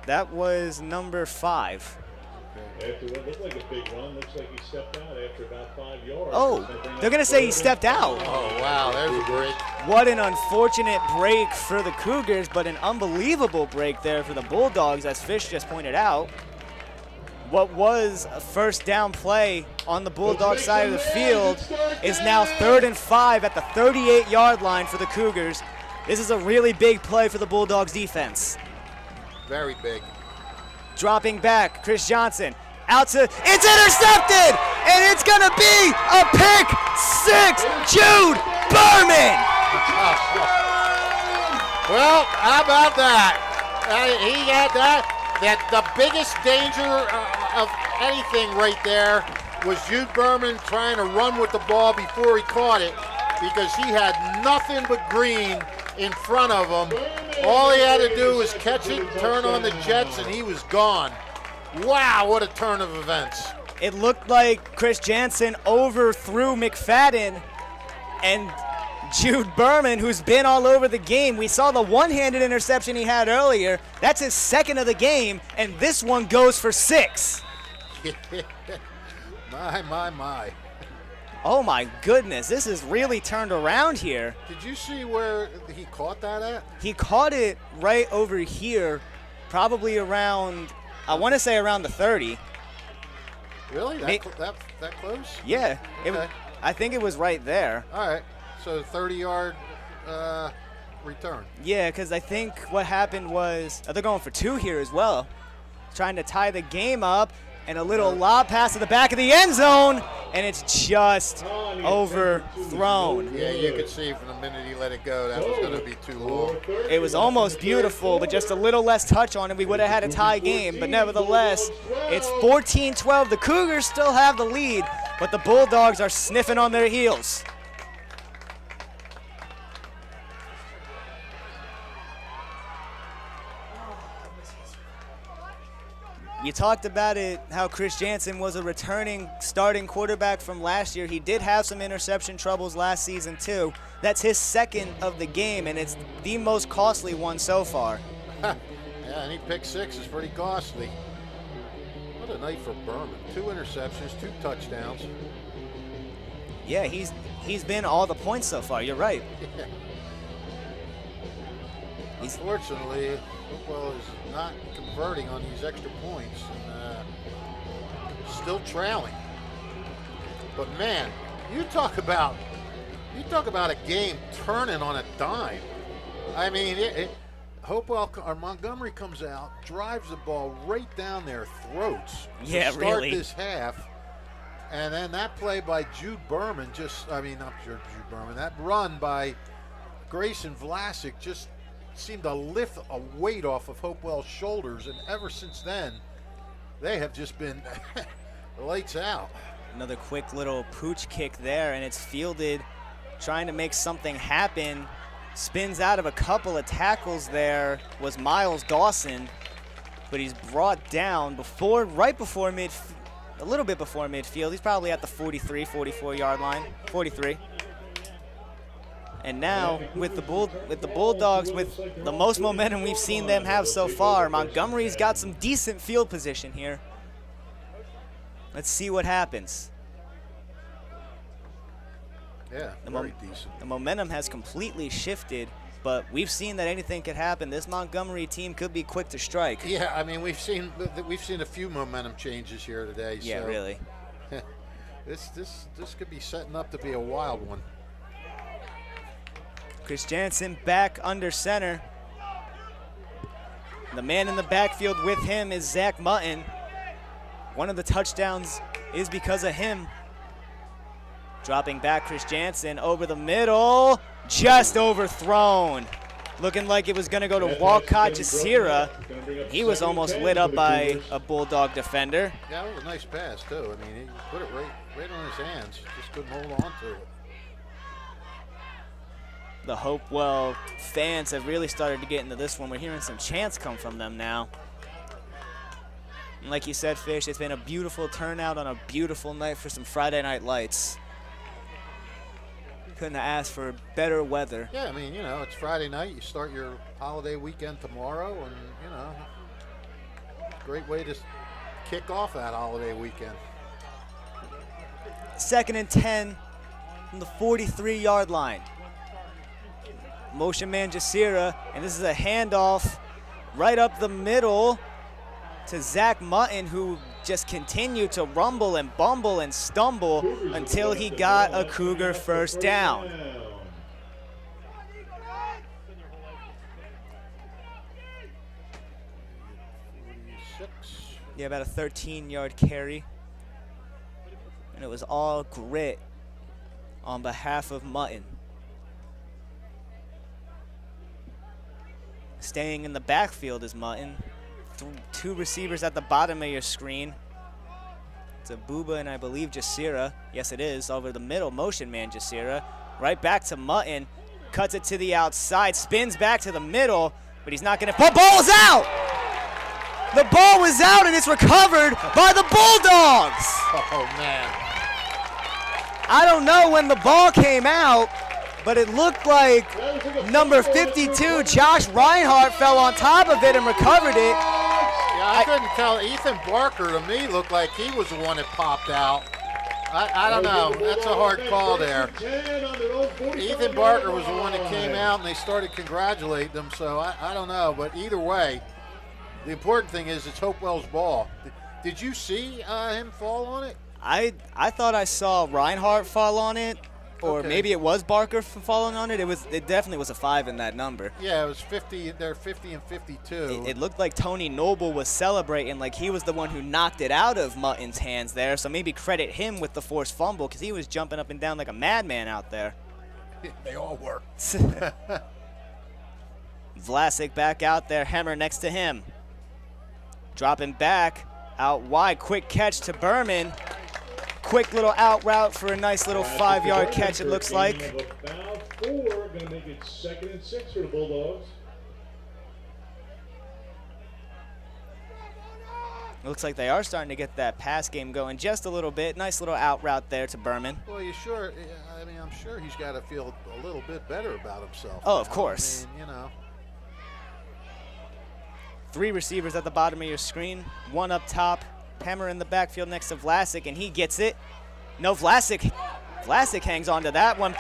That was number 5. After what looked like a big run, looks like he stepped out after about 5 yards. Oh, they're going to say he stepped out. Oh, wow, there's a break. What an unfortunate break for the Cougars, but an unbelievable break there for the Bulldogs, as Fish just pointed out. What was a first down play on the Bulldog side of the field is now 3rd and 5 at the 38-yard line for the Cougars. This is a really big play for the Bulldogs defense. Very big. Dropping back, Chris Johnson out to, it's intercepted, and it's gonna be a pick 6, Jude Berman. Well, how about that? He had that the biggest danger of anything right there was Jude Berman trying to run with the ball before he caught it, because he had nothing but green in front of him. All he had to do was catch it, turn on the jets, and he was gone. Wow, what a turn of events. It looked like Chris Jansen overthrew McFadden, and Jude Berman, who's been all over the game. We saw the one-handed interception he had earlier. That's his 2nd of the game, and this one goes for 6. My. Oh my goodness, this is really turned around here. Did you see where he caught that at? He caught it right over here, probably around, I want to say around the 30. Really? That close? Yeah, Okay. I think it was right there. All right, so 30-yard return. Yeah, because I think what happened was, they're going for 2 here as well. Trying to tie the game up, and a little lob pass to the back of the end zone, and it's just overthrown. Yeah, you could see from the minute he let it go, that was going to be too long. It was almost beautiful, but just a little less touch on it. We would have had a tie game, but nevertheless, it's 14-12. The Cougars still have the lead, but the Bulldogs are sniffing on their heels. You talked about it, how Chris Jansen was a returning starting quarterback from last year. He did have some interception troubles last season too. That's his 2nd of the game, and it's the most costly one so far. Yeah, and he picked 6 is pretty costly. What a night for Berman. 2 interceptions, 2 touchdowns. Yeah, he's been all the points so far. You're right. Yeah. Unfortunately, Hopewell is not converting on these extra points and still trailing. But man, you talk about a game turning on a dime. I mean, Hopewell or Montgomery comes out, drives the ball right down their throats to start this half. And then that play by Jude Berman that run by Grayson Vlasic just seemed to lift a weight off of Hopewell's shoulders, and ever since then, they have just been lights out. Another quick little pooch kick there, and it's fielded, trying to make something happen. Spins out of a couple of tackles there was Miles Dawson, but he's brought down right before a little bit before midfield. He's probably at the 43, 44-yard line, 43. And now with the Bulldogs, with the most momentum we've seen them have so far, Montgomery's got some decent field position here. Let's see what happens. Yeah, very decent. The momentum has completely shifted, but we've seen that anything could happen. This Montgomery team could be quick to strike. Yeah, I mean, we've seen a few momentum changes here today. Yeah, so really. This could be setting up to be a wild one. Chris Jansen back under center. The man in the backfield with him is Zach Mutton. One of the touchdowns is because of him. Dropping back, Chris Jansen over the middle, just overthrown. Looking like it was going to go to Walcott Jasira. He was almost lit up by a Bulldog defender. Yeah, that was a nice pass, too. I mean, he put it right on his hands. Just couldn't hold on to it. The Hopewell fans have really started to get into this one. We're hearing some chants come from them now. And like you said, Fish, it's been a beautiful turnout on a beautiful night for some Friday night lights. Couldn't have asked for better weather. Yeah, I mean, you know, it's Friday night. You start your holiday weekend tomorrow, and, you know, great way to kick off that holiday weekend. 2nd and 10 from the 43-yard line. Motion man Jasira, and this is a handoff right up the middle to Zach Mutton, who just continued to rumble and bumble and stumble until he got a Cougar first down. Yeah, about a 13-yard carry. And it was all grit on behalf of Mutton. Staying in the backfield is Mutton. Two receivers at the bottom of your screen. It's a Booba and I believe Jasira. Yes, it is. Over the middle, motion man Jasira. Right back to Mutton. Cuts it to the outside. Spins back to the middle, but he's not going to. Ball is out! The ball was out and it's recovered by the Bulldogs! Oh, man. I don't know when the ball came out, but it looked like number 52, Josh Reinhardt, fell on top of it and recovered it. Yeah, I couldn't tell. Ethan Barker, to me, looked like he was the one that popped out. I don't know. That's a hard call there. Ethan Barker was the one that came out, and they started congratulating them, so I don't know. But either way, the important thing is it's Hopewell's ball. Did you see him fall on it? I thought I saw Reinhardt fall on it. Or okay. Maybe it was Barker falling on it. It definitely was a 5 in that number. Yeah, it was 50. They're 50 and 52. It looked like Tony Noble was celebrating like he was the one who knocked it out of Mutton's hands there. So maybe credit him with the forced fumble because he was jumping up and down like a madman out there. They all were. Vlasic back out there. Hemmer next to him. Dropping back out wide. Quick catch to Berman. Quick little out route for a nice little 5-yard catch, it looks like. About 4, going to make it 2nd and 6 for the Bulldogs. Looks like they are starting to get that pass game going just a little bit. Nice little out route there to Berman. Well, you sure? I mean, I'm sure he's got to feel a little bit better about himself. Oh, of course. I mean, you know. 3 receivers at the bottom of your screen. 1 up top. Hammer in the backfield next to Vlasic, and he gets it. No, Vlasic hangs on to that one.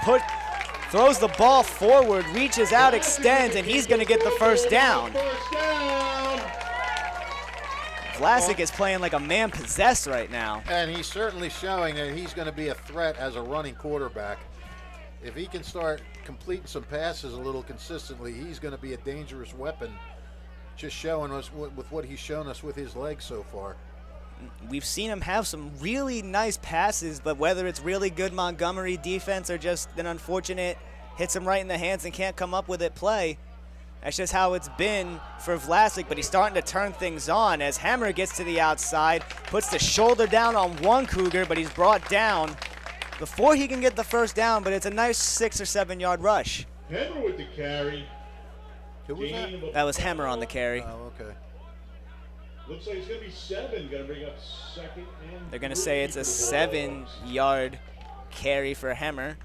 Throws the ball forward, reaches out, extends, and he's going to get the first down. Vlasic is playing like a man possessed right now. And he's certainly showing that he's going to be a threat as a running quarterback. If he can start completing some passes a little consistently, he's going to be a dangerous weapon, just showing us with what he's shown us with his legs so far. We've seen him have some really nice passes, but whether it's really good Montgomery defense or just an unfortunate hits him right in the hands and can't come up with it play, that's just how it's been for Vlasic, but he's starting to turn things on as Hammer gets to the outside, puts the shoulder down on one Cougar, but he's brought down before he can get the first down, but it's a nice 6 or 7 yard rush. Hammer with the carry. Who was that? That was Hammer on the carry. Oh, okay. Looks like it's going to be 7. Going to bring up 2nd and They're going to say it's a 7 yard carry for Hammer.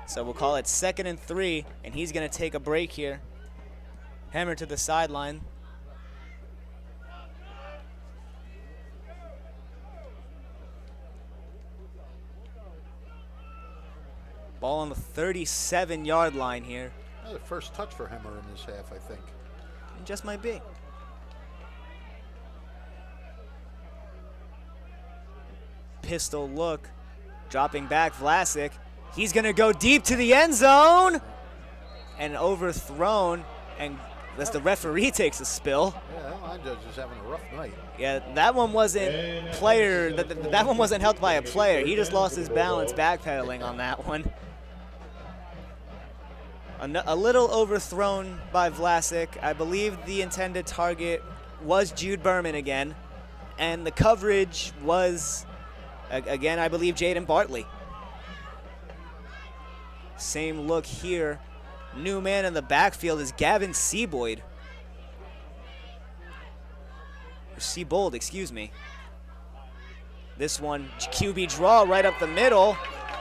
So we'll call it 2nd and 3, and he's going to take a break here. Hammer to the sideline. Ball on the 37-yard line here. The first touch for Hemmer in this half, I think. It just might be. Pistol look. Dropping back, Vlasic. He's going to go deep to the end zone. And overthrown. And as the referee takes a spill. Yeah, that line judge is having a rough night. Yeah, that one wasn't player. That one wasn't helped by a player. He just lost his balance backpedaling on that one. A little overthrown by Vlasic. I believe the intended target was Jude Berman again. And the coverage was, again, I believe Jaden Bartley. Same look here. New man in the backfield is Gavin Seaboyd. Or Seabold, excuse me. This one, QB draw right up the middle.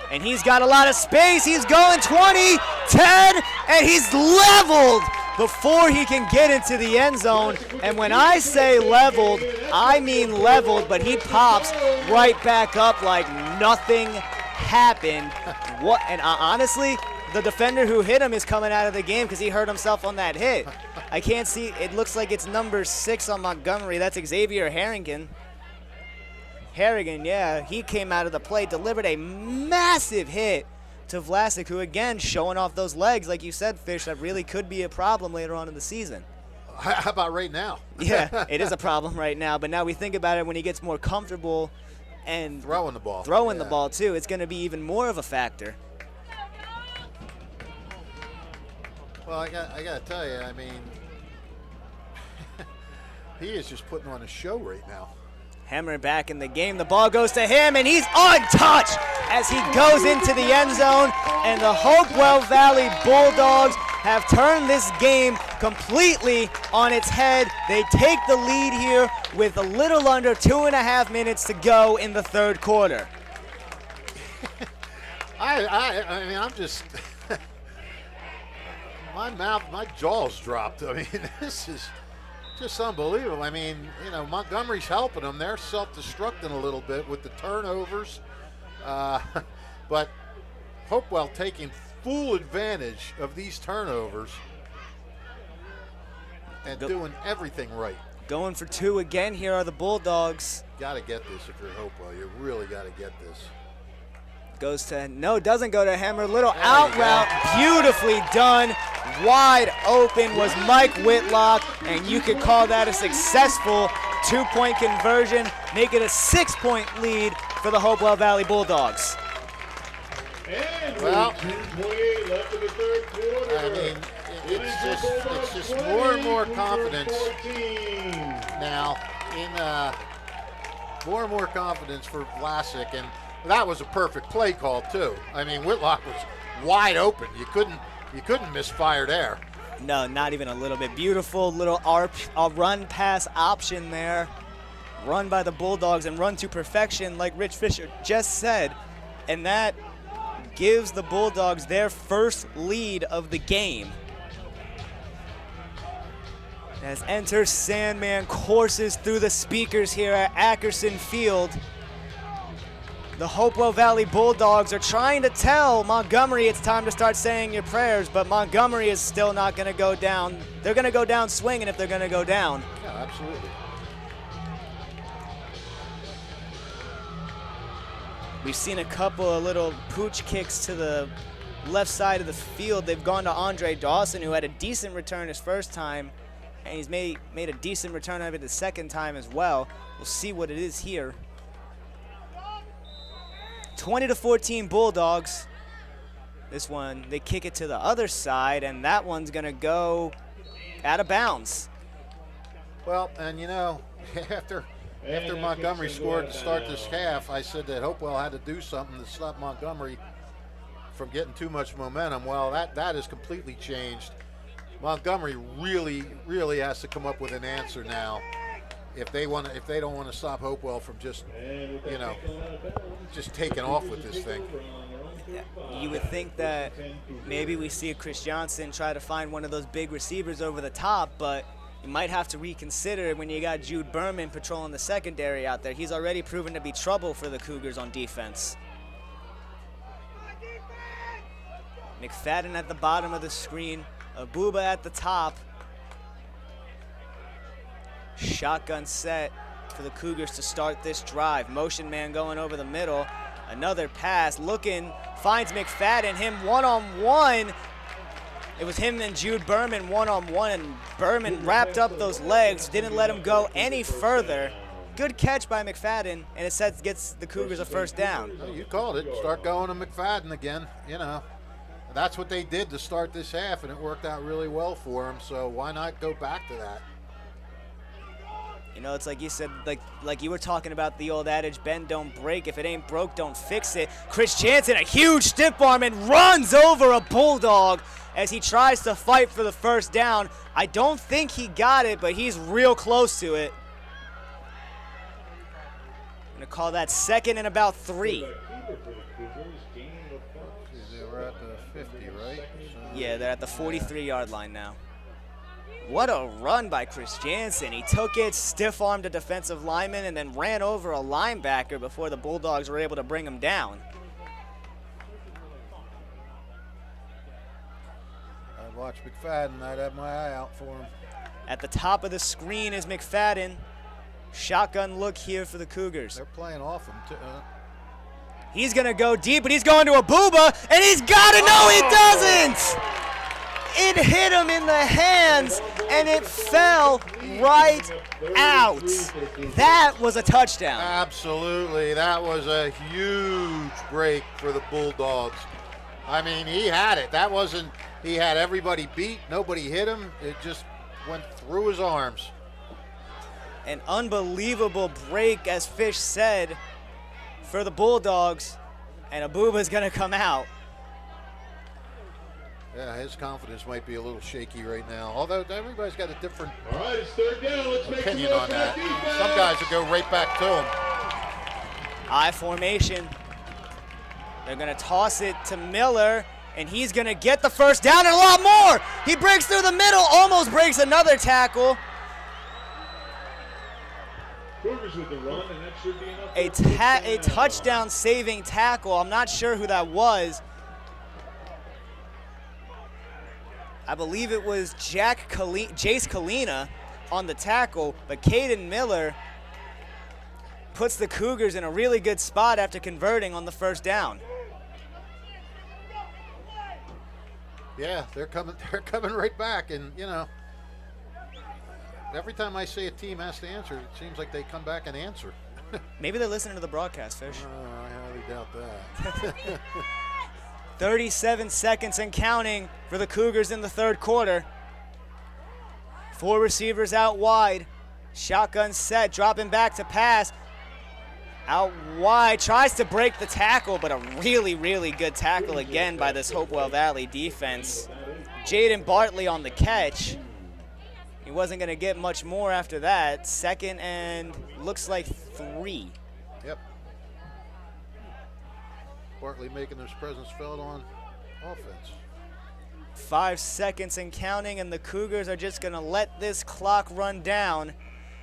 And he's got a lot of space. He's going 20, 10, and he's leveled before he can get into the end zone. And when I say leveled, I mean leveled, but he pops right back up like nothing happened. What? And honestly, the defender who hit him is coming out of the game because he hurt himself on that hit. I can't see. It looks like it's number 6 on Montgomery. That's Xavier Harrigan. Yeah, he came out of the play, delivered a massive hit to Vlasic, who again showing off those legs, like you said, Fish, that really could be a problem later on in the season. How about right now? Yeah, it is a problem right now, but now we think about it when he gets more comfortable and throwing the ball. The ball too, it's going to be even more of a factor. Well, I got to tell you, I mean, he is just putting on a show right now. Hemmer back in the game. The ball goes to him, and he's untouched as he goes into the end zone. And the Hopewell Valley Bulldogs have turned this game completely on its head. They take the lead here with a little under 2.5 minutes to go in the third quarter. I mean, I'm just my jaw's dropped. I mean, this is just unbelievable. I mean, you know, Montgomery's helping them. They're self-destructing a little bit with the turnovers. But Hopewell taking full advantage of these turnovers and doing everything right. Going for 2 again here are the Bulldogs. Got to get this if you're Hopewell. You really got to get this. Goes to, no, doesn't go to Hemmer. Little out route, beautifully done. Wide open was Mike Whitlock, and you could call that a successful 2-point conversion, make it a 6-point lead for the Hopewell Valley Bulldogs. And well, 10:28 left in the third quarter. I mean, it's just more and more confidence now more and more confidence for Vlasic, and that was a perfect play call too. I mean, Whitlock was wide open. You couldn't misfire there. No, not even a little bit. Beautiful little run pass option there. Run by the Bulldogs and run to perfection, like Rich Fisher just said. And that gives the Bulldogs their first lead of the game. As Enter Sandman courses through the speakers here at Ackerson Field. The Hopewell Valley Bulldogs are trying to tell Montgomery it's time to start saying your prayers, but Montgomery is still not going to go down. They're going to go down swinging if they're going to go down. Yeah, absolutely. We've seen a couple of little pooch kicks to the left side of the field. They've gone to Andre Dawson, who had a decent return his first time, and he's made a decent return of it the second time as well. We'll see what it is here. 20-14 Bulldogs. This one, they kick it to the other side, and that one's going to go out of bounds. Well, and you know, after Montgomery scored to start this half, I said that Hopewell had to do something to stop Montgomery from getting too much momentum. Well, that has completely changed. Montgomery really has to come up with an answer now if they don't want to stop Hopewell from just taking off with this thing. You would think that maybe we see a Chris Johnson try to find one of those big receivers over the top, but you might have to reconsider when you got Jude Berman patrolling the secondary out there. He's already proven to be trouble for the Cougars on defense. McFadden at the bottom of the screen, Abuba at the top. Shotgun set for the Cougars to start this drive. Motion man going over the middle. Another pass, looking, finds McFadden, him one-on-one. It was him and Jude Berman one-on-one, and Berman wrapped up those legs, didn't let him go any further. Good catch by McFadden, and it gets the Cougars a first down. Well, you called it. Start going to McFadden again. You know, that's what they did to start this half, and it worked out really well for them. So why not go back to that? You know, it's like you said, like you were talking about the old adage, bend, don't break. If it ain't broke, don't fix it. Chris Jansen, a huge stiff arm, and runs over a Bulldog as he tries to fight for the first down. I don't think he got it, but he's real close to it. Gonna call that second and about 3. We're at the 50, right? Yeah, they're at the 43-yard line now. What a run by Chris Jansen. He took it, stiff-armed a defensive lineman, and then ran over a linebacker before the Bulldogs were able to bring him down. I'd watch McFadden. I'd have my eye out for him. At the top of the screen is McFadden. Shotgun look here for the Cougars. They're playing off him, too. He's going to go deep, but he's going to Abuba, and he's got it. No, he doesn't. It hit him in the hands, and it fell right out. That was a touchdown. Absolutely. That was a huge break for the Bulldogs. I mean, he had it. That wasn't, he had everybody beat. Nobody hit him. It just went through his arms. An unbelievable break, as Fish said, for the Bulldogs, and Abuba's going to come out. Yeah, his confidence might be a little shaky right now, although everybody's got a different All right, it's third down. Let's make opinion some on that. Some guys will go right back to him. I formation. They're going to toss it to Miller, and he's going to get the first down and a lot more. He breaks through the middle, almost breaks another tackle. Cougars with the run, and that should be enough. A touchdown-saving tackle. I'm not sure who that was. I believe it was Jace Kalina on the tackle, but Caden Miller puts the Cougars in a really good spot after converting on the first down. Yeah, they're coming right back, and you know, every time I say a team has to answer, it seems like they come back and answer. Maybe they're listening to the broadcast, Fish. I highly doubt that. 37 seconds and counting for the Cougars in the third quarter. 4 receivers out wide. Shotgun set, dropping back to pass. Out wide, tries to break the tackle, but a really, really good tackle again by this Hopewell Valley defense. Jaden Bartley on the catch. He wasn't going to get much more after that. Second and looks like 3. Yep. Bartley making his presence felt on offense. 5 seconds and counting, and the Cougars are just going to let this clock run down.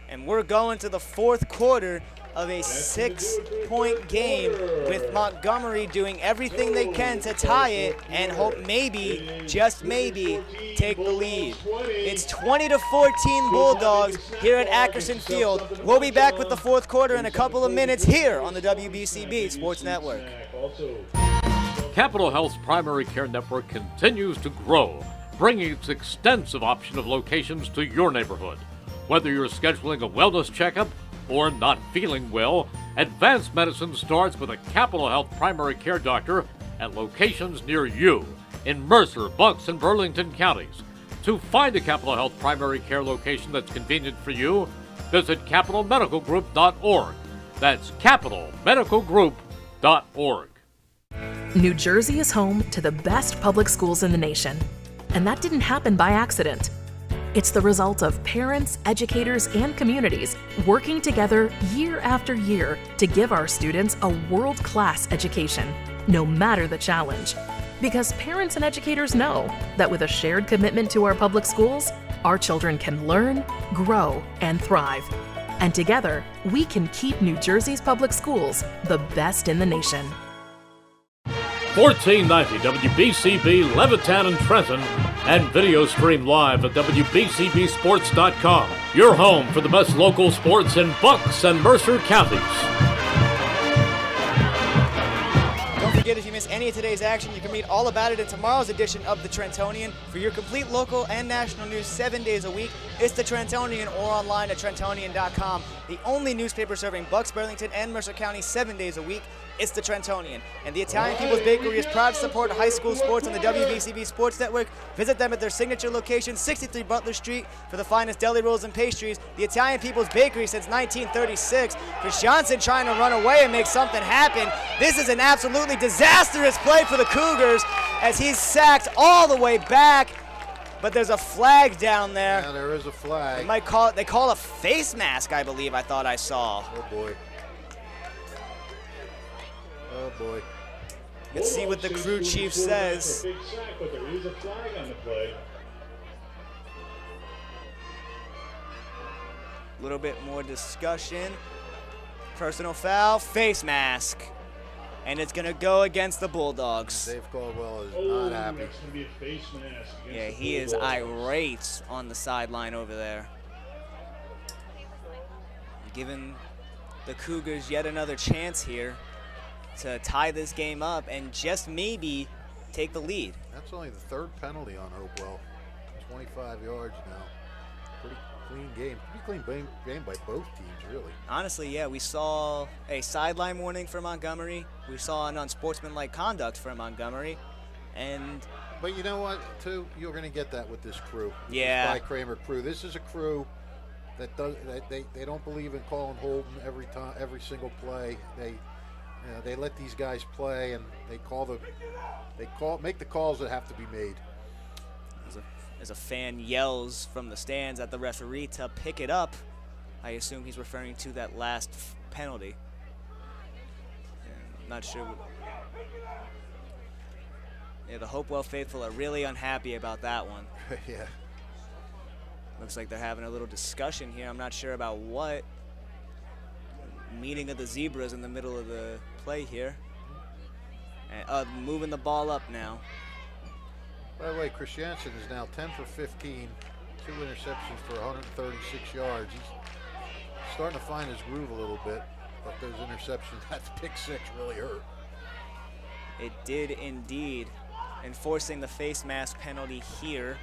And we're going to the fourth quarter of a 6-point game with Montgomery doing everything they can to tie it and hope maybe, just maybe, take the lead. It's 20-14 Bulldogs here at Ackerson Field. We'll be back with the fourth quarter in a couple of minutes here on the WBCB Sports Network. Capital Health's primary care network continues to grow, bringing its extensive option of locations to your neighborhood. Whether you're scheduling a wellness checkup or not feeling well, advanced medicine starts with a Capital Health primary care doctor at locations near you in Mercer, Bucks, and Burlington counties. To find a Capital Health primary care location that's convenient for you, visit capitalmedicalgroup.org. That's capitalmedicalgroup.org. New Jersey is home to the best public schools in the nation. And that didn't happen by accident. It's the result of parents, educators, and communities working together year after year to give our students a world-class education, no matter the challenge. Because parents and educators know that with a shared commitment to our public schools, our children can learn, grow, and thrive. And together, we can keep New Jersey's public schools the best in the nation. 1490 WBCB Levittown and Trenton, and video stream live at WBCBsports.com. Your home for the best local sports in Bucks and Mercer counties. Don't forget, if you miss any of today's action, you can read all about it in tomorrow's edition of the Trentonian. For your complete local and national news 7 days a week, it's the Trentonian or online at Trentonian.com. The only newspaper serving Bucks, Burlington, and Mercer County 7 days a week. It's the Trentonian. And the Italian People's Bakery is proud to support high school sports on the WBCB Sports Network. Visit them at their signature location, 63 Butler Street, for the finest deli rolls and pastries. The Italian People's Bakery since 1936. Chris Johnson trying to run away and make something happen. This is an absolutely disastrous play for the Cougars as he's sacked all the way back. But there's a flag down there. Yeah, there is a flag. They call a face mask, I believe. I thought I saw. Oh boy. Oh boy. Let's see what the crew chief says. Big sack, but there is a flag on the play. A little bit more discussion. Personal foul, face mask. And it's going to go against the Bulldogs. Dave Caldwell is not happy. That's going to be a face mask. Yeah, he is irate on the sideline over there. Giving the Cougars yet another chance here to tie this game up and just maybe take the lead. That's only the third penalty on Hopewell. 25 yards now. Pretty clean game. Pretty clean game by both teams, really. Honestly, yeah, we saw a sideline warning for Montgomery. We saw an unsportsmanlike conduct for Montgomery. But you know what, too? You're going to get that with this crew. Yeah. This Kramer crew. This is a crew that they don't believe in calling holding every single play. They let these guys play, and make the calls that have to be made. As a fan yells from the stands at the referee to pick it up, I assume he's referring to that last penalty. I'm not sure. Yeah, the Hopewell faithful are really unhappy about that one. Yeah. Looks like they're having a little discussion here. I'm not sure about what. Meeting of the Zebras in the middle of the play here. And moving the ball up now. By the way, Chris Jansen is now 10 for 15, 2 interceptions for 136 yards. He's starting to find his groove a little bit, but those interceptions, that pick six really hurt. It did indeed. Enforcing the face mask penalty here.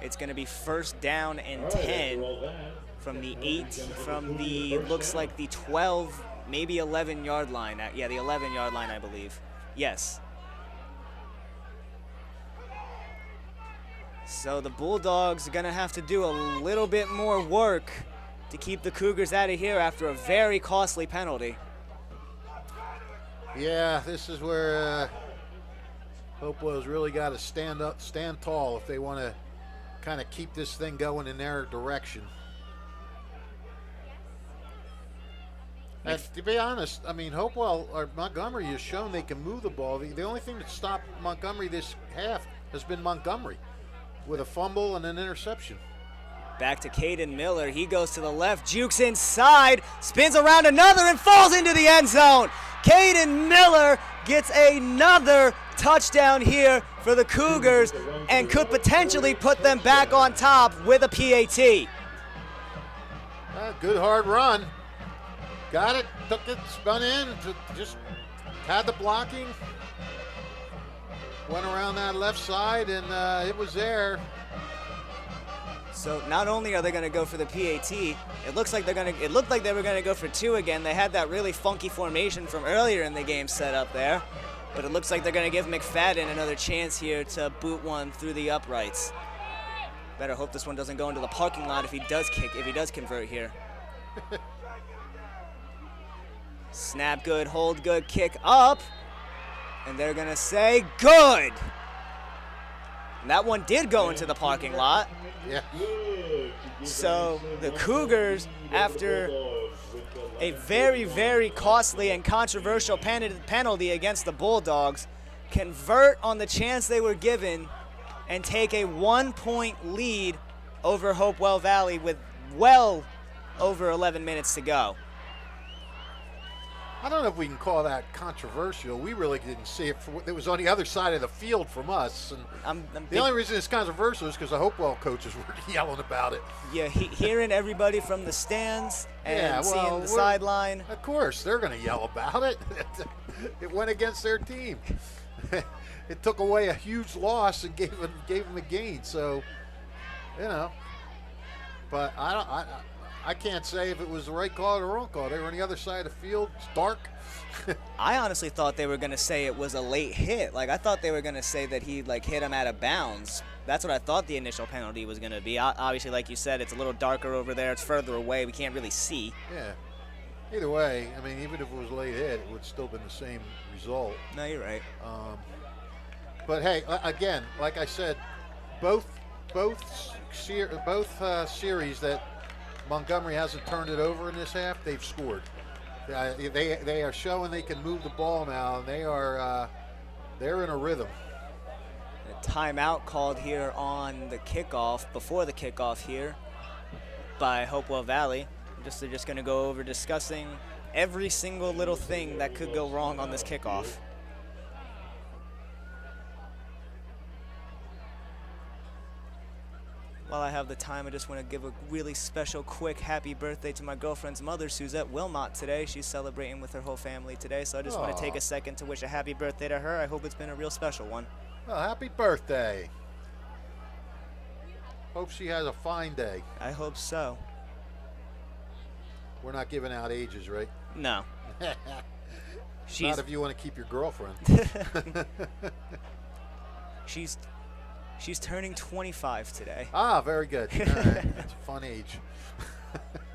It's going to be first down and 10 from the 8, from the, looks like the 12, maybe 11 yard line. Yeah, the 11 yard line, I believe. Yes. So the Bulldogs are going to have to do a little bit more work to keep the Cougars out of here after a very costly penalty. Yeah, this is where Hopewell's really got to stand tall if they want to kind of keep this thing going in their direction. And to be honest, I mean, Hopewell or Montgomery has shown they can move the ball. The only thing that stopped Montgomery this half has been Montgomery with a fumble and an interception. Back to Caden Miller. He goes to the left, jukes inside, spins around another and falls into the end zone. Caden Miller gets another touchdown here for the Cougars and could potentially put them back on top with a PAT. Good hard run. Got it, took it, spun in, just had the blocking. Went around that left side and it was there. So not only are they going to go for the PAT, it looked like they were going to go for 2 again. They had that really funky formation from earlier in the game set up there. But it looks like they're going to give McFadden another chance here to boot one through the uprights. Better hope this one doesn't go into the parking lot if he does convert here. Snap good, hold good, kick up. And they're going to say good. And that one did go into the parking lot. Yeah. So the Cougars, after a very, very costly and controversial penalty against the Bulldogs, convert on the chance they were given and take a 1-point lead over Hopewell Valley with well over 11 minutes to go. I don't know if we can call that controversial. We really didn't see it. It was on the other side of the field from us. And the only reason it's controversial is because the Hopewell coaches were yelling about it. Yeah, hearing everybody from the stands and Yeah, seeing well, the sideline. Of course, they're going to yell about it. It went against their team. It took away a huge loss and gave them a gain. So, you know, but I can't say if it was the right call or the wrong call. They were on the other side of the field. It's dark. I honestly thought they were going to say it was a late hit. Like, I thought they were going to say that he, like, hit him out of bounds. That's what I thought the initial penalty was going to be. Obviously, like you said, it's a little darker over there. It's further away. We can't really see. Yeah. Either way, I mean, even if it was a late hit, it would still been the same result. No, you're right. But, hey, again, like I said, both series that Montgomery hasn't turned it over in this half, they've scored. They are showing they can move the ball now, and they're in a rhythm. A timeout called here on the kickoff, before the kickoff here by Hopewell Valley. They're just going to go over discussing every single little thing that could go wrong on this kickoff. While I have the time, I just want to give a really special, quick happy birthday to my girlfriend's mother, Suzette Wilmot, today. She's celebrating with her whole family today, so I just want to take a second to wish a happy birthday to her. I hope it's been a real special one. Well, happy birthday. Hope she has a fine day. I hope so. We're not giving out ages, right? No. Not if you want to keep your girlfriend. She's turning 25 today. Ah, very good. All right. That's a fun age.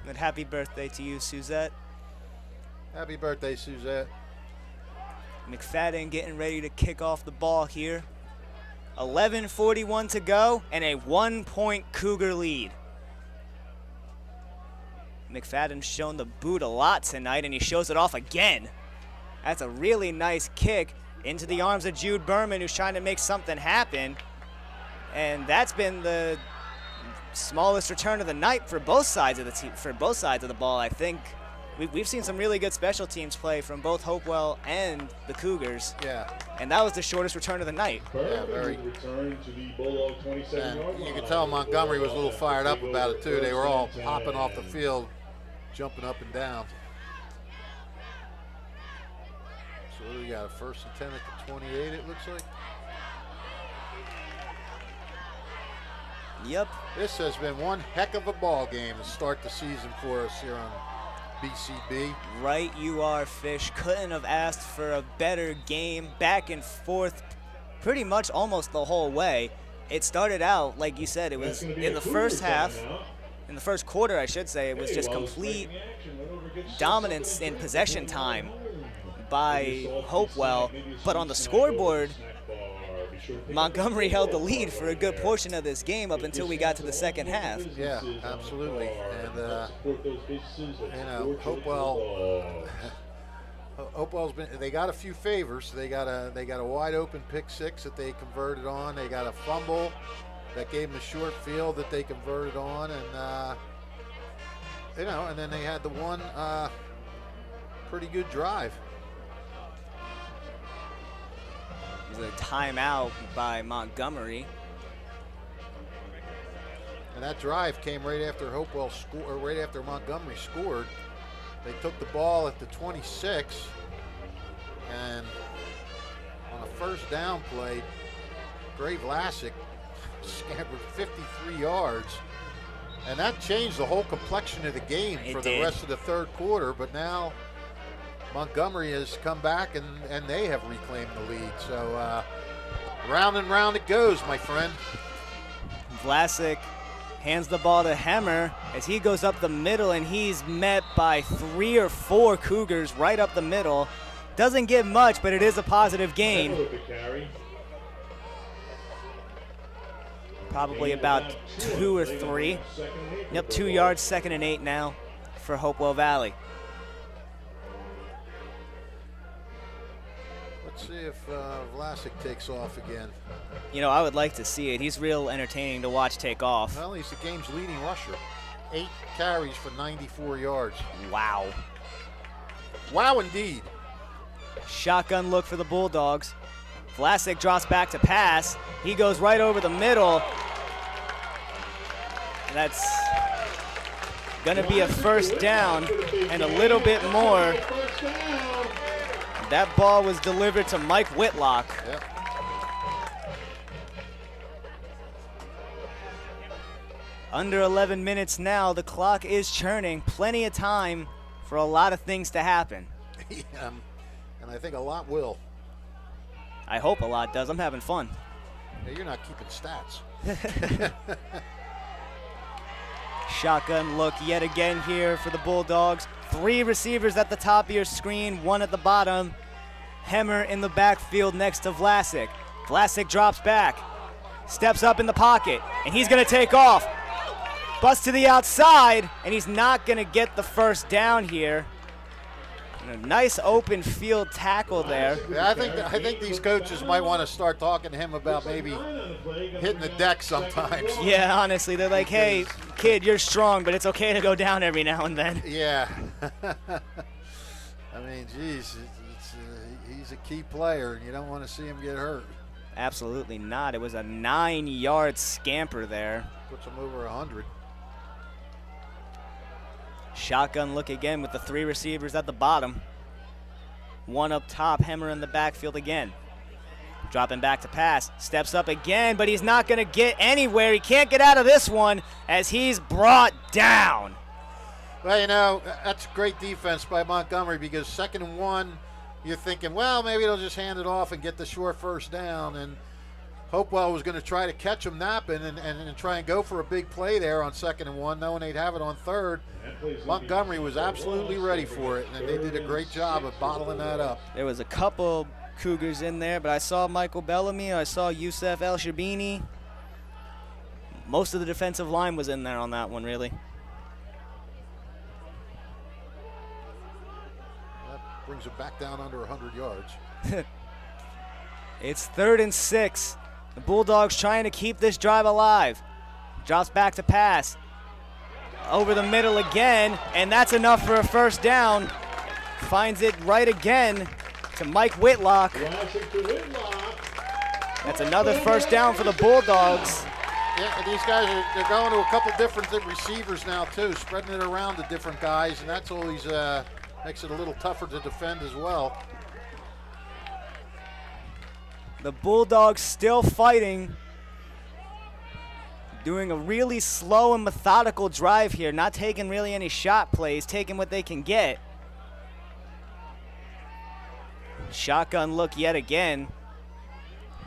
And happy birthday to you, Suzette. Happy birthday, Suzette. McFadden getting ready to kick off the ball here. 11:41 to go and a 1-point Cougar lead. McFadden's shown the boot a lot tonight, and he shows it off again. That's a really nice kick into the arms of Jude Berman, who's trying to make something happen. And that's been the smallest return of the night for both sides of the ball. I think we've seen some really good special teams play from both Hopewell and the Cougars. Yeah. And that was the shortest return of the night. Yeah, very. Return to the Bulldog 27-yard line. You can tell Montgomery was a little fired up about it too. They were all hopping off the field, jumping up and down. So what do we got? A 1st and 10 at the 28, it looks like. Yep. This has been one heck of a ball game to start the season for us here on BCB. Right you are, Fish. Couldn't have asked for a better game. Back and forth pretty much almost the whole way. It started out, like you said, it was in the first half. In the first quarter, I should say, it was just complete dominance in possession time by Hopewell. But on the scoreboard, Montgomery held the lead for a good portion of this game up until we got to the second half. Yeah, absolutely. And, Hopewell's they got a few favors. They got a wide open pick six that they converted on. They got a fumble that gave them a short field that they converted on. And, and then they had the one pretty good drive. It was a timeout by Montgomery. And that drive came right after right after Montgomery scored. They took the ball at the 26, and on a first down play, Gray Vlasic scampered 53 yards, and that changed the whole complexion of the game for the rest of the third quarter. But now Montgomery has come back, and they have reclaimed the lead. So round and round it goes, my friend. Vlasic hands the ball to Hemmer as he goes up the middle, and he's met by 3 or 4 Cougars right up the middle. Doesn't get much, but it is a positive gain. Probably about 2 or 3. Yep, 2 yards, 2nd and 8 now for Hopewell Valley. Let's see if Vlasic takes off again. You know, I would like to see it. He's real entertaining to watch take off. Well, he's the game's leading rusher. 8 carries for 94 yards. Wow. Wow, indeed. Shotgun look for the Bulldogs. Vlasic drops back to pass. He goes right over the middle. That's going to be a first down and a little bit more. That ball was delivered to Mike Whitlock. Yep. Under 11 minutes now, the clock is churning. Plenty of time for a lot of things to happen. Yeah, and I think a lot will. I hope a lot does. I'm having fun. Yeah, you're not keeping stats. Shotgun look yet again here for the Bulldogs. 3 receivers at the top of your screen, 1 at the bottom. Hemmer in the backfield next to Vlasic. Vlasic drops back, steps up in the pocket, and he's going to take off. Bust to the outside, and he's not going to get the first down here. And a nice open field tackle there. Yeah, I think these coaches might want to start talking to him about maybe hitting the deck sometimes. Yeah, honestly, they're like, hey, kid, you're strong, but it's okay to go down every now and then. Yeah. I mean, geez, he's a key player, and you don't want to see him get hurt. Absolutely not. It was a 9-yard scamper there. Puts him over 100. Shotgun look again with the 3 receivers at the bottom. 1 up top, Hemmer in the backfield again. Dropping back to pass, steps up again, but he's not going to get anywhere. He can't get out of this one as he's brought down. Well, you know, that's great defense by Montgomery, because 2nd and 1, you're thinking, well, maybe they'll just hand it off and get the short first down. And Hopewell was going to try to catch him napping and try and go for a big play there on 2nd and 1, knowing they'd have it on 3rd. Montgomery was absolutely ready for it, and they did a great job of bottling that up. There was a couple Cougars in there, but I saw Michael Bellamy, I saw Youssef El Shabini. Most of the defensive line was in there on that one, really. That brings it back down under 100 yards. It's 3rd and 6. The Bulldogs trying to keep this drive alive. Drops back to pass. Over the middle again, and that's enough for a first down. Finds it right again to Mike Whitlock. That's another first down for the Bulldogs. Yeah, and these guys they're going to a couple different receivers now too, spreading it around to different guys, and that's always makes it a little tougher to defend as well. The Bulldogs still fighting, doing a really slow and methodical drive here, not taking really any shot plays, taking what they can get. Shotgun look yet again.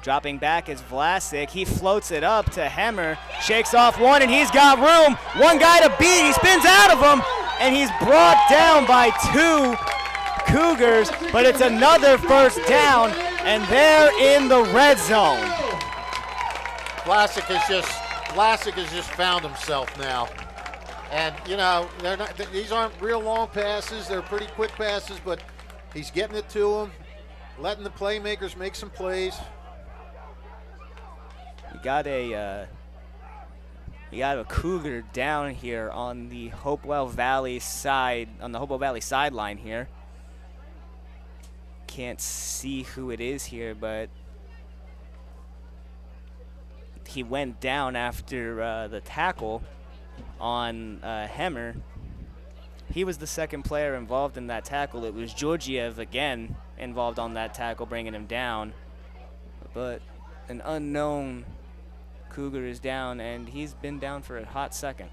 Dropping back is Vlasic. He floats it up to Hemmer, shakes off one, and he's got room. One guy to beat, he spins out of him, and he's brought down by 2 Cougars, but it's another first down, and they're in the red zone. Vlasic has just found himself now. And, you know, these aren't real long passes. They're pretty quick passes, but he's getting it to them, letting the playmakers make some plays. We got a Cougar down here on the Hopewell Valley side, on the Hopewell Valley sideline here. Can't see who it is here, but he went down after the tackle on Hemmer. He was the 2nd player involved in that tackle. It was Georgiev again involved on that tackle, bringing him down. But an unknown Cougar is down, and he's been down for a hot second.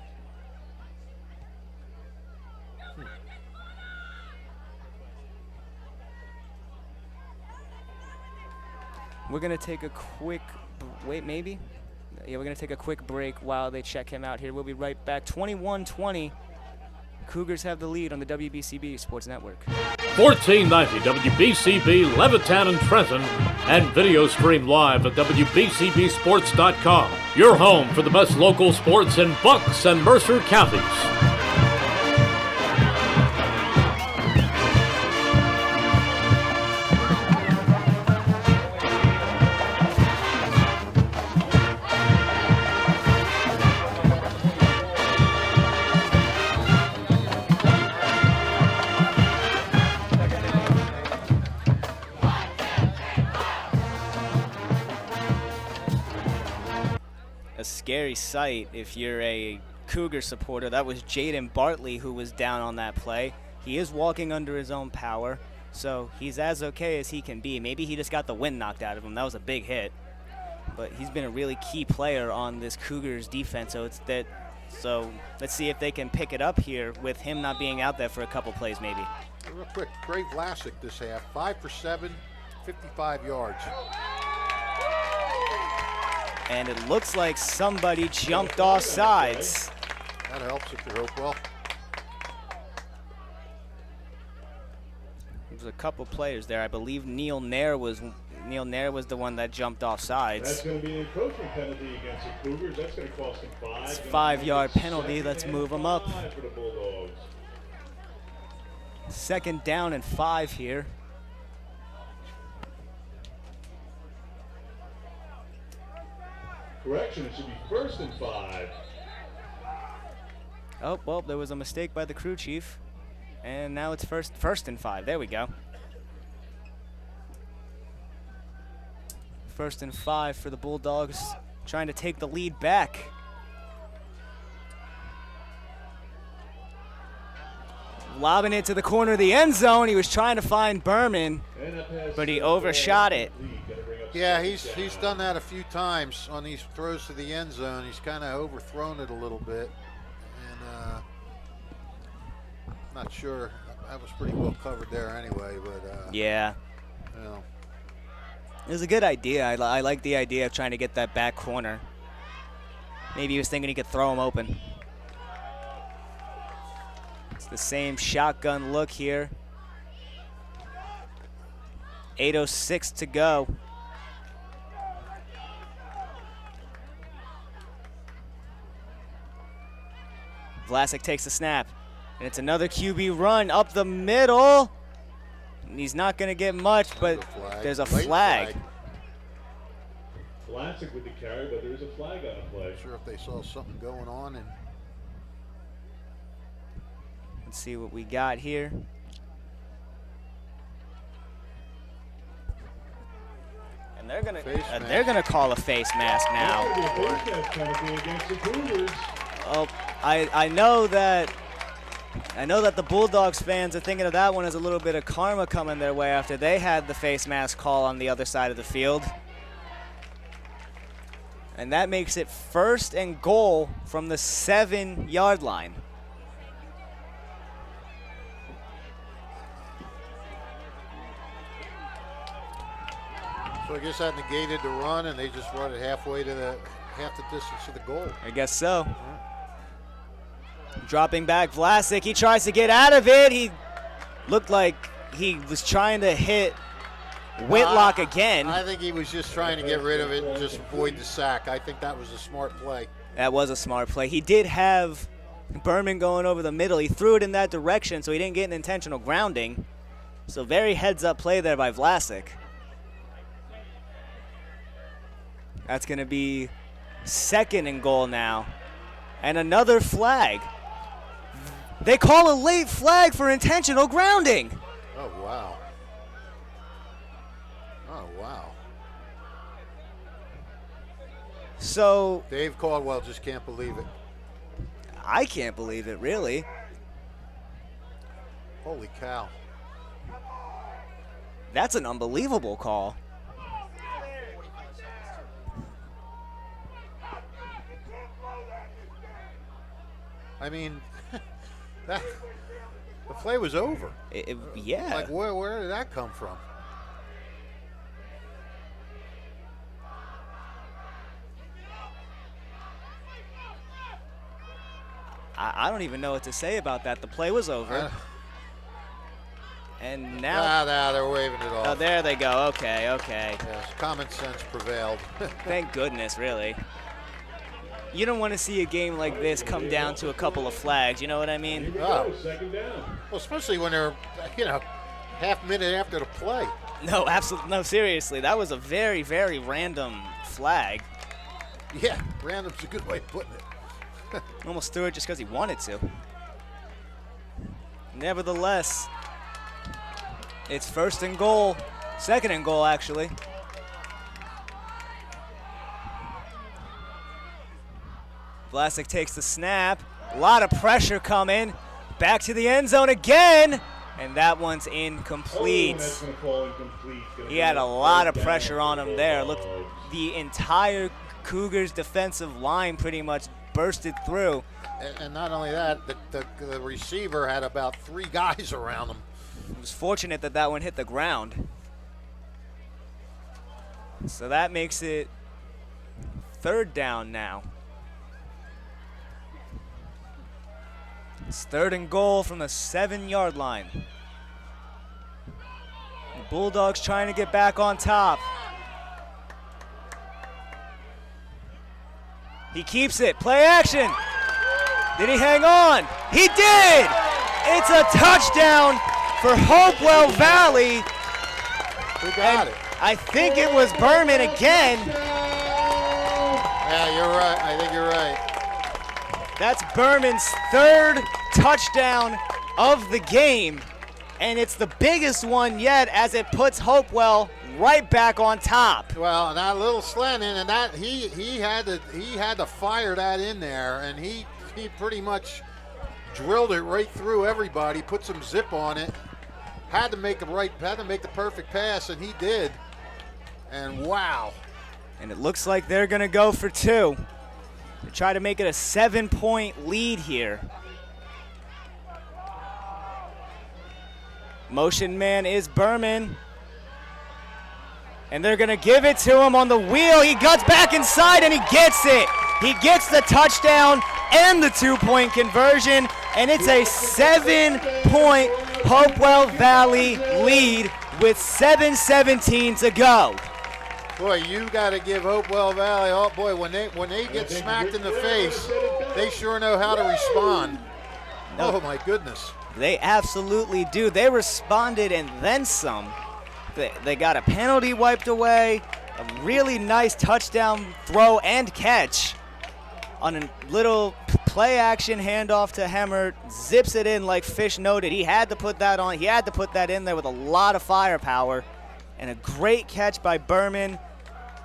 We're going to take a quick we're going to take a quick break while they check him out here. We'll be right back. 21-20. Cougars have the lead on the WBCB Sports Network. 1490 WBCB Levittown and Trenton, and video stream live at WBCBsports.com. Your home for the best local sports in Bucks and Mercer counties. a scary sight if you're a Cougar supporter. That was Jaden Bartley who was down on that play. He is walking under his own power, so he's as okay as he can be. Maybe he just got the wind knocked out of him. That was a big hit. But he's been a really key player on this Cougars defense, so let's see if they can pick it up here with him not being out there for a couple plays maybe. Real quick, Trey Vlasic this half, 5 for 7, 55 yards. And it looks like somebody jumped off sides. That helps if you're Hopewell. There's a couple players there. I believe Neil Nair was the one that jumped off sides. That's going to be an encroachment penalty against the Cougars. That's going to cost them 5. It's a 5-yard penalty. Let's move them up. For the Bulldogs. 2nd down and 5 here. Correction, it should be 1st and 5. Oh, well, there was a mistake by the crew chief. And now it's first and 5. There we go. 1st and 5 for the Bulldogs, trying to take the lead back. Lobbing it to the corner of the end zone. He was trying to find Berman, but he overshot it. Yeah, he's done that a few times on these throws to the end zone. He's kind of overthrown it a little bit, and not sure. That was pretty well covered there anyway, but yeah, you know. It was a good idea. I like the idea of trying to get that back corner. Maybe he was thinking he could throw him open. It's the same shotgun look here. 8:06 to go. Vlasic takes the snap, and it's another QB run up the middle. And he's not going to get much, but there's a flag. Vlasic with the carry, but there's a flag on the play. Not sure if they saw something going on. And let's see what we got here. And they're gonna call a face mask now. Oh, I know that the Bulldogs fans are thinking of that one as a little bit of karma coming their way after they had the face mask call on the other side of the field. And that makes it 1st and goal from the 7-yard line. so I guess that negated the run, and they just run it halfway to half the distance to the goal. I guess so. Dropping back, Vlasic, he tries to get out of it. He looked like he was trying to hit Whitlock again. I think he was just trying to get rid of it and just avoid the sack. I think that was a smart play. That was a smart play. He did have Berman going over the middle. He threw it in that direction, so he didn't get an intentional grounding. So very heads-up play there by Vlasic. That's going to be 2nd and goal now. And another flag. They call a late flag for intentional grounding. Oh, wow. Oh, wow. So Dave Caldwell just can't believe it. I can't believe it, really. Holy cow. That's an unbelievable call. I mean, the play was over. Yeah. Like, where did that come from? I don't even know what to say about that. The play was over. And now... they're waving it off. Oh, there they go. Okay. Yes, common sense prevailed. Thank goodness, really. You don't want to see a game like this come down to a couple of flags. You know what I mean? Oh. 2nd down. Well, especially when they're, half minute after the play. No, absolutely. No, seriously. That was a very, very random flag. Yeah, random's a good way of putting it. Almost threw it just because he wanted to. Nevertheless, it's 1st and goal. 2nd and goal, actually. Vlasic takes the snap. A lot of pressure coming. Back to the end zone again. And that one's incomplete. That's gonna fall incomplete. He had a lot of pressure on him there. Look, the entire Cougars defensive line pretty much bursted through. And not only that, the receiver had about 3 guys around him. It was fortunate that that one hit the ground. So that makes it 3rd down now. It's 3rd and goal from the 7-yard line. The Bulldogs trying to get back on top. He keeps it. Play action. Did he hang on? He did! It's a touchdown for Hopewell Valley. Who got it? I think it was Berman again. Yeah, you're right. I think you're right. That's Berman's 3rd touchdown of the game, and it's the biggest one yet as it puts Hopewell right back on top. Well, and that little slant in, and that he had to fire that in there, and he pretty much drilled it right through everybody, put some zip on it, had to make the perfect pass, and he did. And wow. And it looks like they're gonna go for 2 to try to make it a 7-point lead here. Motion man is Berman. And they're gonna give it to him on the wheel. He guts back inside and he gets it. He gets the touchdown and the 2-point conversion, and it's a 7-point Hopewell Valley lead with 7:17 to go. Boy, you got to give Hopewell Valley. Oh boy, when they get smacked in the face, they sure know how to respond. Oh my goodness. They absolutely do. They responded and then some. They got a penalty wiped away, a really nice touchdown throw and catch on a little play action handoff to Hemmer. Zips it in like Fish noted. He had to put that on. He had to put that in there with a lot of firepower. And a great catch by Berman.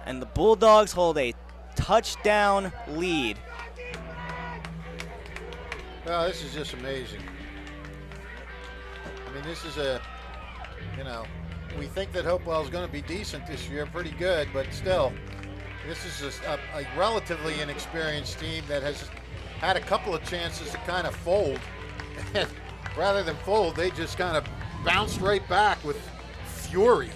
And the Bulldogs hold a touchdown lead. Well, this is just amazing. I mean, this is we think that Hopewell is going to be decent this year, pretty good, but still, this is a relatively inexperienced team that has had a couple of chances to kind of fold. And rather than fold, they just kind of bounced right back with fury.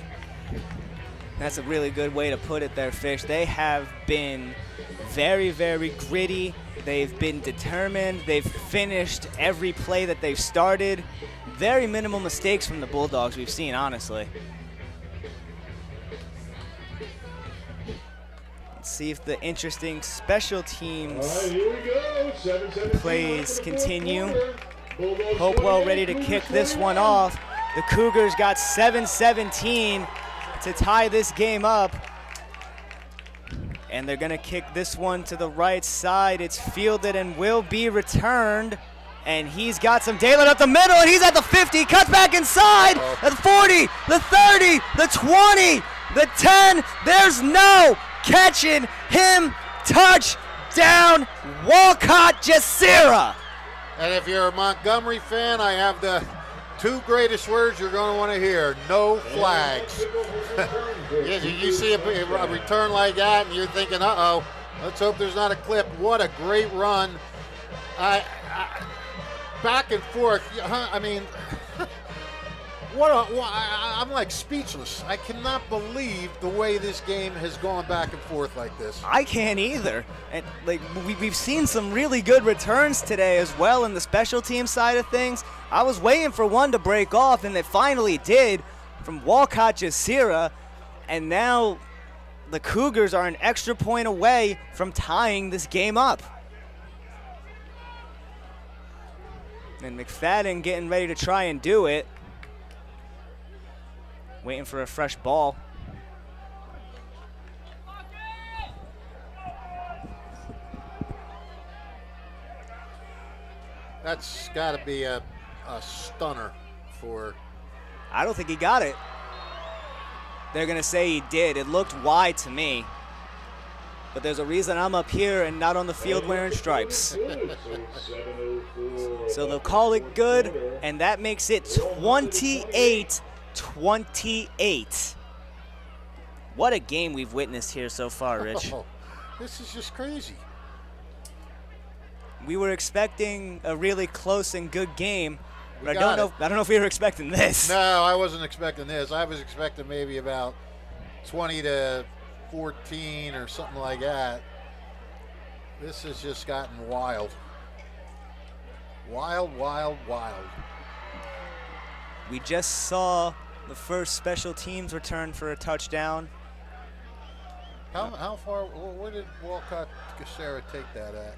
That's a really good way to put it there, Fish. They have been very, very gritty. They've been determined. They've finished every play that they've started. Very minimal mistakes from the Bulldogs we've seen, honestly. Let's see if the interesting special teams plays continue. Hopewell ready to kick this one off. The Cougars got 7-17 to tie this game up. And they're going to kick this one to the right side. It's fielded and will be returned. And he's got some daylight up the middle, and he's at the 50, cuts back inside, the 40, the 30, the 20, the 10. There's no catching him. Touchdown, Walcott Jasira. And if you're a Montgomery fan, I have the 2 greatest words you're going to want to hear: no flags. You see a return like that, and you're thinking, uh-oh, let's hope there's not a clip. What a great run. Back and forth. I mean, I'm like speechless. I cannot believe the way this game has gone back and forth like this. I can't either. And we've seen some really good returns today as well in the special team side of things. I was waiting for one to break off, and it finally did from Walcott Jasira. And now the Cougars are an extra point away from tying this game up. And McFadden getting ready to try and do it. Waiting for a fresh ball. That's got to be a stunner for... I don't think he got it. They're going to say he did. It looked wide to me. But there's a reason I'm up here and not on the field wearing stripes. So they'll call it good, and that makes it 28-28. What a game we've witnessed here so far, Rich. Oh, this is just crazy. We were expecting a really close and good game, but I got don't know if we were expecting this. No, I wasn't expecting this. I was expecting maybe about 20 to 14 or something like that. This has just gotten wild. Wild, wild, wild. We just saw the first special teams return for a touchdown. How far, where did Walcott Casera take that at?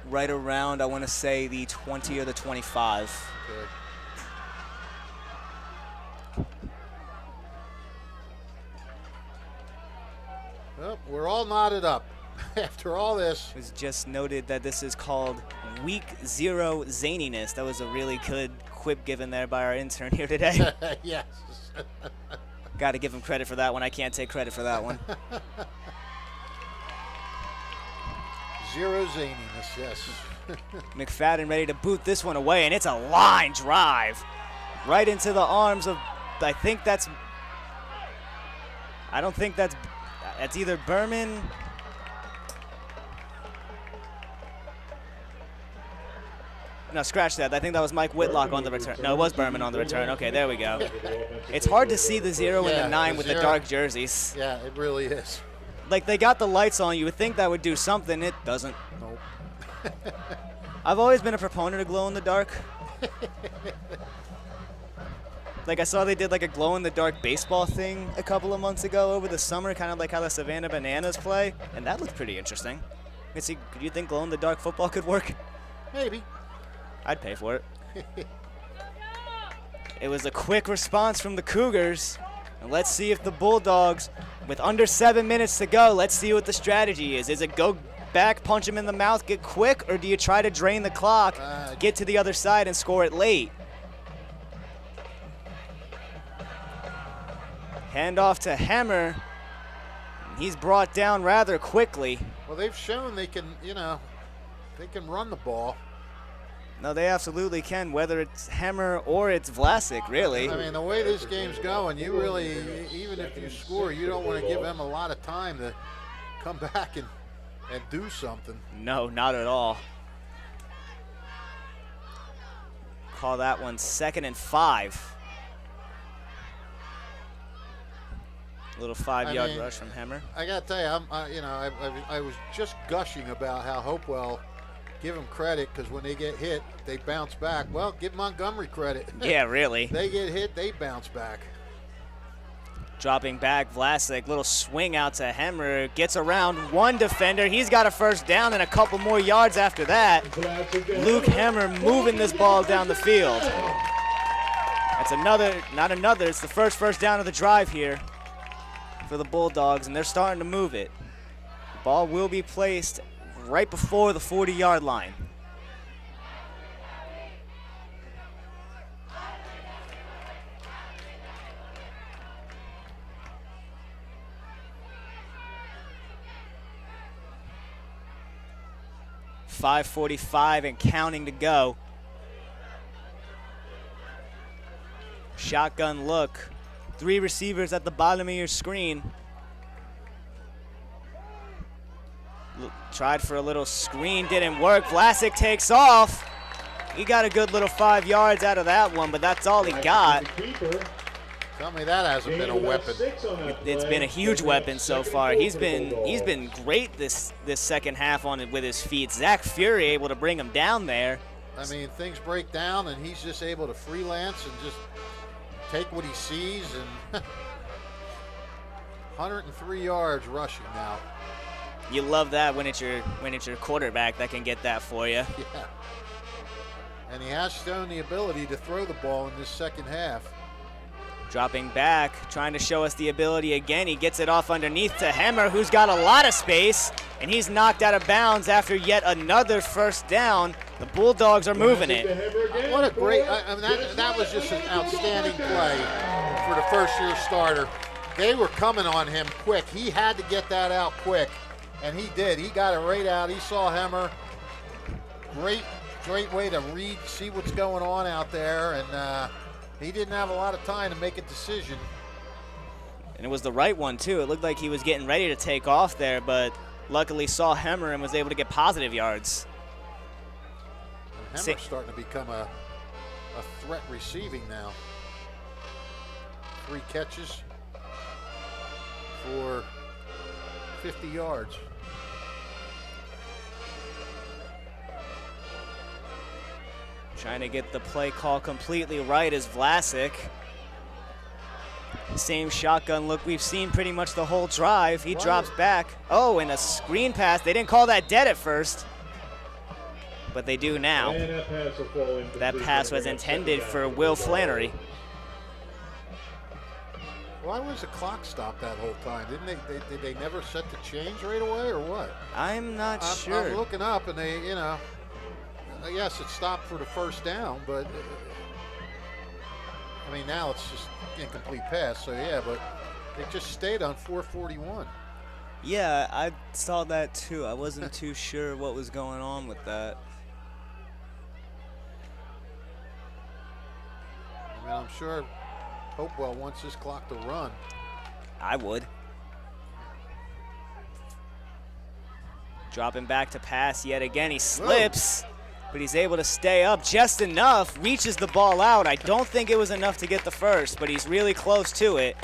Right around, I want to say the 20 or the 25. Okay. Well, we're all knotted up after all this. It was just noted that this is called Week 0 zaniness. That was a really good quip given there by our intern here today. Yes. Got to give him credit for that one. I can't take credit for that one. 0 zaniness, yes. McFadden ready to boot this one away, and it's a line drive right into the arms of, I don't think that's either Berman. No, scratch that. I think that was Mike Whitlock on the return. No, it was Berman on the return. Okay, there we go. It's hard to see the 0 and the 9 with the dark jerseys. Yeah, it really is. Like, they got the lights on. You would think that would do something. It doesn't. Nope. I've always been a proponent of glow-in-the-dark. Like, I saw they did, like, a glow-in-the-dark baseball thing a couple of months ago over the summer, kind of like how the Savannah Bananas play, and that looked pretty interesting. Could you think glow-in-the-dark football could work? Maybe. I'd pay for it. It was a quick response from the Cougars. And let's see if the Bulldogs, with under 7 minutes to go, let's see what the strategy is. Is it go back, punch him in the mouth, get quick, or do you try to drain the clock, get to the other side, and score it late? Hand off to Hammer. He's brought down rather quickly. Well, they've shown they can, they can run the ball. No, they absolutely can, whether it's Hammer or it's Vlasic, really. I mean, the way this game's going, you really, even if you score, you don't want to give them a lot of time to come back and do something. No, not at all. Call that one 2nd and 5. A little 5-yard rush from Hammer. I got to tell you, I was just gushing about how Hopewell, give them credit, because when they get hit, they bounce back. Well, give Montgomery credit. Yeah, really. They get hit, they bounce back. Dropping back, Vlasic, little swing out to Hammer, gets around one defender. He's got a first down and a couple more yards after that. Luke Hammer moving this ball down the field. That's it's the first down of the drive here for the Bulldogs, and they're starting to move it. The ball will be placed right before the 40-yard line. .545 and counting to go. Shotgun look. 3 receivers at the bottom of your screen. Tried for a little screen, didn't work. Vlasic takes off. He got a good little 5 yards out of that one, but that's all he got. Tell me that hasn't been a weapon. It's been a huge weapon so far. He's been great this second half on it with his feet. Zach Fury able to bring him down there. I mean, things break down, and he's just able to freelance and just take what he sees. And 103 yards rushing now. You love that when it's your quarterback that can get that for you. Yeah. And he has shown the ability to throw the ball in this second half. Dropping back, trying to show us the ability again. He gets it off underneath to Hammer, who's got a lot of space, and he's knocked out of bounds after yet another first down. The Bulldogs are moving it. What a great, that was just an outstanding play for the first-year starter. They were coming on him quick. He had to get that out quick. And he did. He got it right out. He saw Hemmer. Great way to read, see what's going on out there, and he didn't have a lot of time to make a decision. And it was the right one, too. It looked like he was getting ready to take off there, but luckily saw Hemmer and was able to get positive yards. Hemmer's starting to become a threat receiving now. 3 catches for 50 yards. Trying to get the play call completely right is Vlasic. Same shotgun look we've seen pretty much the whole drive. He drops back. Oh, and a screen pass. They didn't call that dead at first, but they do now. And that pass will fall incomplete. That pass was intended for Will Flannery. Why was the clock stopped that whole time? Did they never set the change right away or what? I'm not sure. I'm looking up and they, yes, it stopped for the first down, but I mean, now it's just incomplete pass, so yeah, but it just stayed on 441. Yeah, I saw that too. I wasn't too sure what was going on with that. I mean, I'm sure Hopewell wants this clock to run. I would. Dropping back to pass yet again. He slips, but he's able to stay up just enough. Reaches the ball out. I don't think it was enough to get the first, but he's really close to it.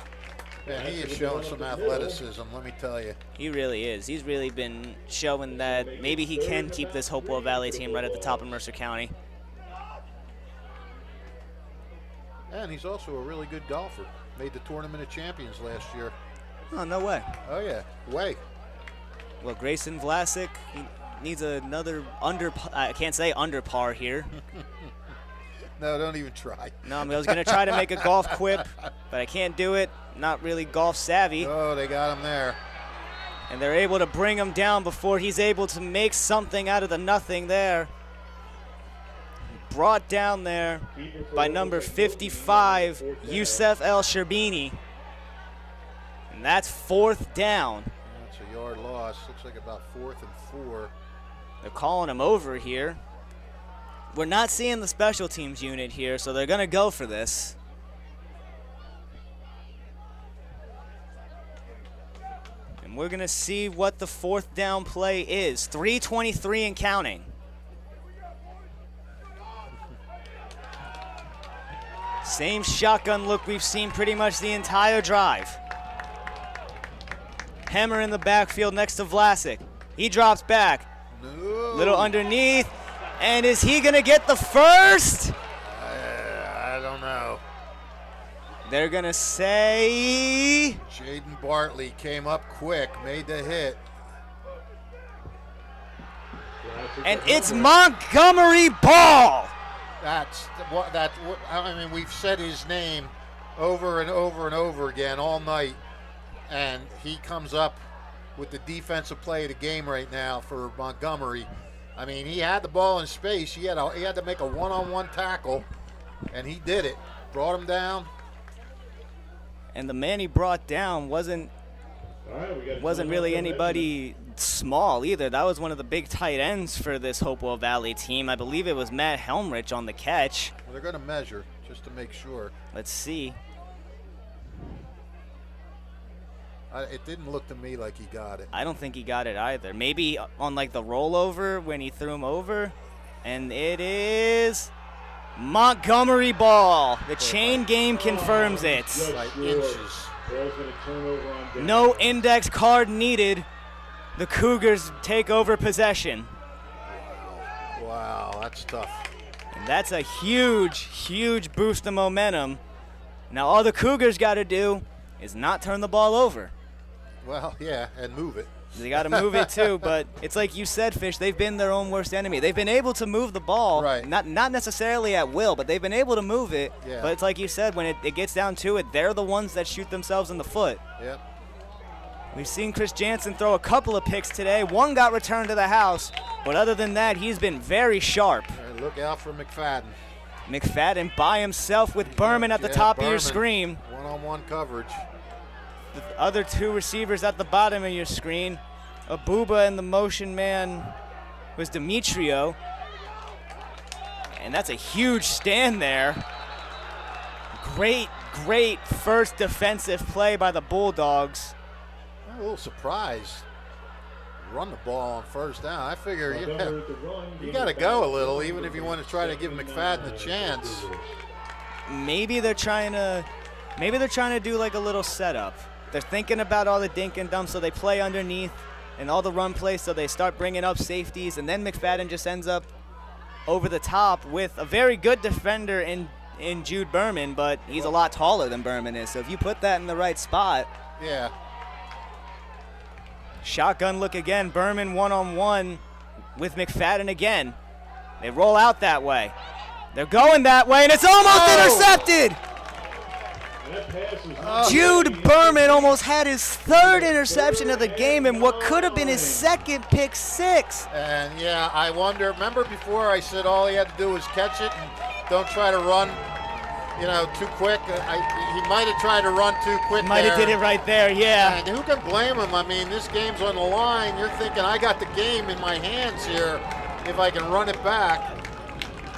Yeah, he is showing some athleticism, let me tell you. He really is. He's really been showing that maybe he can keep this Hopewell Valley team right at the top of Mercer County. And he's also a really good golfer. Made the Tournament of Champions last year. Oh, no way. Oh, yeah. Way. Well, Grayson Vlasic, he needs another I can't say under par here. No, don't even try. No, I was going to try to make a golf quip, but I can't do it. Not really golf savvy. Oh, they got him there. And they're able to bring him down before he's able to make something out of the nothing there. Brought down there by number 55, Youssef El Sherbini. And that's 4th down. That's a yard loss. Looks like about 4th and 4. They're calling him over here. We're not seeing the special teams unit here, so they're going to go for this. And we're going to see what the 4th down play is. 3:23 and counting. Same shotgun look we've seen pretty much the entire drive. Hemmer in the backfield next to Vlasic. He drops back. No. Little underneath. And is he going to get the first? I don't know. They're going to say... Jaden Bartley came up quick, made the hit. And it's Montgomery ball. That's what I mean, we've said his name over and over and over again all night, and he comes up with the defensive play of the game right now for Montgomery. I mean, he had the ball in space. He had to make a one-on-one tackle, and he did it. Brought him down. And the man he brought down wasn't really anybody small either. That was one of the big tight ends for this Hopewell Valley team. I believe it was Matt Helmrich on the catch. Well, they're going to measure just to make sure. Let's see. It didn't look to me like he got it. I don't think he got it either. Maybe on like the rollover when he threw him over. And it is Montgomery ball. The chain game confirms it. By inches. No index card needed. The Cougars take over possession. Wow, that's tough. And that's a huge, huge boost of momentum. Now all the Cougars got to do is not turn the ball over. Well, yeah, and move it. They got to move it too, but it's like you said, Fish, they've been their own worst enemy. They've been able to move the ball, right. not necessarily at will, but they've been able to move it. Yeah. But it's like you said, when it gets down to it, they're the ones that shoot themselves in the foot. Yep. We've seen Chris Jansen throw a couple of picks today. One got returned to the house, but other than that, he's been very sharp. Right, look out for McFadden. McFadden by himself with Berman at the top of your screen. One-on-one coverage. The other two receivers at the bottom of your screen. Abuba, and the motion man was Demetrio. And that's a huge stand there. Great first defensive play by the Bulldogs. I'm a little surprised. Run the ball on first down. I figure you got to go a little, even if you want to try to give McFadden a chance. Maybe they're trying to do like a little setup. They're thinking about all the dink and dump, so they play underneath and all the run plays, so they start bringing up safeties, and then McFadden just ends up over the top with a very good defender in Jude Berman, but he's a lot taller than Berman is, so if you put that in the right spot. Yeah. Shotgun look again, Berman one-on-one with McFadden again. They roll out that way. They're going that way, and it's almost intercepted! Jude Berman almost had his third interception of the game and what could have been his second pick six. And yeah, I wonder, remember before I said all he had to do was catch it and don't try to run, too quick? He might have tried to run too quick. Might have did it right there, yeah. And who can blame him? I mean, this game's on the line. You're thinking, I got the game in my hands here if I can run it back.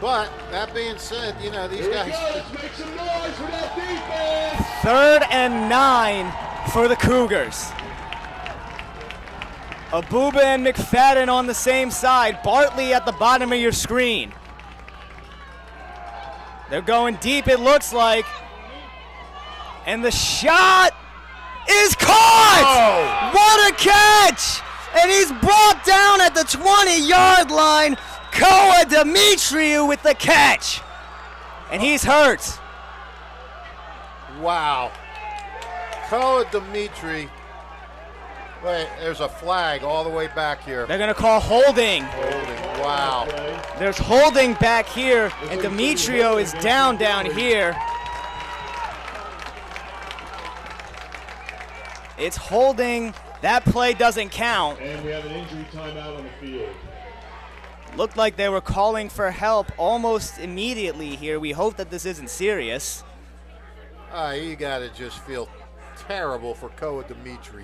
But that being said, these guys. Make some noise for that defense. 3rd and 9 for the Cougars. Abuba and McFadden on the same side. Bartley at the bottom of your screen. They're going deep, it looks like. And the shot is caught! Oh. What a catch! And he's brought down at the 20-yard line. Koa Demetriou with the catch. And he's hurt. Wow. Koa Demetriou. Wait, there's a flag all the way back here. They're going to call holding. Holding, wow. There's holding back here, and Demetrio is down here. It's holding. That play doesn't count. And we have an injury timeout on the field. Looked like they were calling for help almost immediately here. We hope that this isn't serious. You got to just feel terrible for Koa Demetriou.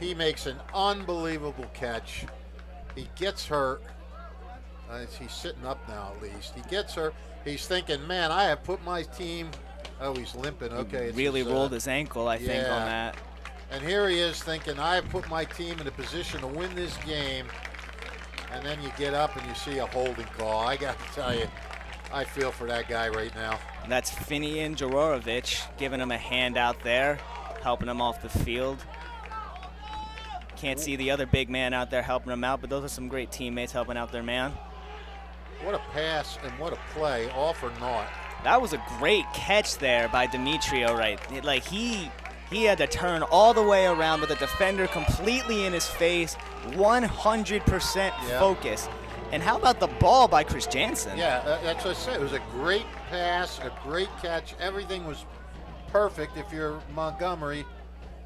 He makes an unbelievable catch. He gets hurt. He's sitting up now at least. He gets hurt. He's thinking, man, I have put my team. Oh, he's limping. Okay. He really rolled his ankle, I think, on that. And here he is thinking, I have put my team in a position to win this game. And then you get up and you see a holding call. I got to tell you, I feel for that guy right now. That's Finian Jorovic giving him a hand out there, helping him off the field. Can't see the other big man out there helping him out, but those are some great teammates helping out their man. What a pass and what a play, all for naught. That was a great catch there by Demetrio, right? Like he had to turn all the way around with the defender completely in his face, 100% focus. And how about the ball by Chris Jansen? Yeah, that's what I said. It was a great pass, a great catch. Everything was perfect if you're Montgomery,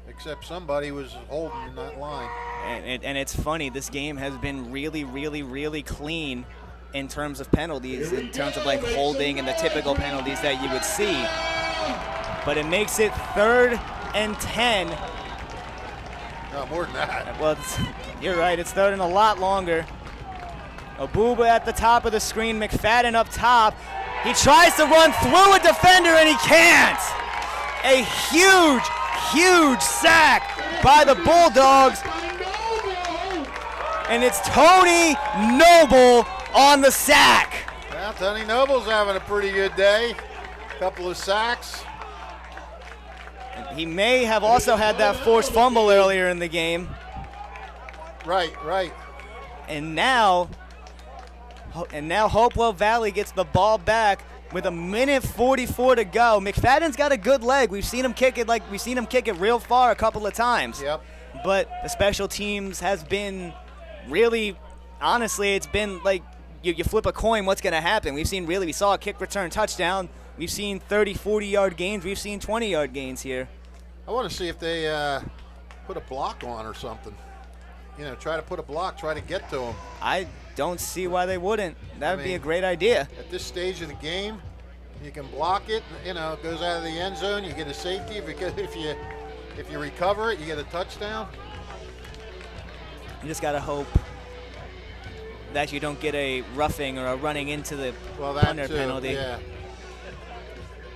except somebody was holding in that line. And it's funny, this game has been really, really, really clean in terms of penalties, in terms of like holding and the typical penalties that you would see. But it makes it 3rd and 10. No, more than that. Well, you're right, it's 3rd and a lot longer. Abuba at the top of the screen, McFadden up top. He tries to run through a defender and he can't. A huge sack by the Bulldogs. And it's Tony Noble on the sack. Well, Tony Noble's having a pretty good day. Couple of sacks. He may have also had that forced fumble earlier in the game. Right. And now Hopewell Valley gets the ball back with 1:44 to go. McFadden's got a good leg. We've seen him kick it real far a couple of times. Yep. But the special teams has been really, honestly, it's been like you flip a coin, what's going to happen? We saw a kick return touchdown. We've seen 30, 40-yard gains. We've seen 20-yard gains here. I want to see if they put a block on or something. Try to put a block, try to get to him. I don't see why they wouldn't. That would be a great idea. At this stage of the game, you can block it. It goes out of the end zone. You get a safety because if you recover it, you get a touchdown. You just got to hope that you don't get a roughing or a running into the punter penalty. Yeah.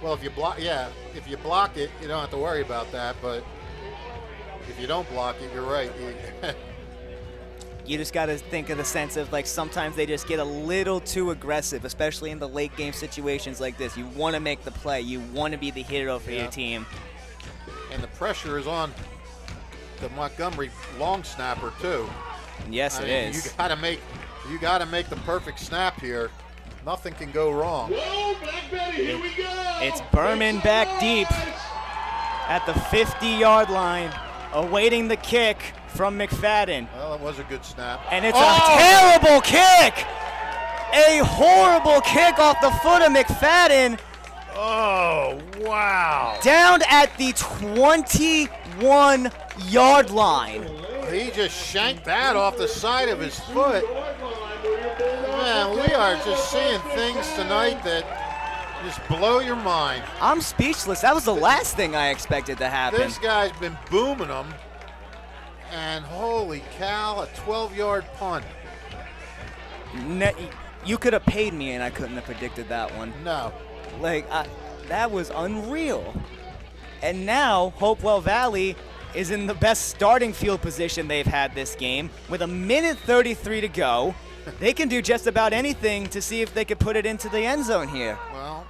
Well, if you block it, you don't have to worry about that. But if you don't block it, you're right. You just got to think of the sense of, like, sometimes they just get a little too aggressive, especially in the late game situations like this. You want to make the play. You want to be the hero for your team. And the pressure is on the Montgomery long snapper too. Yes, it is. You got to make the perfect snap here. Nothing can go wrong. Whoa, Black Betty, here we go. It's Berman back deep at the 50-yard line, awaiting the kick from McFadden. Well, it was a good snap. And it's a terrible kick! A horrible kick off the foot of McFadden. Oh, wow. Down at the 21-yard line. He just shanked that off the side of his foot. Man, we are just seeing things tonight that just blow your mind. I'm speechless. That was the last thing I expected to happen. This guy's been booming them. And holy cow, a 12-yard punt. You could have paid me and I couldn't have predicted that one. No. Like, that was unreal. And now Hopewell Valley is in the best starting field position they've had this game. With 1:33 to go, they can do just about anything to see if they could put it into the end zone here. Well,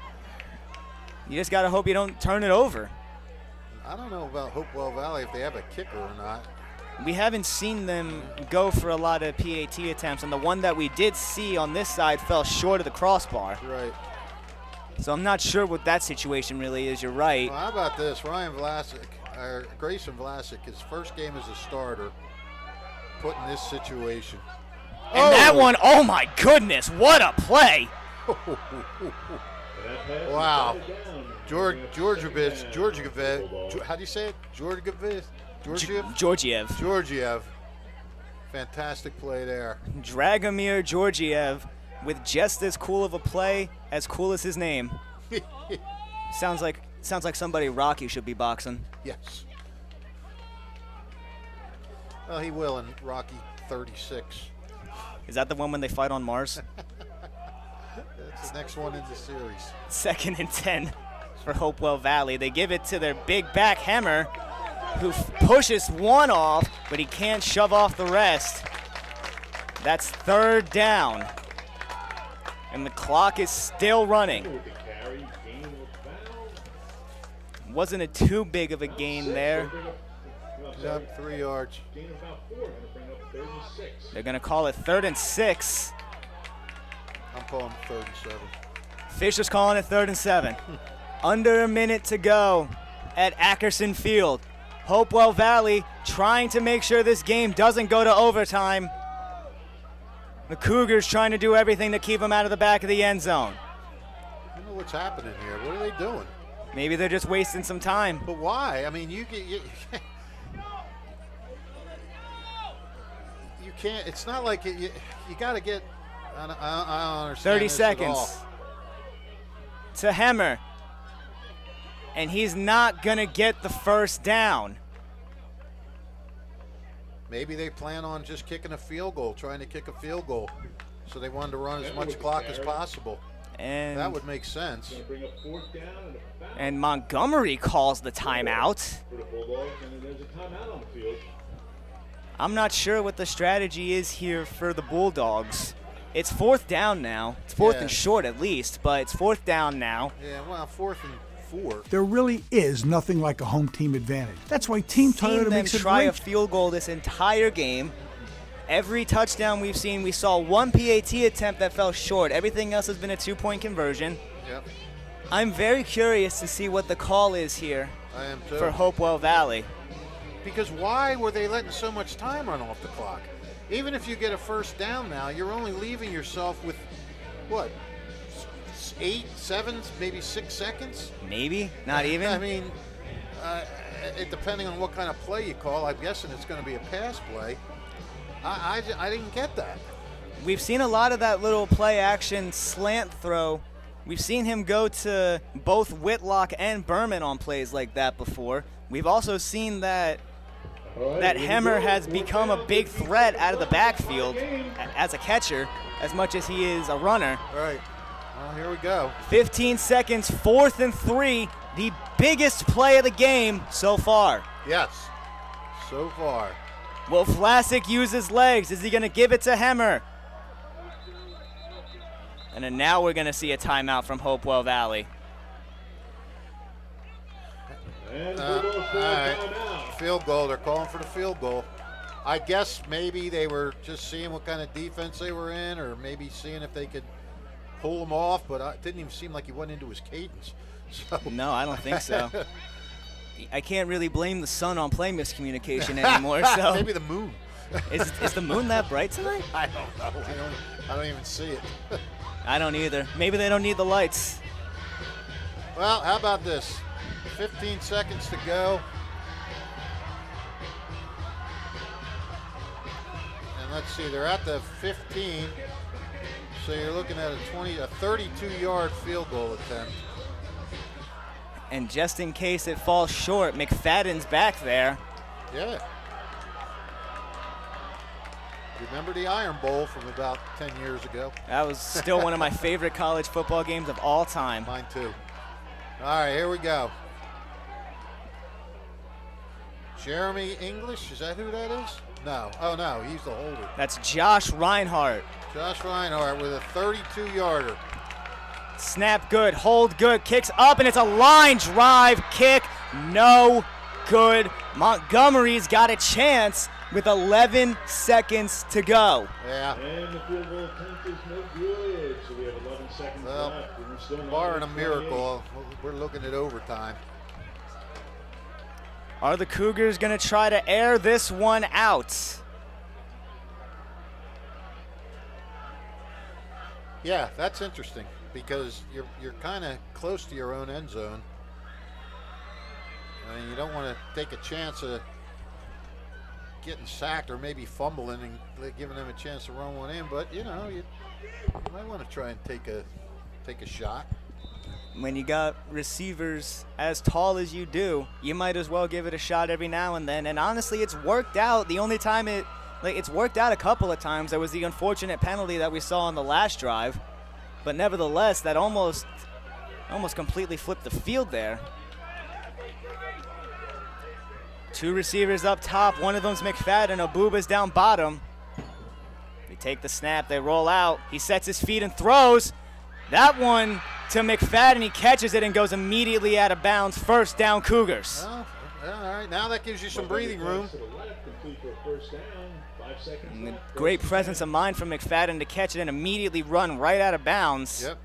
you just got to hope you don't turn it over. I don't know about Hopewell Valley if they have a kicker or not. We haven't seen them go for a lot of PAT attempts, and the one that we did see on this side fell short of the crossbar. Right. So I'm not sure what that situation really is. You're right. Well, how about this? Grayson Vlasic, his first game as a starter, put in this situation. And that one, oh my goodness, what a play! Wow. Georgiev, how do you say it? Georgiev. Fantastic play there. Dragomir Georgiev with just as cool of a play, as cool as his name. Sounds like somebody Rocky should be boxing. Yes. Well, he will in Rocky 36. Is that the one when they fight on Mars? That's the next one in the series. 2nd and 10 for Hopewell Valley. They give it to their big back Hammer, who pushes one off, but he can't shove off the rest. That's 3rd down. And the clock is still running. Wasn't it too big of a gain there? Up 3 yards. They're going to call it 3rd and 6. I'm calling it 3rd and 7. Fisher's calling it 3rd and 7. Under a minute to go at Ackerson Field. Hopewell Valley trying to make sure this game doesn't go to overtime. The Cougars trying to do everything to keep them out of the back of the end zone. I don't know what's happening here. What are they doing? Maybe they're just wasting some time. But why? I mean, you can't. It's not like you got to get. I don't understand. 30 seconds to Hemmer, and he's not gonna get the first down. Maybe they plan on just kicking a field goal, trying to kick a field goal, so they wanted to run as much clock as possible. And that would make sense. And Montgomery calls the timeout. I'm not sure what the strategy is here for the Bulldogs. It's 4th down now. It's 4th and short at least, but it's 4th down now. Yeah, well, 4th and 4. There really is nothing like a home team advantage. That's why Team Toyota makes it try great. a field goal this entire game. Every touchdown we've seen, we saw one PAT attempt that fell short. Everything else has been a 2-point conversion. Yep. I'm very curious to see what the call is here. I am too. For Hopewell Valley. Because why were they letting so much time run off the clock? Even if you get a first down now, you're only leaving yourself with, what, 8, 7, maybe 6 seconds? Maybe? Not even? I mean, depending on what kind of play you call, I'm guessing it's going to be a pass play. I didn't get that. We've seen a lot of that little play action slant throw. We've seen him go to both Whitlock and Berman on plays like that before. We've also seen that that Hemmer has become a big threat out of the backfield as a catcher as much as he is a runner. All right. Well, here we go. 15 seconds, 4th and 3, the biggest play of the game so far. Yes, so far. Will Vlasic use his legs? Is he going to give it to Hemmer? And then now we're going to see a timeout from Hopewell Valley. All right. Field goal. They're calling for the field goal. I guess maybe they were just seeing what kind of defense they were in, or maybe seeing if they could pull him off, but it didn't even seem like he went into his cadence. So. No, I don't think so. I can't really blame the sun on play miscommunication anymore. So maybe the moon. Is the moon that bright tonight? I don't know. I don't even see it. I don't either. Maybe they don't need the lights. Well, how about this? 15 seconds to go. And let's see, they're at the 15. So you're looking at a 32-yard field goal attempt. And just in case it falls short, McFadden's back there. Yeah. Remember the Iron Bowl from about 10 years ago? That was still one of my favorite college football games of all time. Mine too. All right, here we go. Jeremy English, is that who that is? No. Oh, no, he's the holder. That's Josh Reinhardt. Josh Reinhardt with a 32-yarder. Snap good, hold good, kicks up, and it's a line drive kick. No good. Montgomery's got a chance with 11 seconds to go. Yeah. And the field goal attempt is no good, so we have 11 seconds left. And we're still Barring a miracle, we're looking at overtime. Are the Cougars going to try to air this one out? Yeah, that's interesting because you're kind of close to your own end zone. I mean, you don't want to take a chance of getting sacked or maybe fumbling and giving them a chance to run one in, but you know, you might want to try and take a shot. When you got receivers as tall as you do, you might as well give it a shot every now and then. And honestly, it's worked out. The only time it's worked out a couple of times. There was the unfortunate penalty that we saw on the last drive, but nevertheless, that almost completely flipped the field there. Two receivers up top. One of them's McFadden. Abuba's down bottom. They take the snap. They roll out. He sets his feet and throws. That one to McFadden. He catches it and goes immediately out of bounds. First down, Cougars. Well, all right, now that gives you some breathing room. And great presence of mind from McFadden to catch it and immediately run right out of bounds. Yep.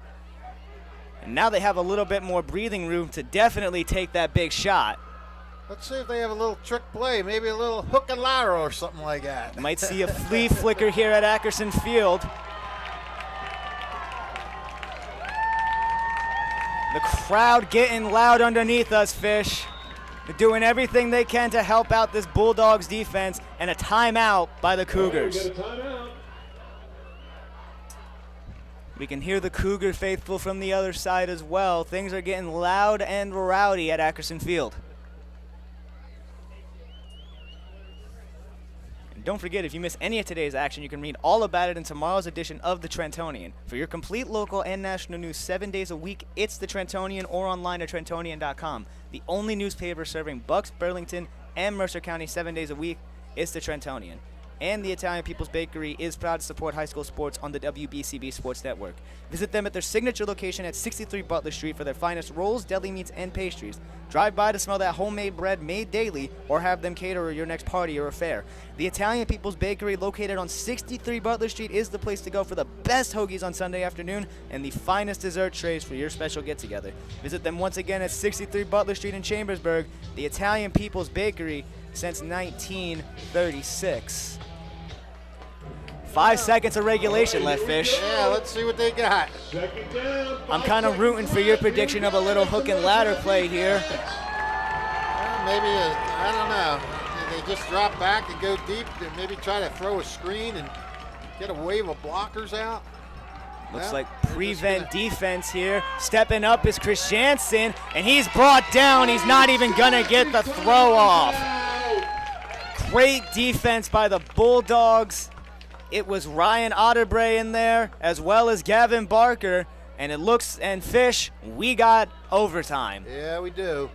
And now they have a little bit more breathing room to definitely take that big shot. Let's see if they have a little trick play, maybe a little hook and ladder or something like that. Might see a flea flicker here at Ackerson Field. The crowd getting loud underneath us, Fish. They're doing everything they can to help out this Bulldogs defense, and a timeout by the Cougars. We got a timeout. We can hear the Cougar faithful from the other side as well. Things are getting loud and rowdy at Ackerson Field. And don't forget, if you miss any of today's action, you can read all about it in tomorrow's edition of the Trentonian. For your complete local and national news 7 days a week, it's the Trentonian or online at Trentonian.com. The only newspaper serving Bucks, Burlington, and Mercer County 7 days a week is the Trentonian. And the Italian People's Bakery is proud to support high school sports on the WBCB Sports Network. Visit them at their signature location at 63 Butler Street for their finest rolls, deli meats, and pastries. Drive by to smell that homemade bread made daily or have them cater your next party or affair. The Italian People's Bakery, located on 63 Butler Street, is the place to go for the best hoagies on Sunday afternoon and the finest dessert trays for your special get-together. Visit them once again at 63 Butler Street in Chambersburg. The Italian People's Bakery since 1936. 5 seconds of regulation left, Fish. Yeah, let's see what they got. Second down. I'm kind of rooting for your prediction of a little hook and ladder play here. Well, maybe, I don't know. They just drop back and go deep and maybe try to throw a screen and get a wave of blockers out. Looks like prevent defense here. Stepping up is Chris Jansen, and he's brought down. He's not even going to get the throw off. Great defense by the Bulldogs. It was Ryan Otterbray in there, as well as Gavin Barker. And it looks, and Fish, we got overtime. Yeah, we do.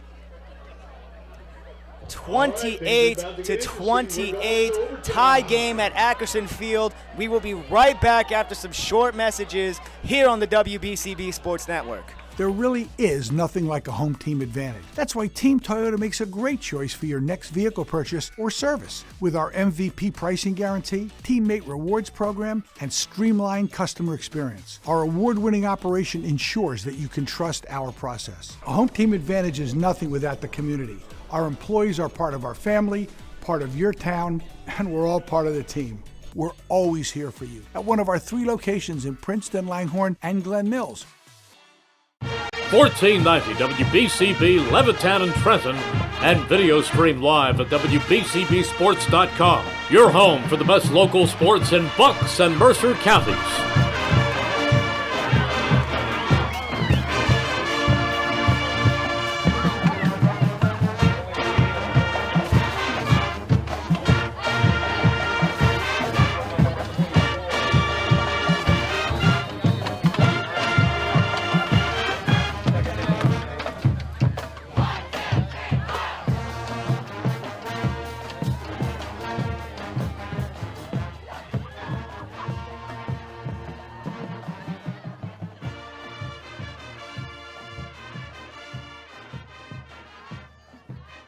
28-28, tie game at Ackerson Field. We will be right back after some short messages here on the WBCB Sports Network. There really is nothing like a home team advantage. That's why Team Toyota makes a great choice for your next vehicle purchase or service. With our MVP pricing guarantee, teammate rewards program, and streamlined customer experience, our award-winning operation ensures that you can trust our process. A home team advantage is nothing without the community. Our employees are part of our family, part of your town, and we're all part of the team. We're always here for you at one of our 3 locations in Princeton, Langhorne, and Glen Mills. 1490 WBCB Levittown and Trenton, and video stream live at WBCBsports.com. Your home for the best local sports in Bucks and Mercer counties.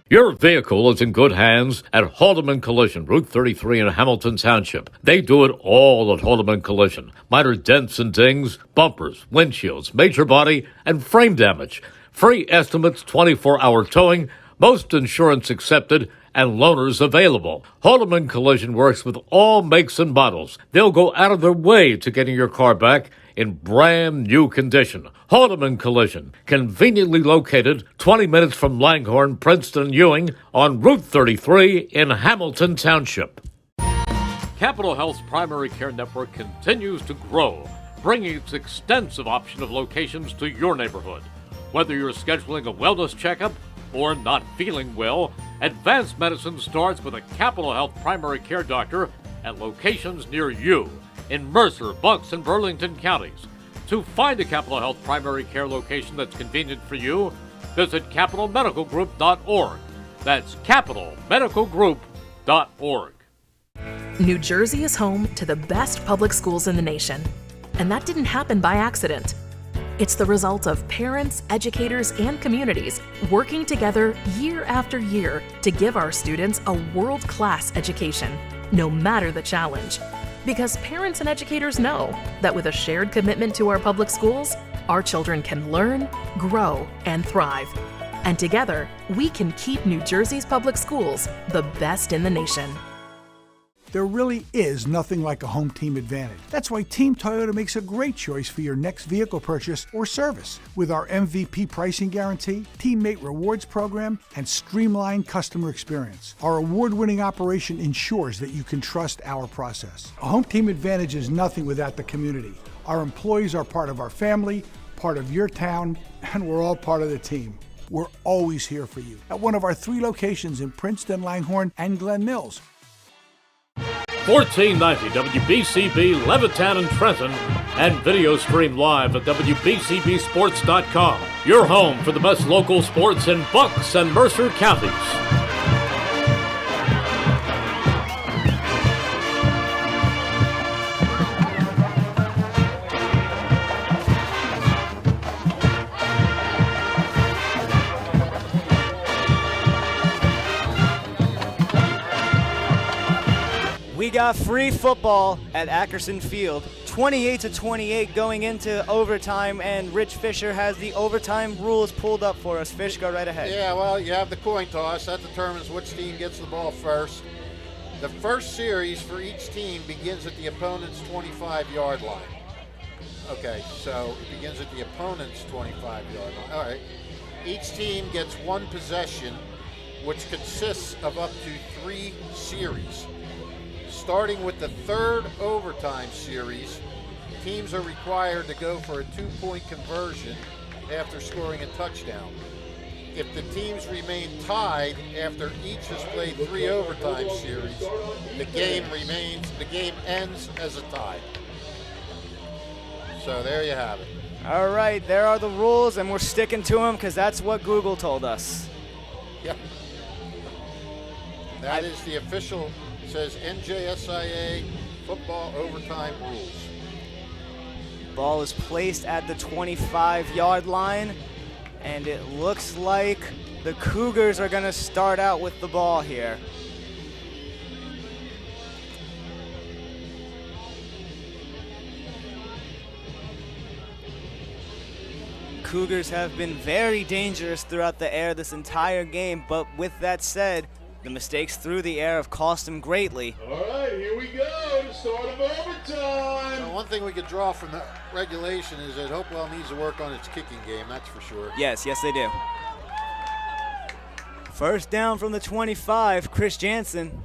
Your vehicle is in good hands at Haldeman Collision, Route 33 in Hamilton Township. They do it all at Haldeman Collision. Minor dents and dings, bumpers, windshields, major body, and frame damage. Free estimates, 24-hour towing, most insurance accepted, and loaners available. Haldeman Collision works with all makes and models. They'll go out of their way to getting your car back in brand new condition. Haldeman Collision, conveniently located 20 minutes from Langhorne, Princeton, Ewing on Route 33 in Hamilton Township. Capital Health's primary care network continues to grow, bringing its extensive option of locations to your neighborhood. Whether you're scheduling a wellness checkup or not feeling well, advanced medicine starts with a Capital Health primary care doctor at locations near you in Mercer, Bucks, and Burlington counties. To find a Capital Health primary care location that's convenient for you, visit capitalmedicalgroup.org. That's capitalmedicalgroup.org. New Jersey is home to the best public schools in the nation. And that didn't happen by accident. It's the result of parents, educators, and communities working together year after year to give our students a world-class education, no matter the challenge. Because parents and educators know that with a shared commitment to our public schools, our children can learn, grow, and thrive. And together, we can keep New Jersey's public schools the best in the nation. There really is nothing like a home team advantage. That's why Team Toyota makes a great choice for your next vehicle purchase or service. With our MVP pricing guarantee, teammate rewards program, and streamlined customer experience, our award-winning operation ensures that you can trust our process. A home team advantage is nothing without the community. Our employees are part of our family, part of your town, and we're all part of the team. We're always here for you at one of our 3 locations in Princeton, Langhorne, and Glen Mills. 1490 WBCB Levittown and Trenton, and video stream live at WBCBsports.com. Your home for the best local sports in Bucks and Mercer counties. We got free football at Ackerson Field, 28-28 going into overtime, and Rich Fisher has the overtime rules pulled up for us. Fish, go right ahead. Yeah, well, you have the coin toss. That determines which team gets the ball first. The first series for each team begins at the opponent's 25-yard line. Okay, so it begins at the opponent's 25-yard line. All right. Each team gets 1 possession, which consists of up to 3 series. Starting with the 3rd overtime series, teams are required to go for a 2-point conversion after scoring a touchdown. if the teams remain tied after each has played 3 overtime series, the game ends as a tie. So there you have it. All right, there are the rules, and we're sticking to them because that's what Google told us. Yep. That is the official, says NJSIA football overtime rules. Ball is placed at the 25-yard line, and it looks like the Cougars are going to start out with the ball here. Cougars have been very dangerous throughout the air this entire game, but with that said, the mistakes through the air have cost them greatly. All right, here we go. The start of overtime. Now, one thing we could draw from the regulation is that Hopewell needs to work on its kicking game, that's for sure. Yes, they do. First down from the 25, Chris Jansen.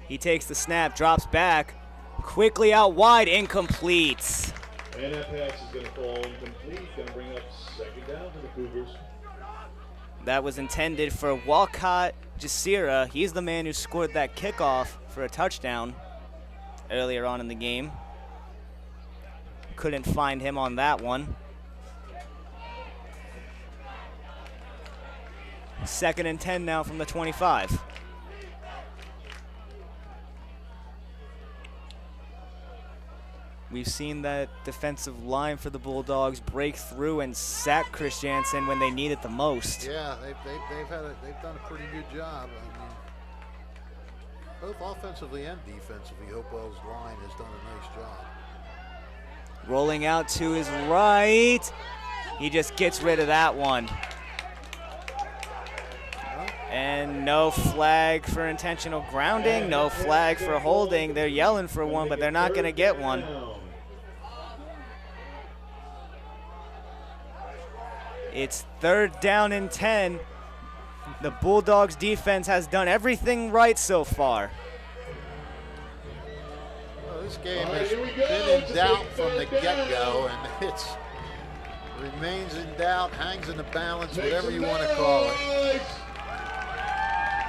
He takes the snap, drops back, quickly out wide, incomplete. And that pass is going to fall incomplete. Going to bring up second down for the Cougars. That was intended for Walcott Jasira. He's the man who scored that kickoff for a touchdown earlier on in the game. Couldn't find him on that one. Second and 10 now from the 25. We've seen that defensive line for the Bulldogs break through and sack Chris Jansen when they need it the most. Yeah, they've done a pretty good job. I mean, both offensively and defensively, Hopewell's line has done a nice job. Rolling out to his right. He just gets rid of that one. And no flag for intentional grounding, no flag for holding. They're yelling for one, but they're not going to get one. It's third down and 10. The Bulldogs defense has done everything right so far. Well, this game has been in doubt from the get-go, and it remains in doubt, hangs in the balance, whatever you want to call it.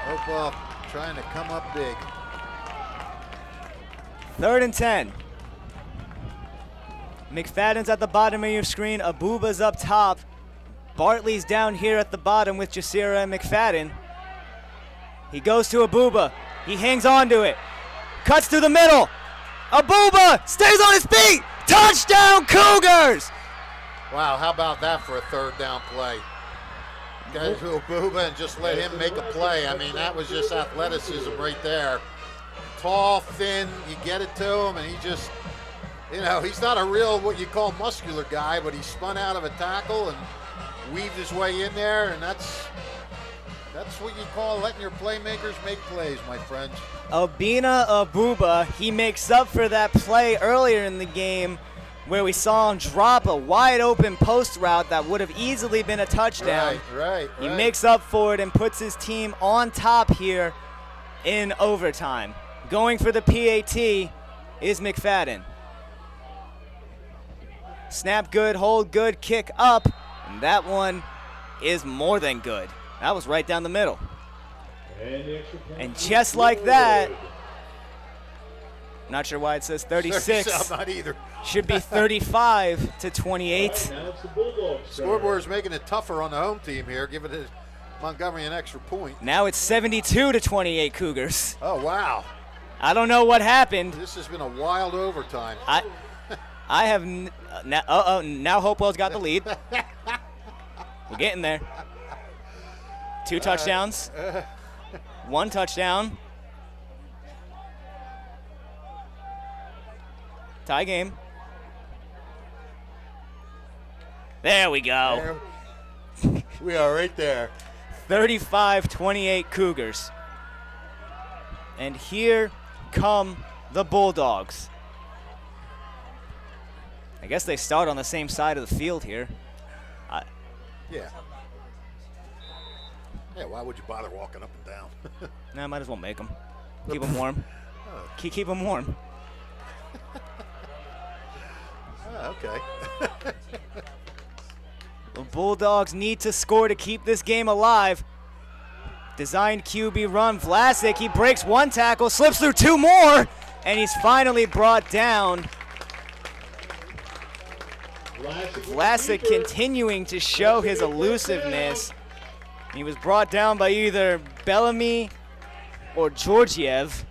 Hopewell trying to come up big. Third and 10. McFadden's at the bottom of your screen. Abuba's up top. Bartley's down here at the bottom with Jasira and McFadden. He goes to Abuba. He hangs on to it. Cuts through the middle. Abuba stays on his feet. Touchdown, Cougars! Wow, how about that for a third down play? Guys to Abuba and just let him make a play. I mean, that was just athleticism right there. Tall, thin, you get it to him, and he just, he's not a real what you call muscular guy, but he spun out of a tackle and weaved his way in there, and that's what you call letting your playmakers make plays, my friends. Obina Abuba, he makes up for that play earlier in the game where we saw him drop a wide open post route that would have easily been a touchdown. Right. He makes up for it and puts his team on top here in overtime. Going for the PAT is McFadden. Snap good, hold good, kick up, and that one is more than good. That was right down the middle. And just like that, not sure why it says 36. Not either. Should be 35-28. Now it's the Bulldogs. Scoreboard is making it tougher on the home team here, giving it Montgomery an extra point. Now it's 72-28 Cougars. Oh, wow. I don't know what happened. This has been a wild overtime. I have now Hopewell's got the lead. We're getting there. 2 touchdowns. 1 touchdown. Tie game. There we go. We are right there. 35-28 Cougars. And here come the Bulldogs. I guess they start on the same side of the field here. Yeah, why would you bother walking up and down? Nah, might as well make them. Keep them warm. Keep them warm. Okay. The Bulldogs need to score to keep this game alive. Designed QB run. Vlasic, he breaks one tackle, slips through two more, and he's finally brought down. Vlasic continuing to show his elusiveness. He was brought down by either Bellamy or Georgiev.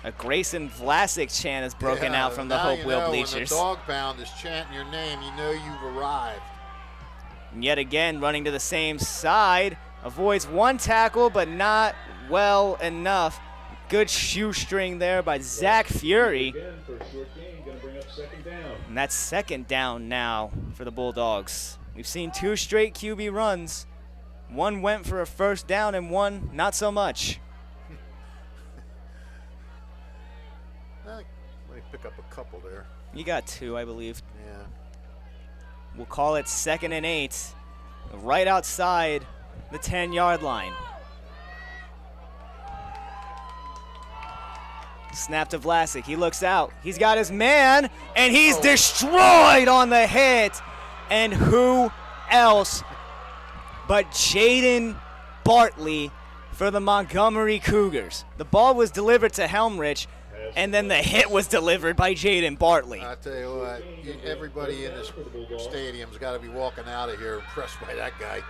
A Grayson Vlasic chant is broken out from the Hopewell bleachers. When the dog pound is chanting your name, you know you've arrived. And yet again, running to the same side, avoids one tackle, but not well enough. Good shoestring there by Zach Fury. And that's second down now for the Bulldogs. We've seen two straight QB runs. One went for a first down and one not so much. Let me pick up a couple there. You got two, I believe. Yeah. We'll call it 2nd and 8, right outside the 10-yard line. Snap to Vlasic. He looks out. He's got his man, and he's destroyed on the hit. And who else but Jaden Bartley for the Montgomery Cougars. The ball was delivered to Helmrich, and then the hit was delivered by Jaden Bartley. I tell you what, everybody in this stadium's got to be walking out of here impressed by that guy.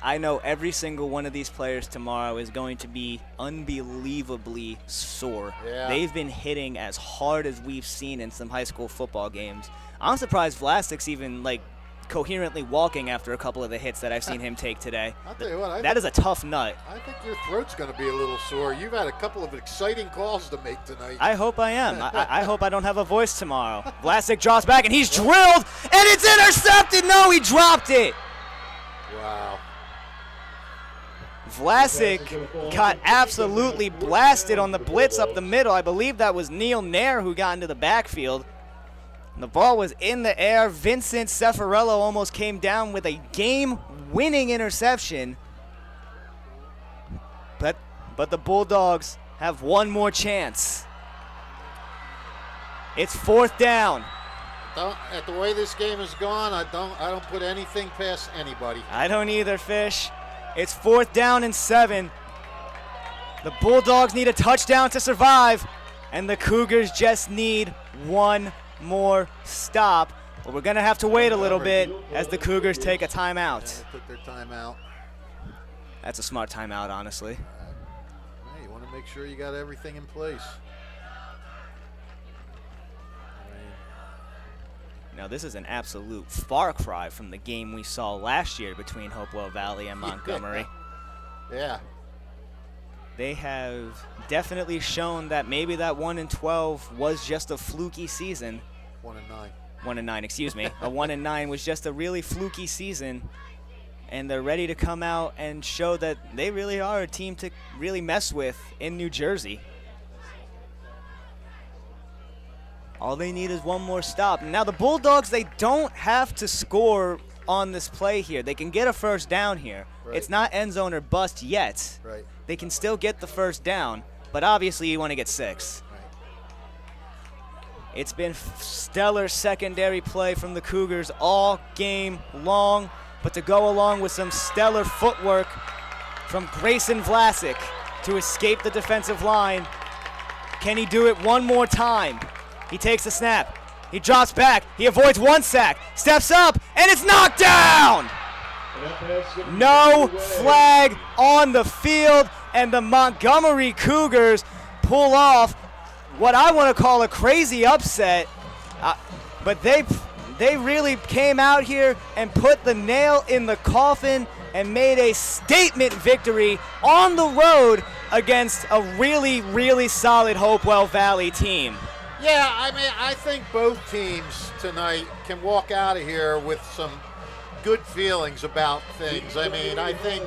I know every single one of these players tomorrow is going to be unbelievably sore. Yeah. They've been hitting as hard as we've seen in some high school football games. I'm surprised Vlasic's even coherently walking after a couple of the hits that I've seen him take today. I'll tell you what, that is a tough nut. I think your throat's going to be a little sore. You've had a couple of exciting calls to make tonight. I hope I am. I hope I don't have a voice tomorrow. Vlasic drops back, and he's drilled, and it's intercepted. No, he dropped it. Wow. Vlasic got absolutely blasted on the blitz up the middle. I believe that was Neil Nair who got into the backfield. And the ball was in the air. Vincent Cefarello almost came down with a game-winning interception. But the Bulldogs have one more chance. It's 4th down. At the way this game has gone, I don't put anything past anybody. I don't either, Fish. It's 4th down and 7. The Bulldogs need a touchdown to survive, and the Cougars just need one more stop. But we're going to have to wait a little bit as the Cougars take a timeout. Yeah, they took their timeout. That's a smart timeout, honestly. Hey, you want to make sure you got everything in place. Now, this is an absolute far cry from the game we saw last year between Hopewell Valley and Montgomery. Yeah. They have definitely shown that maybe that 1-12 was just a fluky season. 1-9. 1-9, excuse me. A 1-9 was just a really fluky season, and they're ready to come out and show that they really are a team to really mess with in New Jersey. All they need is one more stop. Now the Bulldogs, they don't have to score on this play here. They can get a first down here. Right. It's not end zone or bust yet. Right. They can still get the first down, but obviously you want to get 6. Right. It's been stellar secondary play from the Cougars all game long, but to go along with some stellar footwork from Grayson Vlasic to escape the defensive line. Can he do it one more time? He takes a snap. He drops back. He avoids one sack. Steps up, and it's knocked down! No flag on the field, and the Montgomery Cougars pull off what I want to call a crazy upset. But they really came out here and put the nail in the coffin and made a statement victory on the road against a really, really solid Hopewell Valley team. Yeah, I mean, I think both teams tonight can walk out of here with some good feelings about things. I mean, I think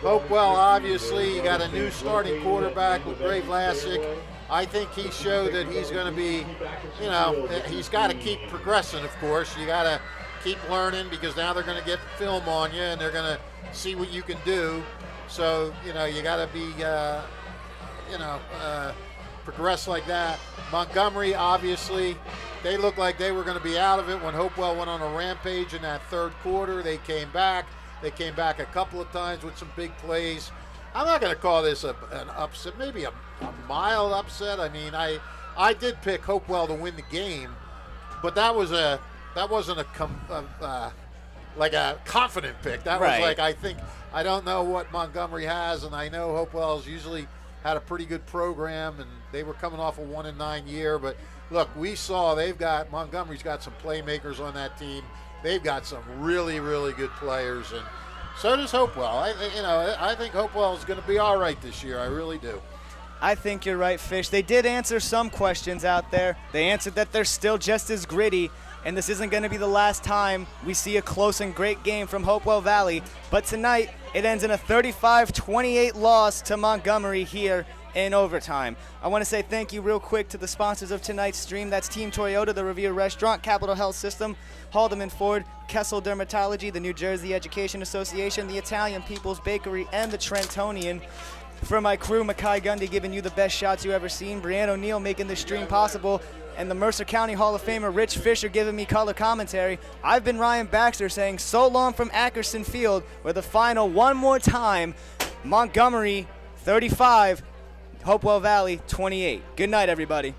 Hopewell, obviously, you got a new starting quarterback with Ray Vlasic. I think he showed that he's going to be, he's got to keep progressing, of course. You got to keep learning because now they're going to get film on you and they're going to see what you can do. So, you got to be, progress like that. Montgomery, obviously, they looked like they were going to be out of it when Hopewell went on a rampage in that third quarter. They came back. They came back a couple of times with some big plays. I'm not going to call this an upset, maybe a mild upset. I mean, I did pick Hopewell to win the game, but that wasn't like a confident pick. That was like, I don't know what Montgomery has, and I know Hopewell's usually had a pretty good program, and they were coming off a 1-9 year. But look, we saw Montgomery's got some playmakers on that team. They've got some really, really good players, and so does Hopewell. I think Hopewell is going to be all right this year. I really do. I think you're right, Fish. They did answer some questions out there. They answered that they're still just as gritty, and this isn't going to be the last time we see a close and great game from Hopewell Valley. But tonight, it ends in a 35-28 loss to Montgomery here in overtime. I want to say thank you real quick to the sponsors of tonight's stream. That's Team Toyota, the Revere Restaurant, Capital Health System, Haldeman Ford, Kessel Dermatology, the New Jersey Education Association, the Italian People's Bakery, and the Trentonian. For my crew, Makai Gundy giving you the best shots you ever seen, Brianne O'Neill making this stream possible, and the Mercer County Hall of Famer Rich Fisher giving me color commentary. I've been Ryan Baxter saying so long from Ackerson Field, where the final one more time, Montgomery 35, Hopewell Valley 28. Good night, everybody.